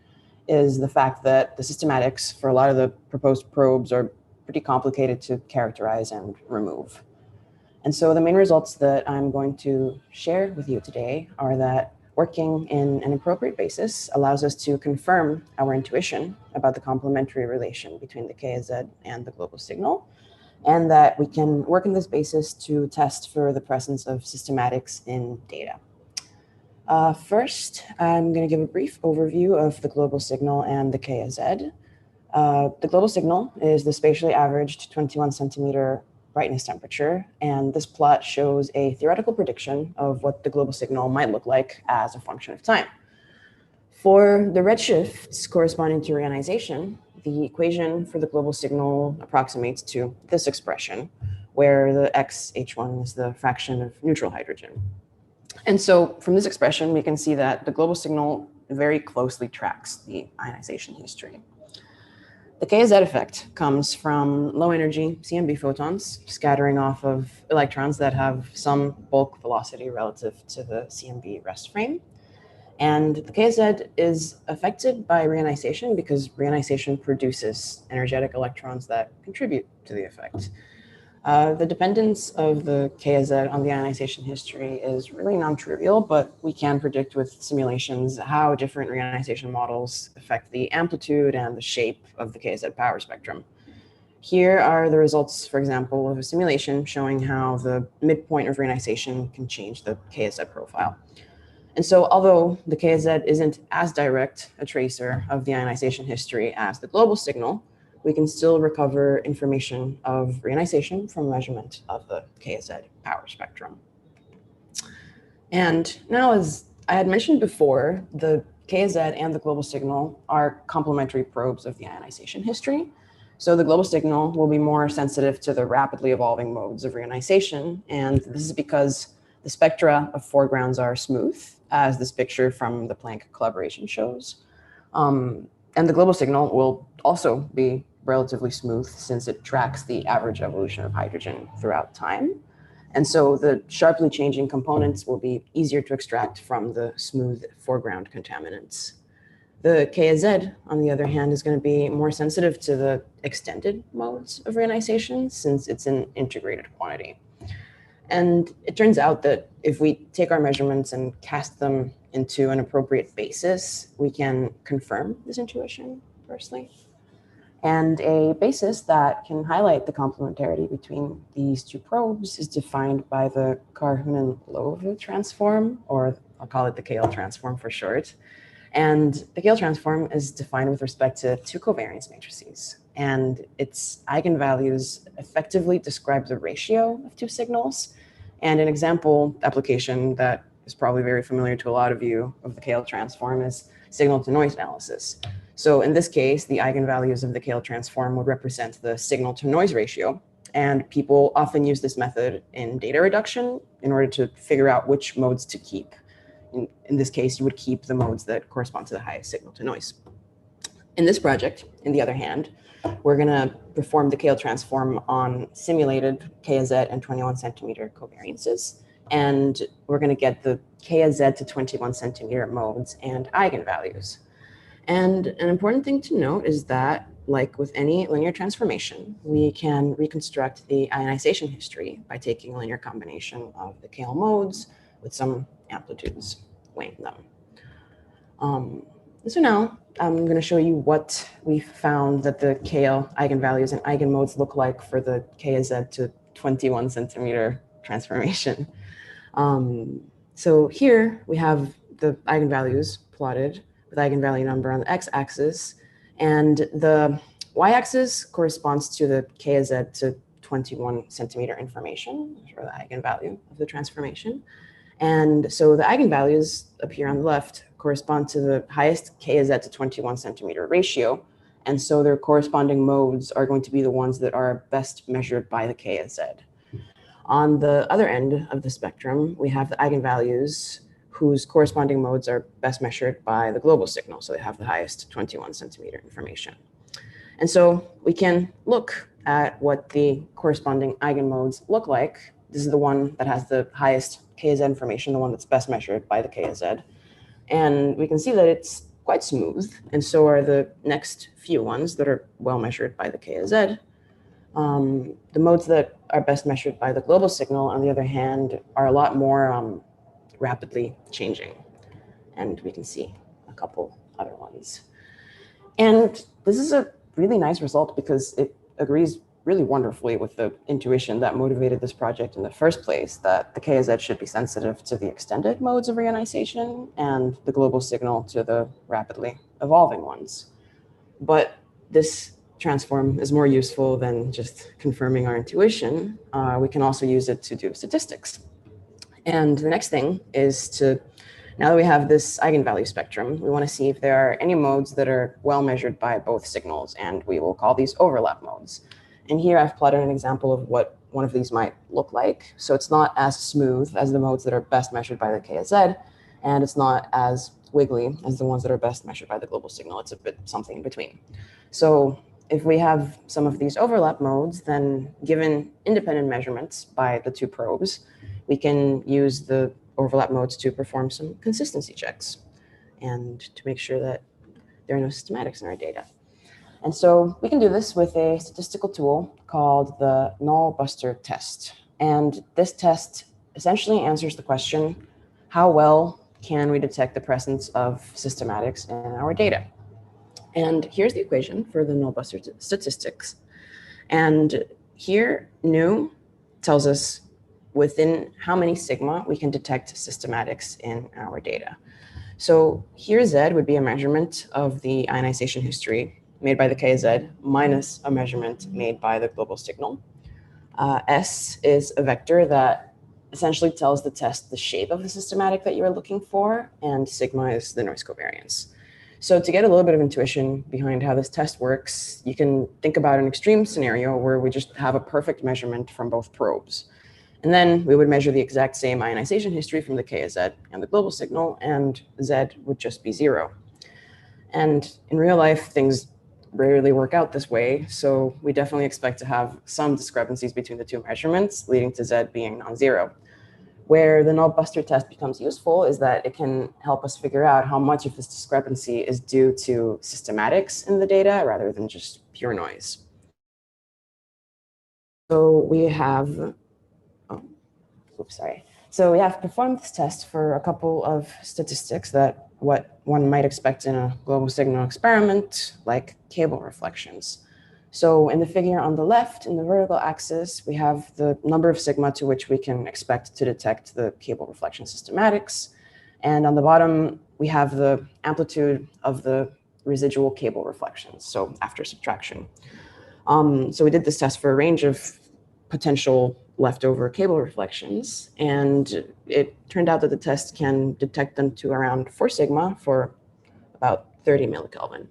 is the fact that the systematics for a lot of the proposed probes are pretty complicated to characterize and remove. And so the main results that I'm going to share with you today are that working in an appropriate basis allows us to confirm our intuition about the complementary relation between the KZ and the global signal, and that we can work in this basis to test for the presence of systematics in data. First, I'm going to give a brief overview of the global signal and the KZ. The global signal is the spatially averaged 21 centimeter brightness temperature, and this plot shows a theoretical prediction of what the global signal might look like as a function of time. For the redshifts corresponding to reionization, the equation for the global signal approximates to this expression, where the xh1 is the fraction of neutral hydrogen. And so from this expression, we can see that the global signal very closely tracks the ionization history. The KZ effect comes from low energy CMB photons scattering off of electrons that have some bulk velocity relative to the CMB rest frame. And the KZ is affected by reionization because reionization produces energetic electrons that contribute to the effect. The dependence of the KZ on the ionization history is really non-trivial, but we can predict with simulations how different reionization models affect the amplitude and the shape of the KZ power spectrum. Here are the results, for example, of a simulation showing how the midpoint of reionization can change the KZ profile. And so although the KZ isn't as direct a tracer of the ionization history as the global signal, we can still recover information of reionization from measurement of the KZ power spectrum. And now, as I had mentioned before, the KZ and the global signal are complementary probes of the ionization history. So the global signal will be more sensitive to the rapidly evolving modes of reionization. And this is because the spectra of foregrounds are smooth, as this picture from the Planck collaboration shows. And the global signal will also be relatively smooth since it tracks the average evolution of hydrogen throughout time. And so the sharply changing components will be easier to extract from the smooth foreground contaminants. The KZ, on the other hand, is going to be more sensitive to the extended modes of reionization since it's an integrated quantity. And it turns out that if we take our measurements and cast them into an appropriate basis, we can confirm this intuition, firstly. And a basis that can highlight the complementarity between these two probes is defined by the Karhunen-Loeve transform, or I'll call it the KL transform for short. And the KL transform is defined with respect to two covariance matrices. And its eigenvalues effectively describe the ratio of two signals. And an example application that is probably very familiar to a lot of you of the KL transform is signal-to-noise analysis. So in this case, the eigenvalues of the KL transform would represent the signal-to-noise ratio. And people often use this method in data reduction in order to figure out which modes to keep. In this case, you would keep the modes that correspond to the highest signal-to-noise. In this project, on the other hand, we're going to perform the KL transform on simulated KZ and 21 centimeter covariances. And we're going to get the KZ to 21 centimeter modes and eigenvalues. And an important thing to note is that, like with any linear transformation, we can reconstruct the ionization history by taking a linear combination of the KL modes with some amplitudes, weighing them. So now I'm going to show you what we found that the KL eigenvalues and eigenmodes look like for the KZ to 21 centimeter transformation. So here we have the eigenvalues plotted with eigenvalue number on the x-axis, and the y-axis corresponds to the KZ to 21 centimeter information, or the eigenvalue of the transformation. And so the eigenvalues up here on the left correspond to the highest KZ to 21 centimeter ratio. And so their corresponding modes are going to be the ones that are best measured by the KZ. On the other end of the spectrum, we have the eigenvalues whose corresponding modes are best measured by the global signal. So they have the highest 21 centimeter information. And so we can look at what the corresponding eigenmodes look like. This is the one that has the highest KZ information, the one that's best measured by the KZ. And we can see that it's quite smooth. And so are the next few ones that are well measured by the KZ. The modes that are best measured by the global signal, on the other hand, are a lot more rapidly changing. And we can see a couple other ones. And this is a really nice result because it agrees really wonderfully with the intuition that motivated this project in the first place, that the KZ should be sensitive to the extended modes of reionization and the global signal to the rapidly evolving ones. But this transform is more useful than just confirming our intuition. We can also use it to do statistics. And the next thing is to, now that we have this eigenvalue spectrum, we want to see if there are any modes that are well measured by both signals, and we will call these overlap modes. And here I've plotted an example of what one of these might look like. So it's not as smooth as the modes that are best measured by the KZ, and it's not as wiggly as the ones that are best measured by the global signal. It's a bit something in between. So if we have some of these overlap modes, then given independent measurements by the two probes, we can use the overlap modes to perform some consistency checks and to make sure that there are no systematics in our data. And so we can do this with a statistical tool called the null buster test. And this test essentially answers the question, how well can we detect the presence of systematics in our data? And here's the equation for the null buster statistics. And here, nu tells us within how many sigma we can detect systematics in our data. So here Z would be a measurement of the ionization history made by the KZ minus a measurement made by the global signal. S is a vector that essentially tells the test the shape of the systematic that you are looking for, and sigma is the noise covariance. So to get a little bit of intuition behind how this test works, you can think about an extreme scenario where we just have a perfect measurement from both probes. And then we would measure the exact same ionization history from the KZ and the global signal, and Z would just be 0. And in real life, things rarely work out this way. So we definitely expect to have some discrepancies between the two measurements, leading to Z being non-zero. Where the null buster test becomes useful is that it can help us figure out how much of this discrepancy is due to systematics in the data rather than just pure noise. So we have, So we have performed this test for a couple of statistics that what one might expect in a global signal experiment, like cable reflections. So in the figure on the left, in the vertical axis, we have the number of sigma to which we can expect to detect the cable reflection systematics. And on the bottom, we have the amplitude of the residual cable reflections, so after subtraction. So we did this test for a range of potential leftover cable reflections, and it turned out that the test can detect them to around 4 sigma for about 30 millikelvin.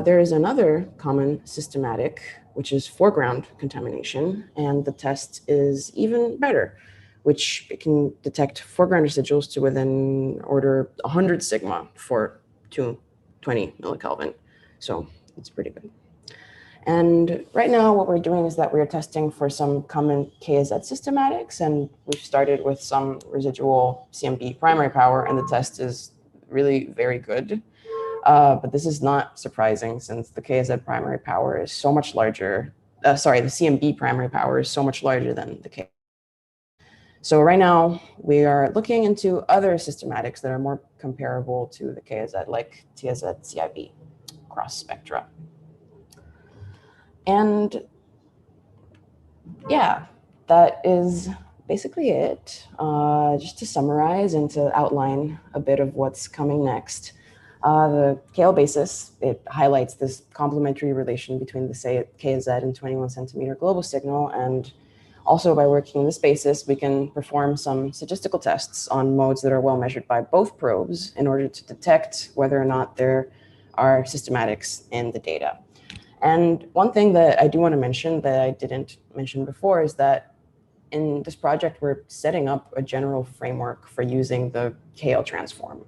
There is another common systematic, which is foreground contamination, and the test is even better, which it can detect foreground residuals to within order 100 sigma for 220 millikelvin. So it's pretty good. And right now what we're doing is that we're testing for some common KZ systematics, and we've started with some residual CMB primary power, and the test is really very good. But this is not surprising since the KZ primary power is so much larger. The CMB primary power is so much larger than the K. So right now we are looking into other systematics that are more comparable to the KZ, like TZ CIB cross spectra. And yeah, that is basically it. Just to summarize and to outline a bit of what's coming next. The KL basis, it highlights this complementary relation between the KZ and 21 centimeter global signal. And also by working this basis, we can perform some statistical tests on modes that are well measured by both probes in order to detect whether or not there are systematics in the data. And one thing that I do want to mention that I didn't mention before is that in this project, we're setting up a general framework for using the KL transform.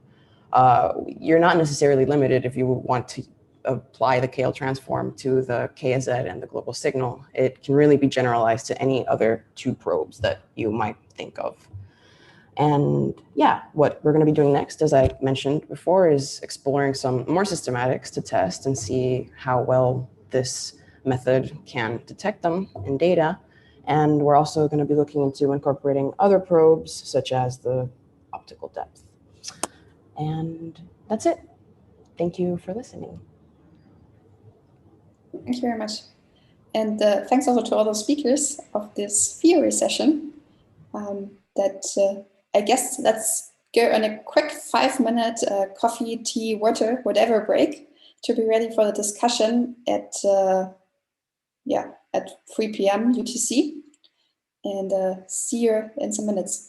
You're not necessarily limited if you want to apply the KL transform to the KZ and the global signal. It can really be generalized to any other 2 probes that you might think of. And yeah, what we're going to be doing next, as I mentioned before, is exploring some more systematics to test and see how well this method can detect them in data. And we're also going to be looking into incorporating other probes, such as the optical depth. And that's it. Thank you for listening. Thank you very much. And thanks also to all the speakers of this theory session. I guess let's go on a quick 5-minute coffee, tea, water, whatever break to be ready for the discussion at 3 p.m. UTC. And see you in some minutes.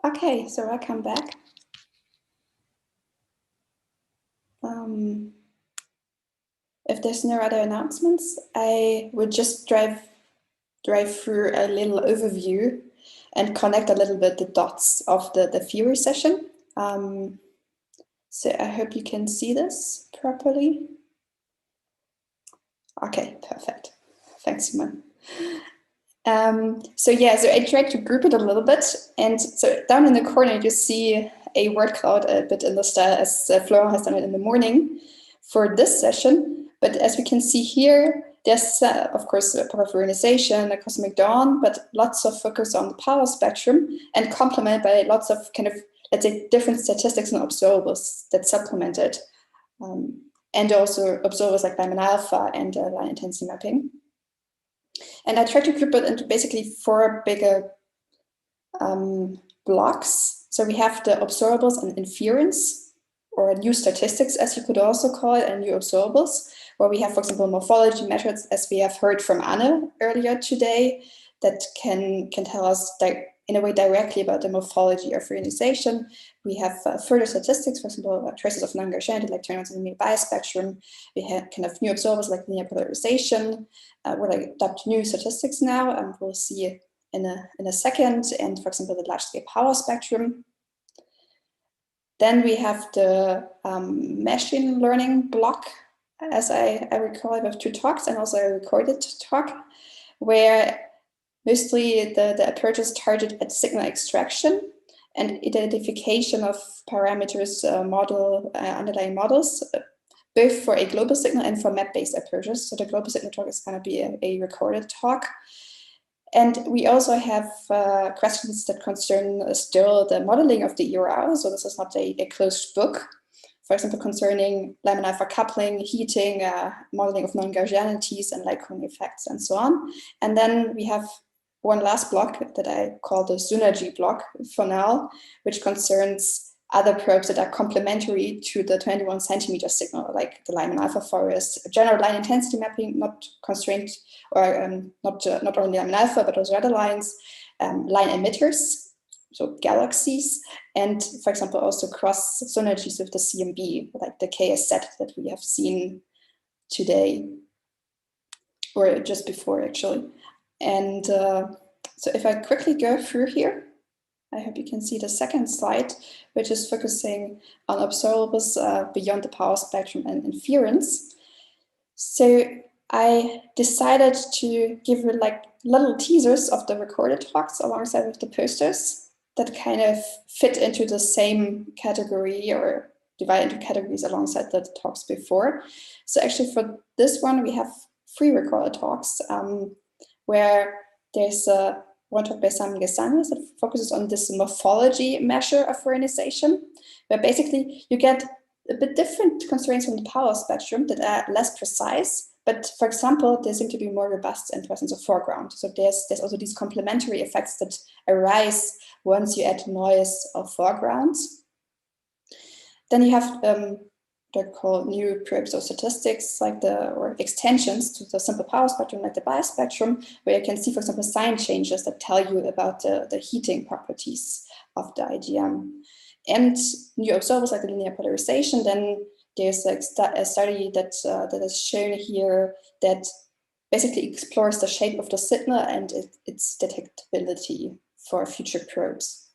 Okay, so welcome back. If there's no other announcements, I would just drive through a little overview and connect a little bit the dots of the theory session. So I hope you can see this properly. Okay, perfect. Thanks, Simon. So I tried to group it a little bit. And so down in the corner, you see a word cloud a bit in the style as Flora has done it in the morning for this session. But as we can see here, there's, of course, a part of Reionization, a cosmic dawn, but lots of focus on the power spectrum and complemented by lots of kind of, let's say, different statistics and observables that supplement it. And also observers like Lyman alpha and line intensity mapping. And I tried to group it into basically 4 bigger blocks. So we have the observables and inference, or new statistics, as you could also call it, and new observables, where we have, for example, morphology methods, as we have heard from Anne earlier today, that can tell us in a way directly about the morphology of reionization. We have further statistics, for example, traces of non-Gaussian, like turn-ons in the bispectrum. We have kind of new observers like linear polarization. We're like adopt new statistics now, and we'll see in a second. And for example, the large-scale power spectrum. Then we have the machine learning block, as I recall. I have 2 talks and also a recorded talk, where mostly the approach is targeted at signal extraction and identification of parameters, underlying models, both for a global signal and for map-based approaches. So the global signal talk is going to be a recorded talk. And we also have questions that concern still the modeling of the EoR. So this is not a closed book. For example, concerning Lyman alpha coupling, heating, modeling of non-Gaussianities and light cone effects, and so on. And then we have one last block that I call the synergy block for now, which concerns other probes that are complementary to the 21 centimeter signal, like the Lyman alpha forest, general line intensity mapping, not constrained, or not only Lyman alpha, but also other lines, line emitters, so galaxies, and for example, also cross synergies with the CMB, like the KS set that we have seen today, or just before actually. And so if I quickly go through here, I hope you can see the second slide, which is focusing on observables beyond the power spectrum and inference. So I decided to give you like little teasers of the recorded talks alongside with the posters that kind of fit into the same category or divide into categories alongside the talks before. So actually for this one, we have 3 recorded talks where there's one talk by Sam Gesanis that focuses on this morphology measure of reionization, where basically you get a bit different constraints from the power spectrum that are less precise, but for example, they seem to be more robust in presence of foreground. So there's also these complementary effects that arise once you add noise or foregrounds. Then you have what I call new probes or statistics, like or extensions to the simple power spectrum, like the bispectrum, where you can see, for example, sign changes that tell you about the heating properties of the IGM. And new observers like the linear polarization. Then there's like a study that is shown here that basically explores the shape of the signal and its detectability for future probes.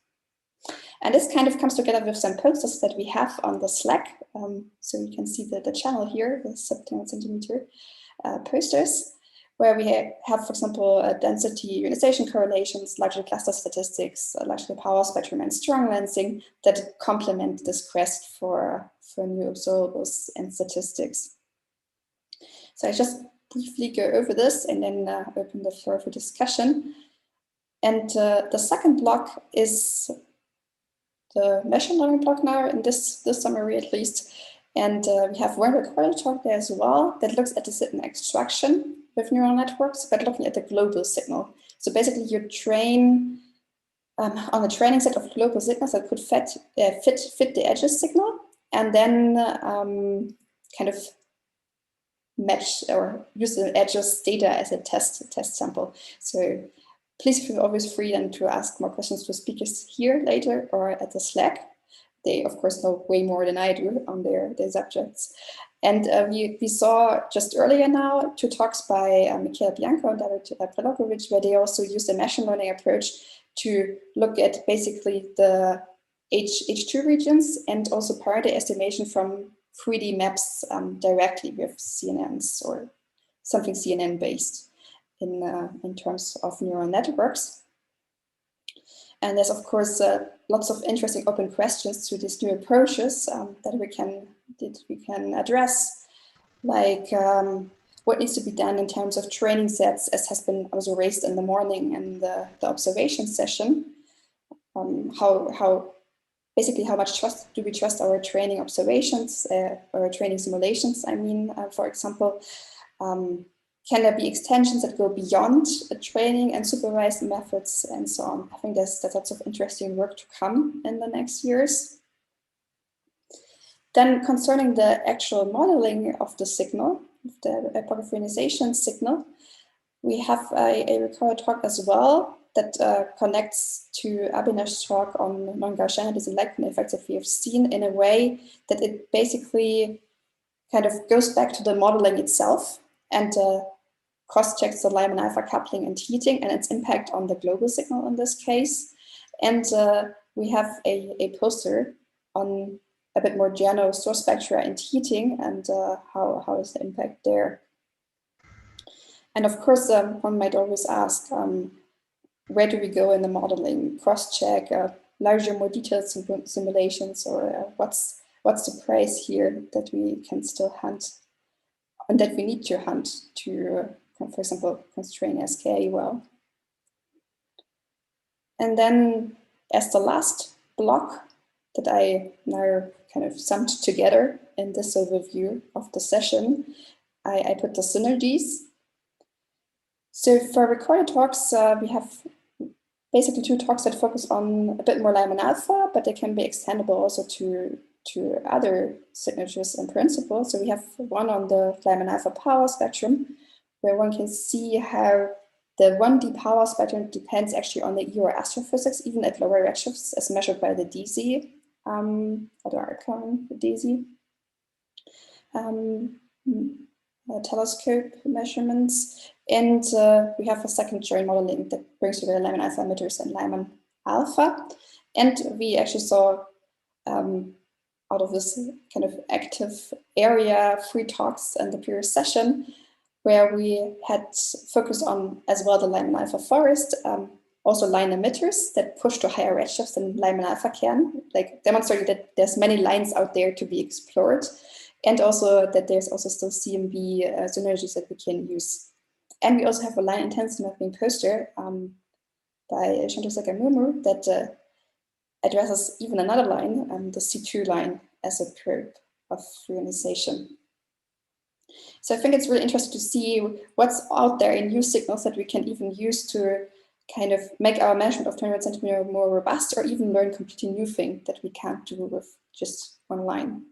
And this kind of comes together with some posters that we have on the Slack. So you can see the channel here, the 17 centimeter posters, where we have, for example, density ionization correlations, larger cluster statistics, larger power spectrum, and strong lensing that complement this quest for new observables and statistics. So I just briefly go over this and then open the floor for discussion. And the second block is the machine learning block now, in this summary at least. And we have one recorded talk there as well that looks at the signal extraction with neural networks, but looking at the global signal. So basically you train on a training set of global signals that could fit the edges signal, and then kind of match or use the edges data as a test sample. So please feel always free then to ask more questions to speakers here later or at the Slack. They, of course, know way more than I do on their subjects. And we saw just earlier now 2 talks by Michaela Bianco and David Prelokovic, where they also used a machine learning approach to look at basically the H2 regions and also parity estimation from 3D maps directly with CNNs or something CNN based in terms of neural networks. And there's, of course, lots of interesting open questions to these new approaches that we can address, like what needs to be done in terms of training sets, as has been also raised in the morning in the observation session. Basically, how much trust do we trust our training observations or training simulations? I mean, for example, can there be extensions that go beyond training and supervised methods and so on? I think there's lots of interesting work to come in the next years. Then concerning the actual modeling of the signal, the Reionization signal, we have a recorded talk as well that connects to Abhinash's talk on non-Gaussianities and Leibniz effects that we have seen in a way that it basically kind of goes back to the modeling itself and cross-checks the Lyman alpha coupling and heating and its impact on the global signal in this case. And we have a poster on a bit more general source spectra and heating and how is the impact there. And of course, one might always ask, where do we go in the modeling? Cross-check, larger, more detailed simulations, or what's the price here that we can still hunt and that we need to hunt to, for example, constrain SKA well. And then as the last block that I now kind of summed together in this overview of the session, I put the synergies. So for recorded talks, we have basically 2 talks that focus on a bit more Lyman alpha, but they can be extendable also to other signatures in principle. So we have one on the Lyman alpha power spectrum, where one can see how the 1D power spectrum depends actually on the EoR astrophysics, even at lower redshifts, as measured by the DZ, the DZ telescope measurements. And we have a second joint modeling that brings together Lyman alpha emitters and Lyman alpha. And we actually saw out of this kind of active area 3 talks in the previous session, where we had focused on as well the Lyman alpha forest, also line emitters that push to higher redshifts than Lyman alpha can, like demonstrating that there's many lines out there to be explored, and also that there's also still CMB synergies that we can use. And we also have a line intensity mapping poster by Chandrasekhar Murmu that addresses even another line, the C2 line, as a probe of reionization. So I think it's really interesting to see what's out there in new signals that we can even use to kind of make our measurement of 200 centimeter more robust, or even learn completely new thing that we can't do with just one line.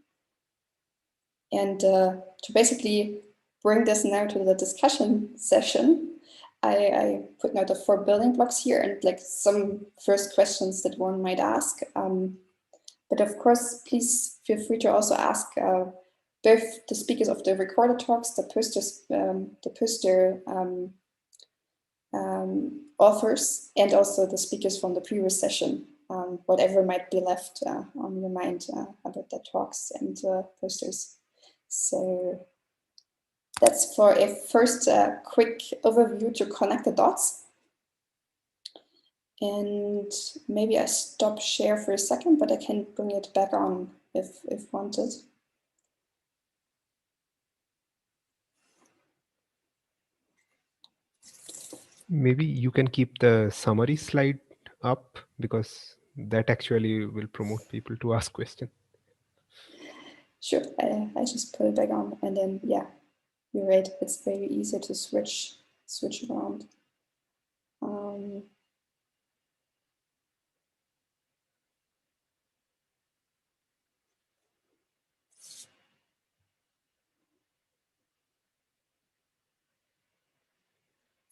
And to basically bring this now to the discussion session, I put now the 4 building blocks here and like some first questions that one might ask. But of course, please feel free to also ask both the speakers of the recorded talks, the poster authors, and also the speakers from the previous session, whatever might be left on your mind about the talks and posters. So that's for a first quick overview to connect the dots. And maybe I stop share for a second, but I can bring it back on if wanted. Maybe you can keep the summary slide up, because that actually will promote people to ask questions. Sure, I just put it back on, and then yeah, you're right. It's very easy to switch around.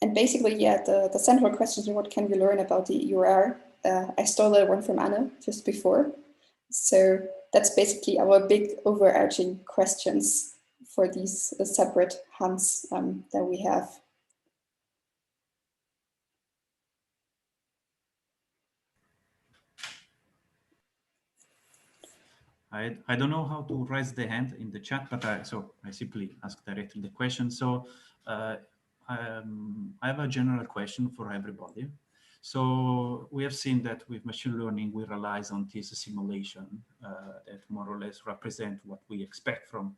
And basically, yeah, the central question is what can we learn about the EoR? I stole that one from Anna just before. So that's basically our big overarching questions for these separate hunts that we have. I don't know how to raise the hand in the chat, but I simply ask directly the question. So I have a general question for everybody. So we have seen that with machine learning, we rely on this simulation that more or less represent what we expect from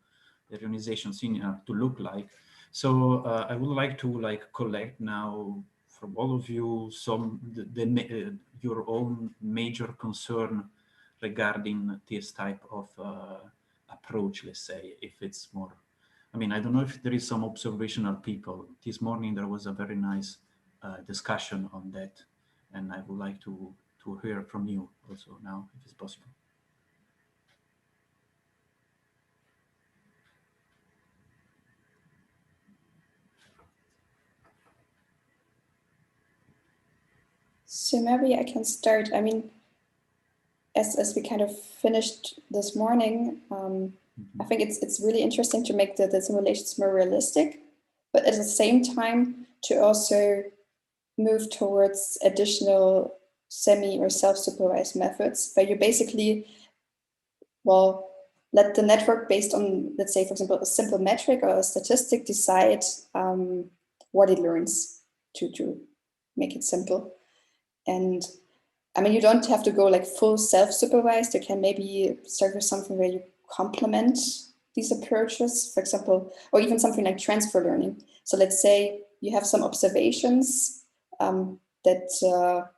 the reionization scenario to look like. So I would like to collect now from all of you your own major concern regarding this type of approach, let's say, if it's more, I mean, I don't know if there is some observational people. This morning there was a very nice discussion on that, and I would like to hear from you also now, if it's possible. So maybe I can start. I mean, as we kind of finished this morning, I think it's really interesting to make the simulations more realistic, but at the same time to also move towards additional semi or self-supervised methods, where you basically, well, let the network based on, let's say, for example, a simple metric or a statistic decide what it learns to make it simple. And I mean, you don't have to go like full self-supervised. You can maybe start with something where you complement these approaches, for example, or even something like transfer learning. So let's say you have some observations that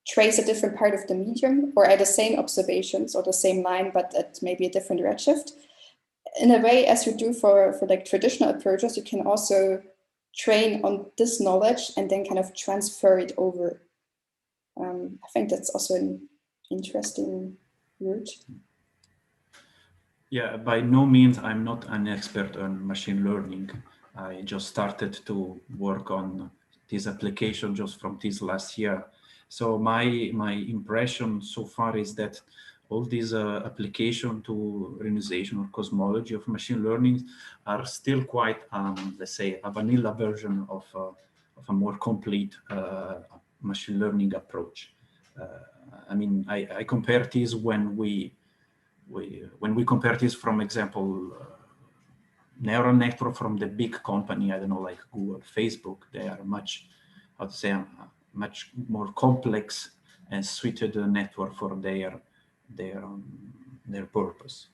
trace a different part of the medium, or are the same observations or the same line, but at maybe a different redshift. In a way, as you do for like traditional approaches, you can also train on this knowledge and then kind of transfer it over. I think that's also an interesting route. Yeah, by no means I'm not an expert on machine learning. I just started to work on this application just from this last year. So my impression so far is that all these application to reionization or cosmology of machine learning are still quite, let's say, a vanilla version of a more complete machine learning approach. I mean, I compare this when we compare this, from example, neural network from the big company, I don't know, like Google, Facebook, they are much, how to say, much more complex and suited network for their purpose.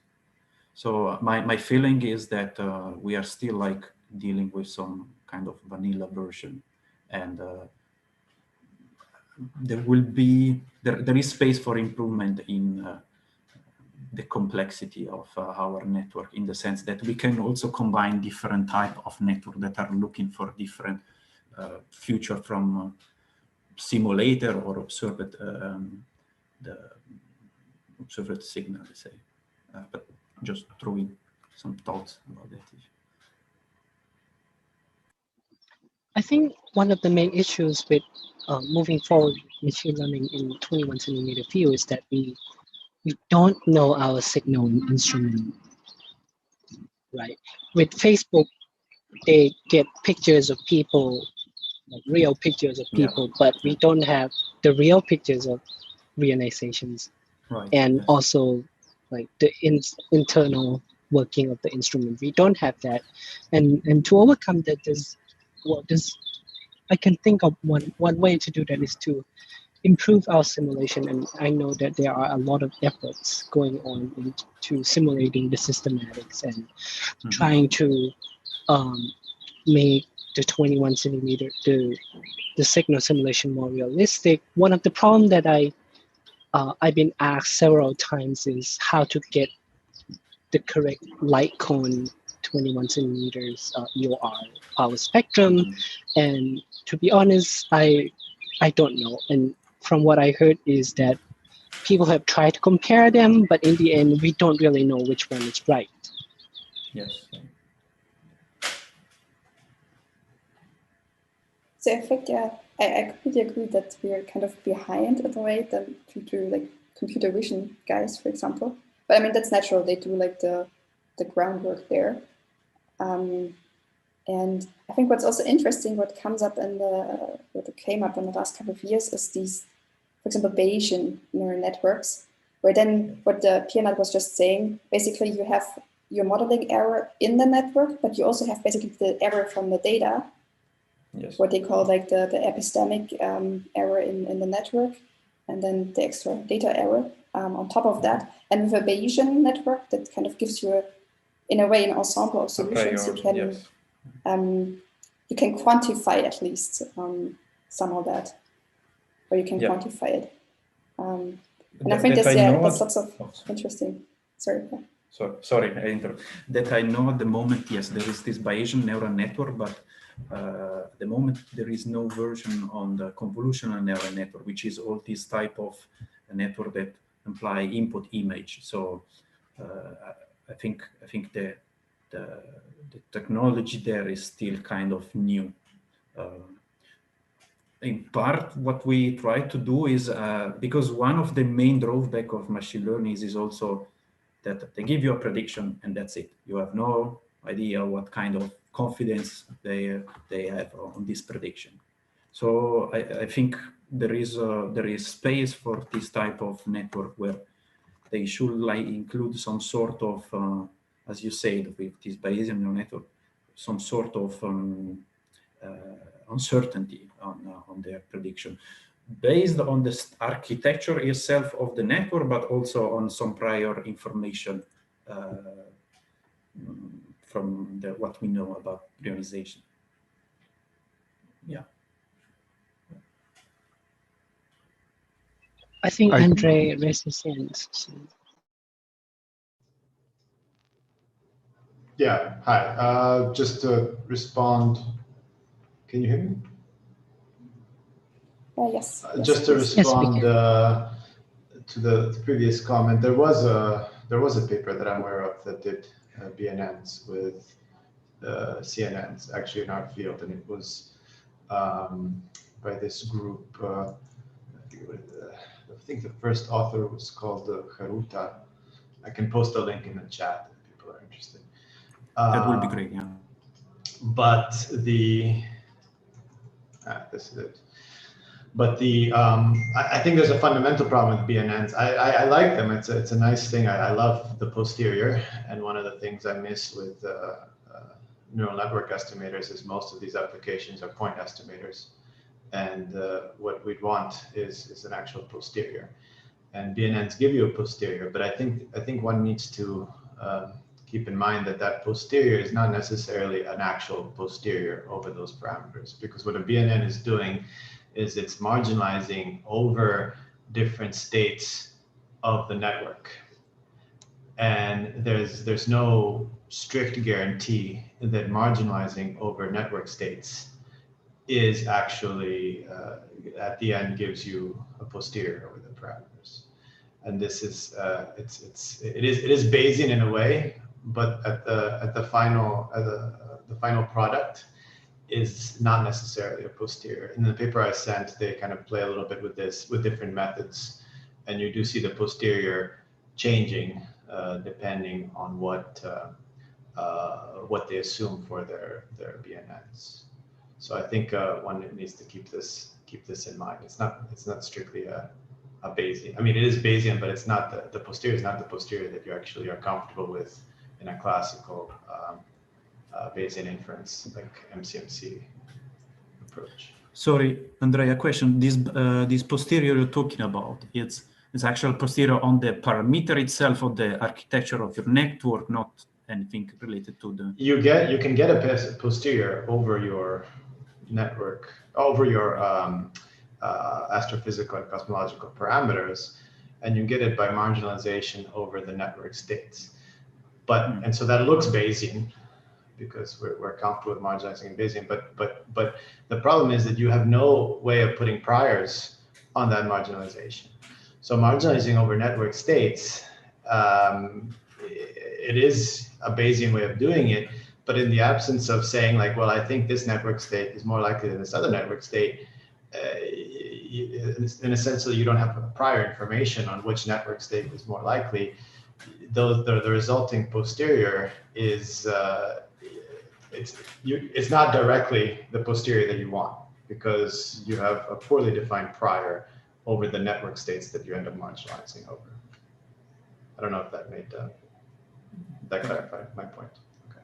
So my feeling is that we are still like dealing with some kind of vanilla version, and there is space for improvement in the complexity of our network, in the sense that we can also combine different type of network that are looking for different future from simulator or observed the observed signal, let's say. But just throwing some thoughts about that. I think one of the main issues with moving forward machine learning in 21 centimeter field is that we don't know our signal instrument, right? With Facebook, they get pictures of people, like real pictures of people, but we don't have the real pictures of reionizations, right, and yes. also like the internal working of the instrument. We don't have that, and to overcome that, I can think of one way to do that is to improve our simulation, and I know that there are a lot of efforts going on into simulating the systematics and trying to make the 21 centimeter the signal simulation more realistic. One of the problems that I've been asked several times is how to get the correct light cone 21 centimeters EoR power spectrum, and to be honest, I don't know. And from what I heard is that people have tried to compare them, but in the end, we don't really know which one is right. Yes. So I think, yeah, I completely agree that we are kind of behind in a way than to like computer vision guys, for example. But I mean, that's natural. They do like the groundwork there. And I think what's also interesting, what comes up in what came up in the last couple of years is these, for example, Bayesian neural networks, where then what the PNet was just saying, basically you have your modeling error in the network, but you also have basically the error from the data, yes, what they call like the epistemic error in the network, and then the extra data error on top of that. And with a Bayesian network, that kind of gives you, in a way, an ensemble of solutions. yes. You can quantify at least some of that, or you can quantify it. And I think that's lots of interesting. Sorry. So sorry, I interrupt. That I know at the moment, yes, there is this Bayesian neural network, but at the moment there is no version on the convolutional neural network, which is all this type of network that imply input image. So I think the technology there is still kind of new. In part, what we try to do is, because one of the main drawbacks of machine learning is also that they give you a prediction and that's it. You have no idea what kind of confidence they have on this prediction. So I think there is space for this type of network where they should like include some sort of, as you said, with this Bayesian neural network, some sort of uncertainty on their prediction, based on the architecture itself of the network, but also on some prior information from what we know about reionization. Yeah. I think Andre raised his hand. So. Yeah, hi. Just to respond, can you hear me? Yes. Just to respond to the previous comment, there was a paper that I'm aware of that did BNNs with CNNs actually in our field, and it was by this group. I think the first author was called Haruta. I can post a link in the chat if people are interested. That would be great, yeah. But this is it. But I think there's a fundamental problem with BNNs. I like them. It's a nice thing. I love the posterior, and one of the things I miss with neural network estimators is most of these applications are point estimators, and what we'd want is an actual posterior. And BNNs give you a posterior, but I think one needs to keep in mind that posterior is not necessarily an actual posterior over those parameters, because what a BNN is doing is it's marginalizing over different states of the network. And there's no strict guarantee that marginalizing over network states is actually, at the end, gives you a posterior over the parameters. And this is, it is Bayesian in a way, but at the final product is not necessarily a posterior. In the paper I sent, they kind of play a little bit with this, with different methods, and you do see the posterior changing depending on what they assume for their BNNs. So I think one needs to keep this in mind. It's not strictly a Bayesian. I mean, it is Bayesian, but it's not the posterior is not the posterior that you actually are comfortable with in a classical Bayesian inference like MCMC approach. Sorry, Andrea, a question. This posterior you're talking about, it's actual posterior on the parameter itself of the architecture of your network, not anything related to the. You can get a posterior over your network, over your astrophysical and cosmological parameters, and you get it by marginalization over the network states. But and so that looks Bayesian, because we're comfortable with marginalizing in Bayesian, but the problem is that you have no way of putting priors on that marginalization. So marginalizing over network states, it is a Bayesian way of doing it, but in the absence of saying like, well, I think this network state is more likely than this other network state, in a sense, so you don't have prior information on which network state is more likely. The resulting posterior is it's not directly the posterior that you want, because you have a poorly defined prior over the network states that you end up marginalizing over. I don't know if that made that clarified my point. Okay.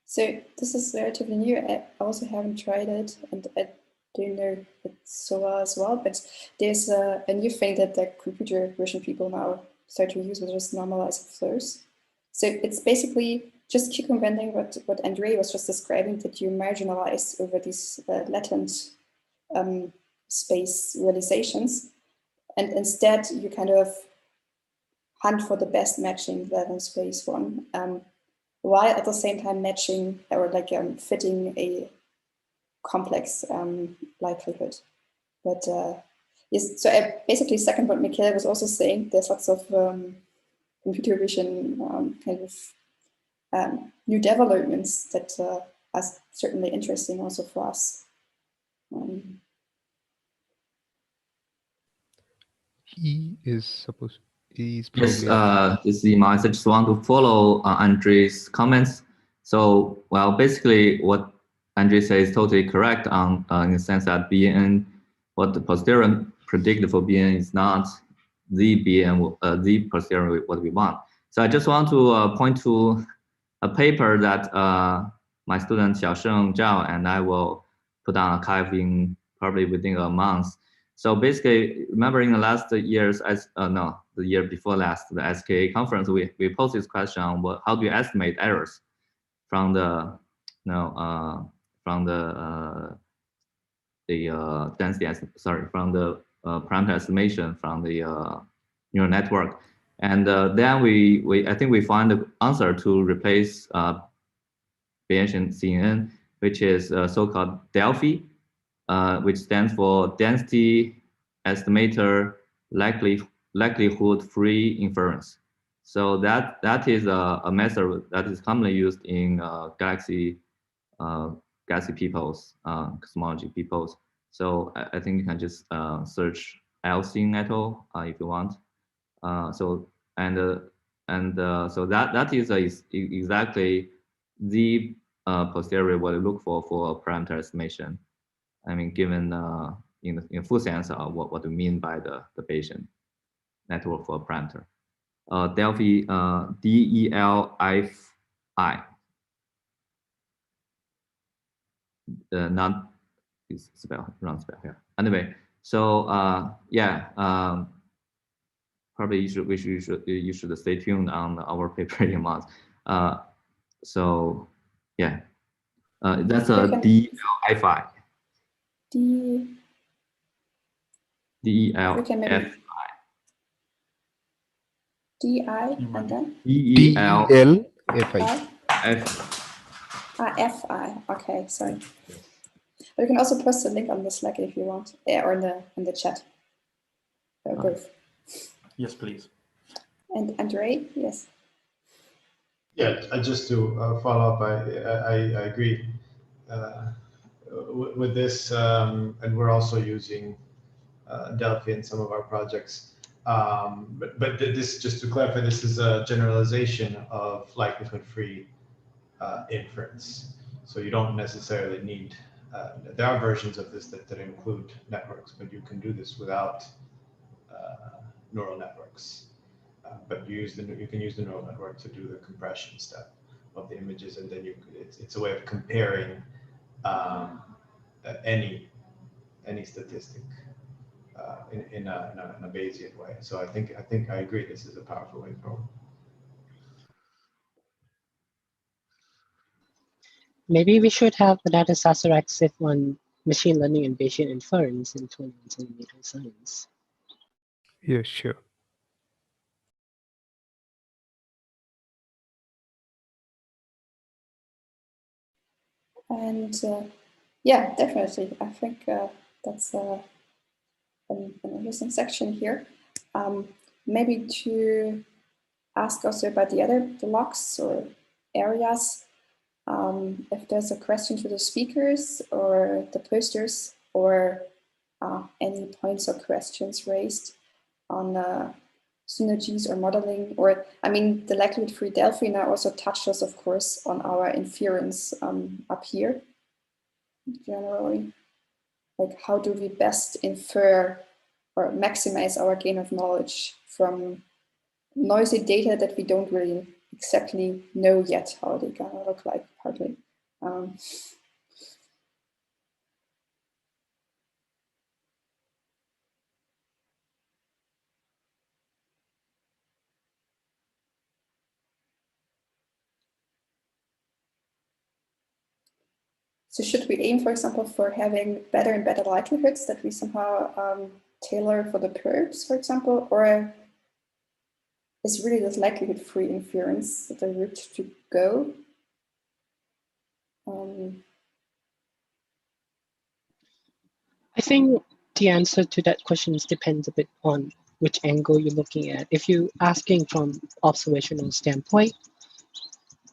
So this is relatively new. I also haven't tried it, and I don't know if it's so well as well, but there's a new thing that the computer vision people now start to use, which is normalizing flows. So it's basically just circumventing what Andre was just describing, that you marginalize over these latent space realizations, and instead you kind of hunt for the best matching latent space one, while at the same time matching or like fitting a complex likelihood. But yes, so I basically second what Michaela was also saying. There's lots of computer vision kind of new developments that are certainly interesting also for us. He's probably. Yes, this is Imai. I just want to follow Andre's comments. So, well, basically what Andre says is totally correct on in the sense that BN, what the posterior predicted for BN is not the BN, the posterior what we want. So I just want to point to a paper that my student Xiaosheng Zhao and I will put on archive in probably within a month. So basically, remember in the last years, the year before last, the SKA conference, we posed this question on how do you estimate errors from the, from the density, from the parameter estimation from the neural network, and then I think we find the answer to replace Bayesian CNN, which is so-called Delphi. Which stands for density estimator likelihood free inference. So that is a method that is commonly used in galaxy peoples, cosmology peoples. So I think you can just search Elsin et al. If you want. So that is exactly the posterior what you look for parameter estimation. I mean, given in full sense of what we mean by the Bayesian network for a parameter. Delphi, DELFI. Not wrong spell here. Anyway, so yeah, probably you should stay tuned on our paper in months. So yeah, that's a DELFI. DELFI. DI and then DELFI. FI. Okay, sorry. But you can also post a link on the Slack if you want, or in the chat. Both. Yes, please. And Andre, yes. Yeah, just to follow up, I agree with this, and we're also using Delphi in some of our projects. But this, just to clarify, this is a generalization of likelihood-free inference. So you don't necessarily need, there are versions of this that include networks, but you can do this without neural networks. But you can use the neural network to do the compression step of the images, and then it's a way of comparing any statistic in a Bayesian way. So I think I agree. This is a powerful way forward. Maybe we should have another SAZERAC SIF on machine learning and Bayesian inference in 21cm science. Yeah, sure. And yeah, definitely. I think that's an interesting section here. Maybe to ask also about the other blocks or areas. If there's a question to the speakers or the posters, or any points or questions raised on synergies or modeling, or I mean, the likelihood-free Delphi now also touched us, of course, on our inference up here. Generally, like how do we best infer or maximize our gain of knowledge from noisy data that we don't really exactly know yet how they're gonna look like, partly. So should we aim, for example, for having better and better likelihoods that we somehow tailor for the probes, for example, or is really this likelihood-free inference the route to go? I think the answer to that question depends a bit on which angle you're looking at. If you're asking from observational standpoint,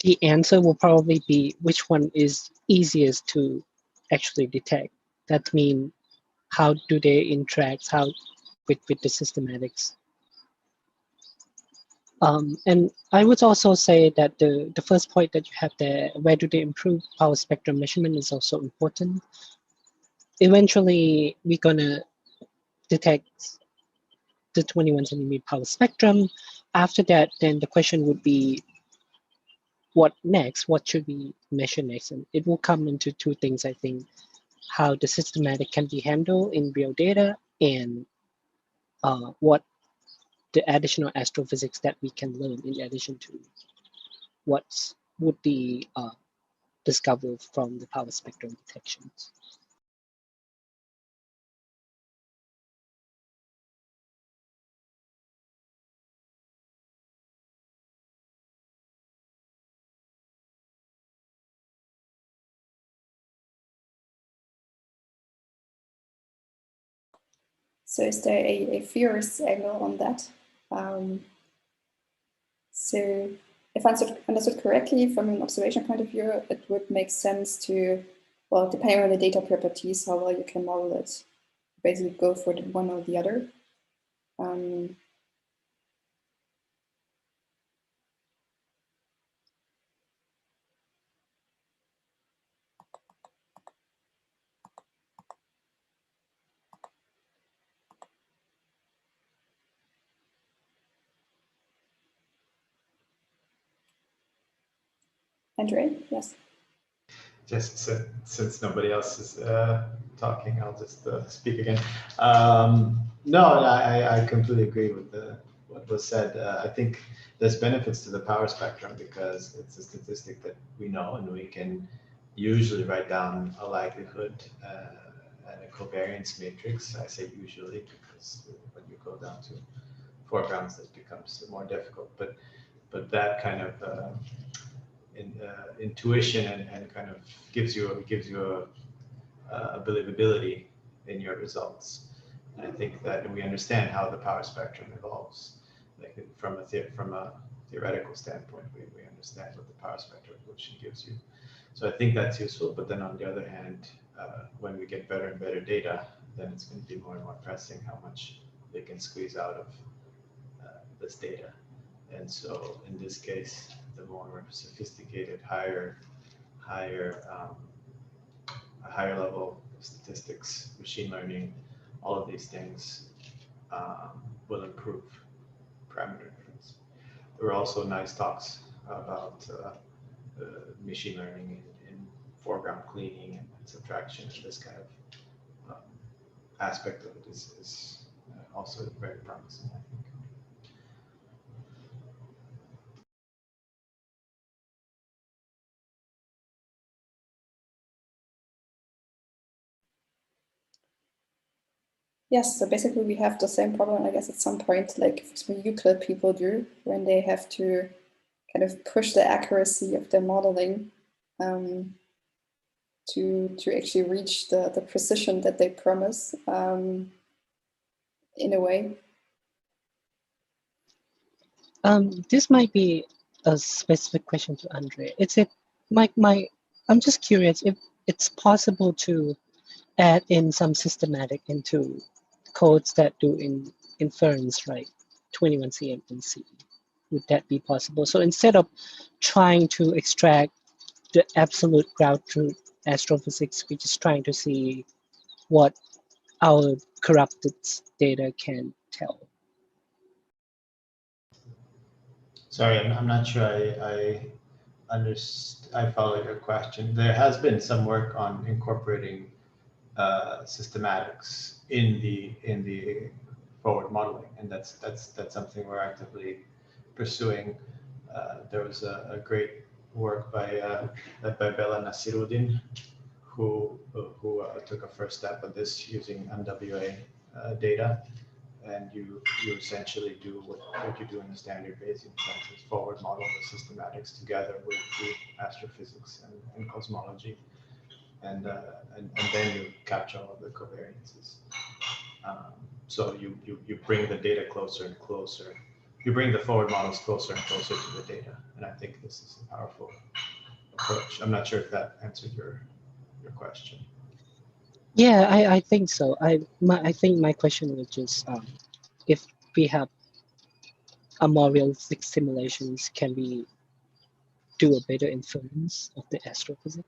the answer will probably be which one is easiest to actually detect. That means how do they interact with the systematics. And I would also say that the first point that you have there, where do they improve power spectrum measurement, is also important. Eventually, we're gonna detect the 21 centimeter power spectrum. After that, then the question would be, what next? What should we measure next? And it will come into two things, I think: how the systematic can be handled in real data, and what the additional astrophysics that we can learn in addition to what would be discovered from the power spectrum detections. So is there a fierce angle on that? So if I understood correctly, from an observation point of view, it would make sense to, well, depending on the data properties, how well you can model it, basically go for the one or the other. Andre, yes. Just since nobody else is talking, I'll just speak again. No, I completely agree with what was said. I think there's benefits to the power spectrum because it's a statistic that we know, and we can usually write down a likelihood and a covariance matrix. I say usually because when you go down to foregrounds, it becomes more difficult. But that kind of intuition and kind of gives you a believability in your results. And I think that we understand how the power spectrum evolves. Like from a theoretical standpoint, we understand what the power spectrum evolution gives you. So I think that's useful. But then on the other hand, when we get better and better data, then it's going to be more and more pressing how much they can squeeze out of this data. And so in this case, the more sophisticated, higher level statistics, machine learning, all of these things will improve parameter inference. There were also nice talks about machine learning in foreground cleaning and subtraction, and this kind of aspect of it is also very promising, I think. Yes, so basically we have the same problem, I guess, at some point, like Euclid people do, when they have to kind of push the accuracy of their modeling to actually reach the precision that they promise in a way. This might be a specific question to Andre. I'm just curious if it's possible to add in some systematic into codes that do inference, right? 21C and C. Would that be possible? So instead of trying to extract the absolute ground truth astrophysics, we're just trying to see what our corrupted data can tell. Sorry, I'm not sure I follow your question. There has been some work on incorporating systematics in the forward modeling, and that's something we're actively pursuing. There was a great work by Bella Nasiruddin, who took a first step at this using MWA data. And you essentially do what you do in the standard Bayesian sense, is forward model the systematics together with the astrophysics and cosmology, and then you capture all of the covariances. So you bring the data closer and closer. You bring the forward models closer and closer to the data, and I think this is a powerful approach. I'm not sure if that answered your question. Yeah, I think so. I think my question was just if we have a more realistic simulations, can we do a better inference of the astrophysics?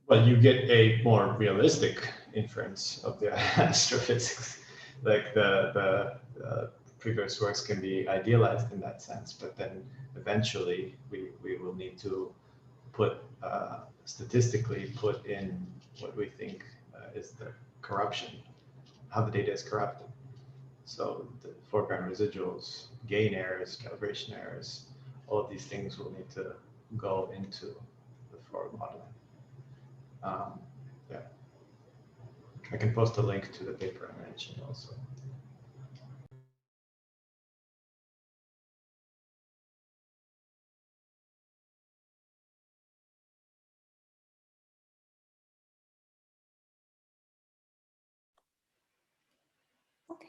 Well, you get a more realistic inference of the astrophysics. Like the previous works can be idealized in that sense, but then eventually we will need to put statistically put in what we think is the corruption, how the data is corrupted. So the foreground residuals, gain errors, calibration errors, all of these things will need to go into the forward modeling. Yeah, I can post a link to the paper I mentioned also.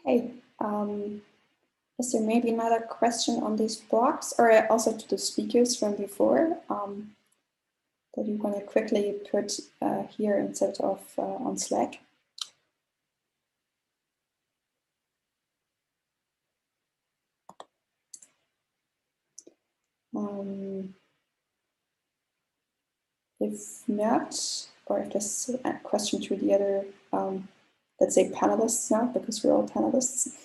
Okay. Is there maybe another question on these blocks, or also to the speakers from before, that you want to quickly put here instead of on Slack? If not, or if there's a question to the other, let's say panelists now, because we're all panelists.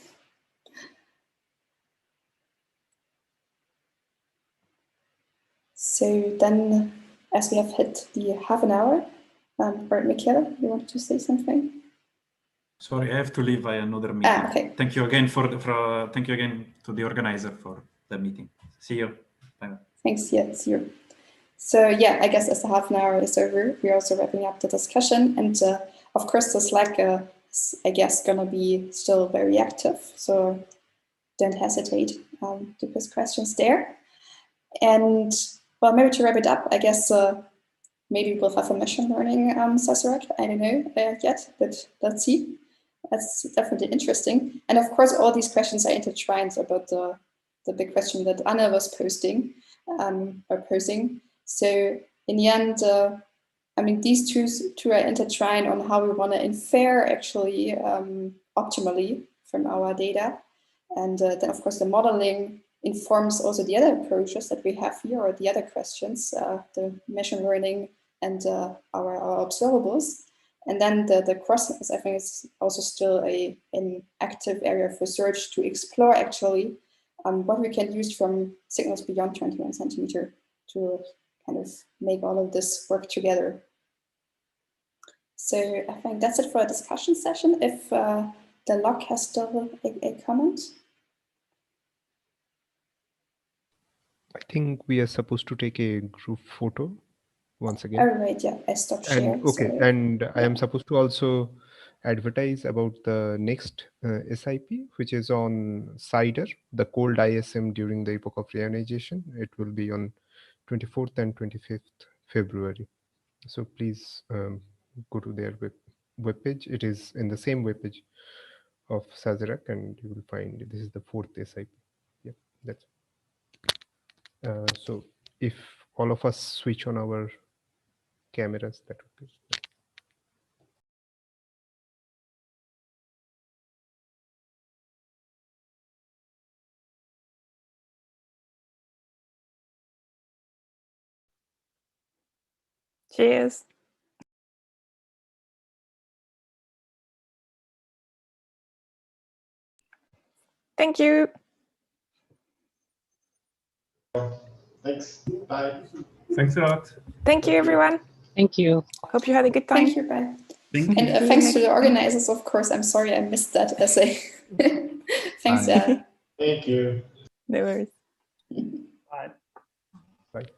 So then, as we have hit the half an hour, or Michaela, you wanted to say something? Sorry, I have to leave by another meeting. Okay. Thank you again thank you again to the organizer for the meeting. See you. Bye. Thanks. Yeah, see you. So yeah, I guess as the half an hour is over, we're also wrapping up the discussion, and of course the Slack is, I guess, gonna be still very active. So don't hesitate to post questions there. And well, maybe to wrap it up, I guess maybe we'll have a machine learning SAZERAC. I don't know yet, but let's see. That's definitely interesting. And of course, all these questions are intertwined about the big question that Anna was posing. So in the end, I mean, these two are intertwined on how we want to infer actually optimally from our data. And then, of course, the modeling informs also the other approaches that we have here, or the other questions, the machine learning and our observables. And then the crosslinks, I think, is also still an active area of research to explore actually what we can use from signals beyond 21 centimeter to kind of make all of this work together. So I think that's it for a discussion session. If the log has still a comment. I think we are supposed to take a group photo once again. Oh, right, yeah, I stopped sharing. And okay, sorry. and I am supposed to also advertise about the next SIP, which is on CIDR, the cold ISM during the epoch of reionization. It will be on 24th and 25th February. So please go to their webpage. It is in the same webpage of SAZERAC, and you will find this is the 4th SIP. Yeah. That's so if all of us switch on our cameras, that would be. Cheers. Thank you. Thanks. Bye. Thanks a lot. Thank you, everyone. Thank you. Hope you had a good time. Thank you, bye. Thank And you. thanks to the organizers, of course. I'm sorry I missed that essay. Thanks, Bye. yeah. Thank you. No worries.